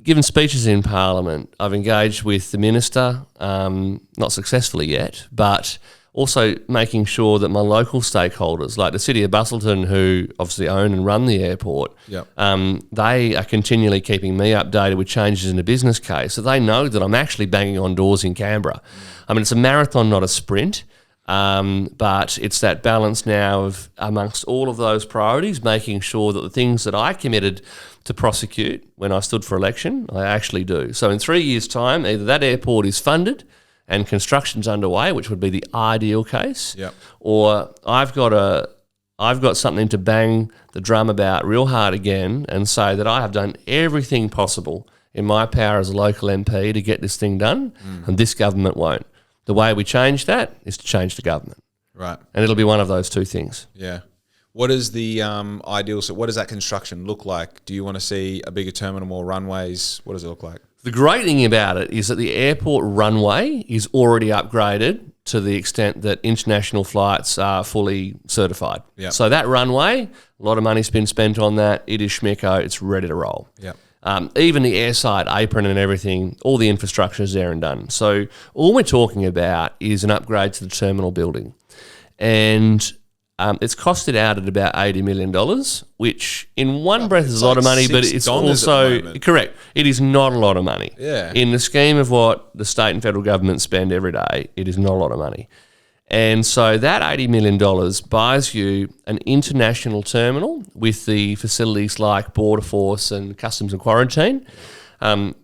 Given speeches in Parliament, I've engaged with the Minister, not successfully yet, but also making sure that my local stakeholders, like the City of Busselton, who obviously own and run the airport, they are continually keeping me updated with changes in the business case, so they know that I'm actually banging on doors in Canberra. I mean, it's a marathon, not a sprint. But it's that balance now of amongst all of those priorities, making sure that the things that I committed to prosecute when I stood for election, I actually do. So in 3 years' time, either that airport is funded and construction's underway, which would be the ideal case, or I've got something to bang the drum about real hard again and say that I have done everything possible in my power as a local MP to get this thing done, and this government won't. The way we change that is to change the government. Right. And it'll be one of those two things. Yeah. What is the ideal? So what does that construction look like? Do you want to see a bigger terminal, more runways? What does it look like? The great thing about it is that the airport runway is already upgraded to the extent that international flights are fully certified. Yep. So that runway, a lot of money's been spent on that. It is schmicko. It's ready to roll. Yep. Even the airside apron and everything, all the infrastructure is there and done. So all we're talking about is an upgrade to the terminal building. And it's costed out at about $80 million, which in one breath is a lot of money, but it's also correct. It is not a lot of money. Yeah. In the scheme of what the state and federal government spend every day, it is not a lot of money. And so that $80 million buys you an international terminal with the facilities like Border Force and Customs and Quarantine,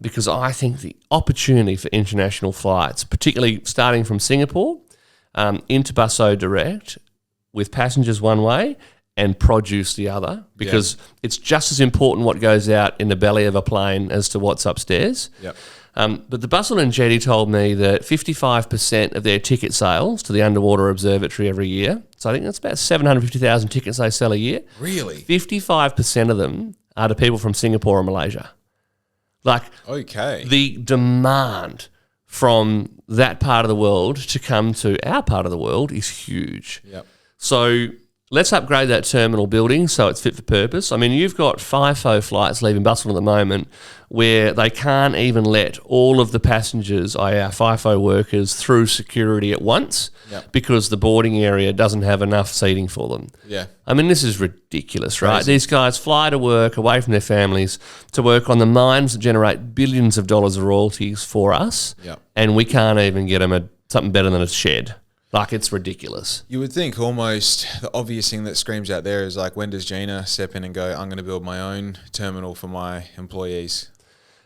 because I think the opportunity for international flights, particularly starting from Singapore into Busso Direct, with passengers one way and produce the other, because it's just as important what goes out in the belly of a plane as to what's upstairs. Yep. But the Bustle and Jetty told me that 55% of their ticket sales to the underwater observatory every year, so I think that's about 750,000 tickets they sell a year. Really? 55% of them are to people from Singapore or Malaysia. Like, okay, the demand from that part of the world to come to our part of the world is huge. Yep. So let's upgrade that terminal building so it's fit for purpose. I mean, you've got FIFO flights leaving Bustle at the moment where they can't even let all of the passengers, i.e. our FIFO workers, through security at once because the boarding area doesn't have enough seating for them. Yeah. I mean, this is ridiculous, right? Crazy. These guys fly to work away from their families to work on the mines that generate billions of dollars of royalties for us, and we can't even get them something better than a shed. Like, it's ridiculous. You would think almost the obvious thing that screams out there is like, when does Gina step in and go, I'm going to build my own terminal for my employees?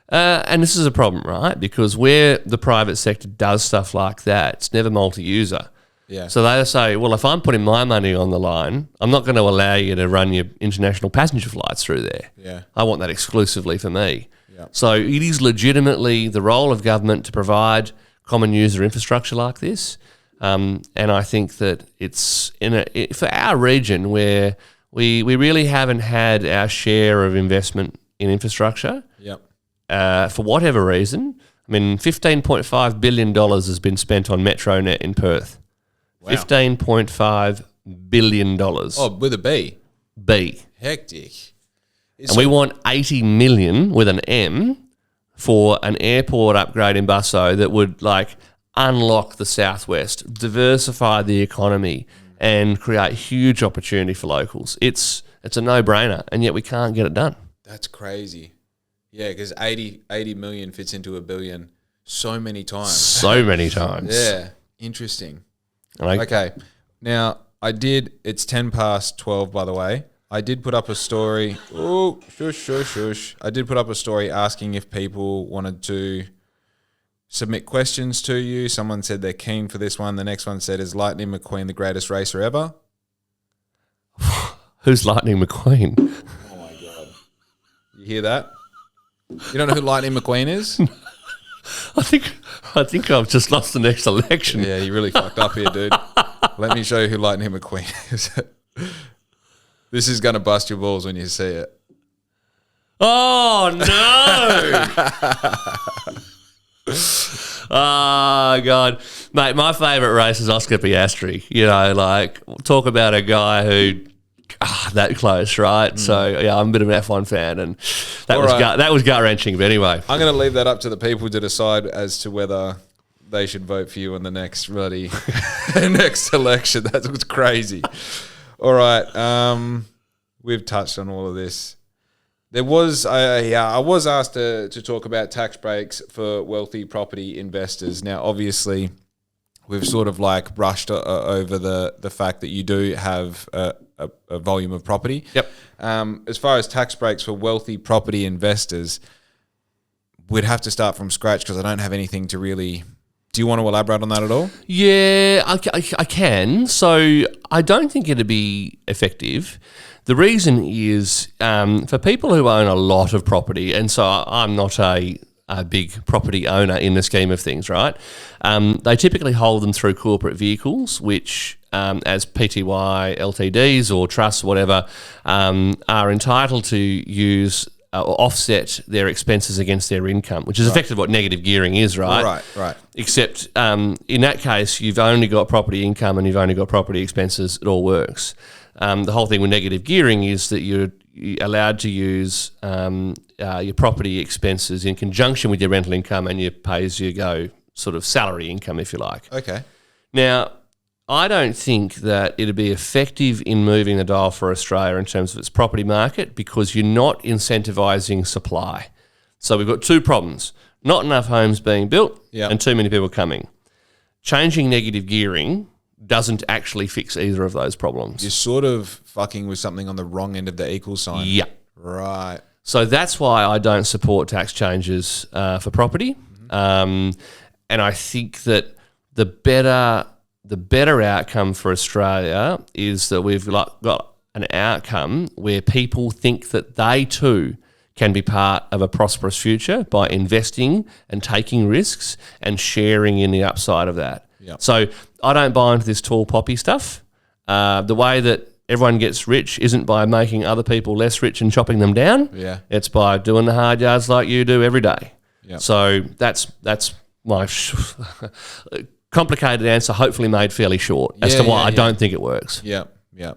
And this is a problem, right? Because where the private sector does stuff like that, it's never multi-user. Yeah. So they say, well, if I'm putting my money on the line, I'm not going to allow you to run your international passenger flights through there. Yeah. I want that exclusively for me. Yeah. So it is legitimately the role of government to provide common user infrastructure like this. And I think that it's for our region where we really haven't had our share of investment in infrastructure. Yep. For whatever reason. I mean, $15.5 billion has been spent on MetroNet in Perth. Wow. $15.5 billion. Oh, with a B? B. Hectic. And we want $80 million with an M for an airport upgrade in Busso that would unlock the southwest, diversify the economy, and create huge opportunity for locals. It's a no-brainer, and yet we can't get it done. That's crazy. Yeah, because 80 million fits into $1 billion so many times. So many times. Yeah, interesting. Okay, now it's 12 by the way. I did put up a story. Oh, shush. I did put up a story asking if people wanted to submit questions to you. Someone said they're keen for this one. The next one said, is Lightning McQueen the greatest racer ever? Who's Lightning McQueen? Oh my God. You hear that? You don't know who Lightning McQueen is? I think I've just lost the next election. Yeah, you really fucked up here, dude. Let me show you who Lightning McQueen is. This is going to bust your balls when you see it. Oh, no. Oh, God. Mate, my favourite race is Oscar Piastri. Talk about a guy who... that close, right? So, yeah, I'm a bit of an F1 fan, and that was gut-wrenching. But anyway. I'm going to leave that up to the people to decide as to whether they should vote for you in the next next election. That was crazy. All right. We've touched on all of this. There was, I was asked to talk about tax breaks for wealthy property investors. Now, obviously, we've sort of brushed over the fact that you do have a volume of property. Yep. As far as tax breaks for wealthy property investors, we'd have to start from scratch because I don't have anything to really... Do you want to elaborate on that at all? Yeah, I can. So I don't think it'd be effective. The reason is for people who own a lot of property, and so I'm not a big property owner in the scheme of things, right? They typically hold them through corporate vehicles, which as PTY, LTDs or trusts, whatever, are entitled to use or offset their expenses against their income, which is effectively what negative gearing is, right? Right. Except in that case, you've only got property income and you've only got property expenses. It all works. The whole thing with negative gearing is that you're allowed to use your property expenses in conjunction with your rental income and your pay-as-you-go sort of salary income, if you like. Okay. Now, I don't think that it'd be effective in moving the dial for Australia in terms of its property market because you're not incentivising supply. So we've got two problems. Not enough homes being built and too many people coming. Changing negative gearing doesn't actually fix either of those problems. You're sort of fucking with something on the wrong end of the equal sign. Yeah. Right. So that's why I don't support tax changes for property. And I think that the better outcome for Australia is that we've got an outcome where people think that they too can be part of a prosperous future by investing and taking risks and sharing in the upside of that. Yep. So I don't buy into this tall poppy stuff. The way that everyone gets rich isn't by making other people less rich and chopping them down. Yeah. It's by doing the hard yards like you do every day. Yep. So that's my complicated answer, hopefully made fairly short as to why I don't think it works. Yeah.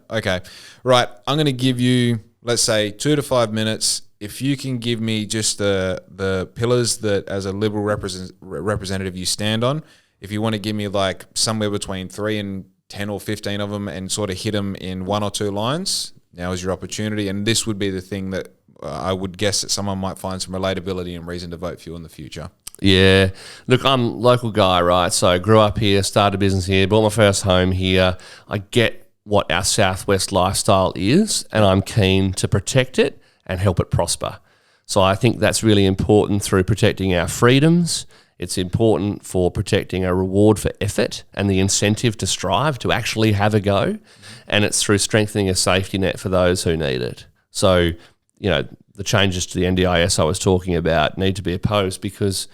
Okay. Right. I'm going to give you, let's say, 2 to 5 minutes. If you can give me just the pillars that as a Liberal representative you stand on, if you want to give me like somewhere between 3 and 10 or 15 of them and sort of hit them in 1 or 2 lines, now is your opportunity. And this would be the thing that I would guess that someone might find some relatability and reason to vote for you in the future. Yeah. Look, I'm a local guy, right? So I grew up here, started a business here, bought my first home here. I get what our Southwest lifestyle is, and I'm keen to protect it and help it prosper. So I think that's really important through protecting our freedoms. It's important for protecting a reward for effort and the incentive to strive, to actually have a go. And it's through strengthening a safety net for those who need it. So, the changes to the NDIS I was talking about need to be opposed because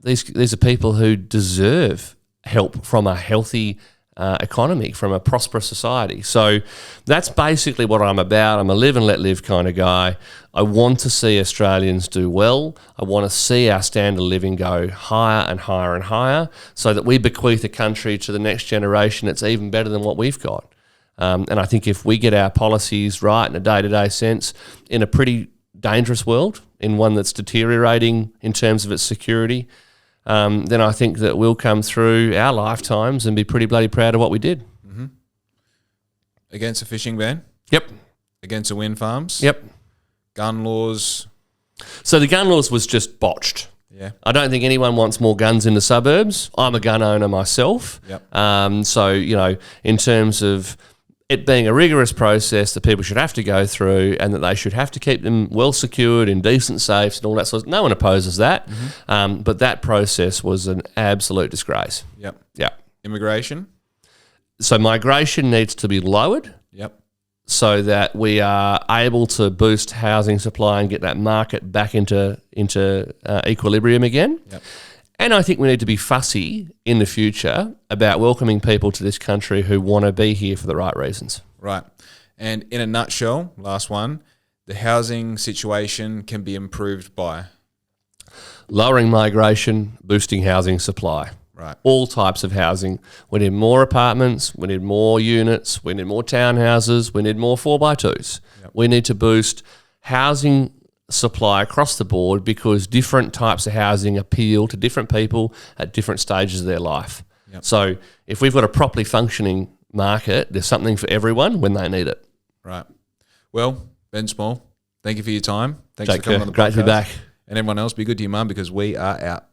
these are people who deserve help from a healthy economy, from a prosperous society. So that's basically what I'm about. I'm a live and let live kind of guy. I want to see Australians do well. I want to see our standard of living go higher and higher and higher so that we bequeath a country to the next generation that's even better than what we've got. And I think if we get our policies right in a day-to-day sense in a pretty dangerous world, in one that's deteriorating in terms of its security, then I think that we'll come through our lifetimes and be pretty bloody proud of what we did. Mm-hmm. Against a fishing ban? Yep. Against the wind farms? Yep. Gun laws? So the gun laws was just botched. Yeah. I don't think anyone wants more guns in the suburbs. I'm a gun owner myself. Yep. So, in terms of it being a rigorous process that people should have to go through and that they should have to keep them well secured in decent safes and all that sort of, no one opposes that. Mm-hmm. But that process was an absolute disgrace. Yep. Yep. Immigration? So migration needs to be lowered. Yep. So that we are able to boost housing supply and get that market back into equilibrium again. Yep. And I think we need to be fussy in the future about welcoming people to this country who want to be here for the right reasons. Right. And in a nutshell, last one, the housing situation can be improved by? Lowering migration, boosting housing supply. Right. All types of housing. We need more apartments, we need more units, we need more townhouses, we need more 4x2s. Yep. We need to boost housing supply across the board because different types of housing appeal to different people at different stages of their life. Yep. So if we've got a properly functioning market, there's something for everyone when they need it. Right. Well, Ben Small, thank you for your time. Thanks Take for coming care. on the podcast. Great to be back. And everyone else, be good to your mum because we are out.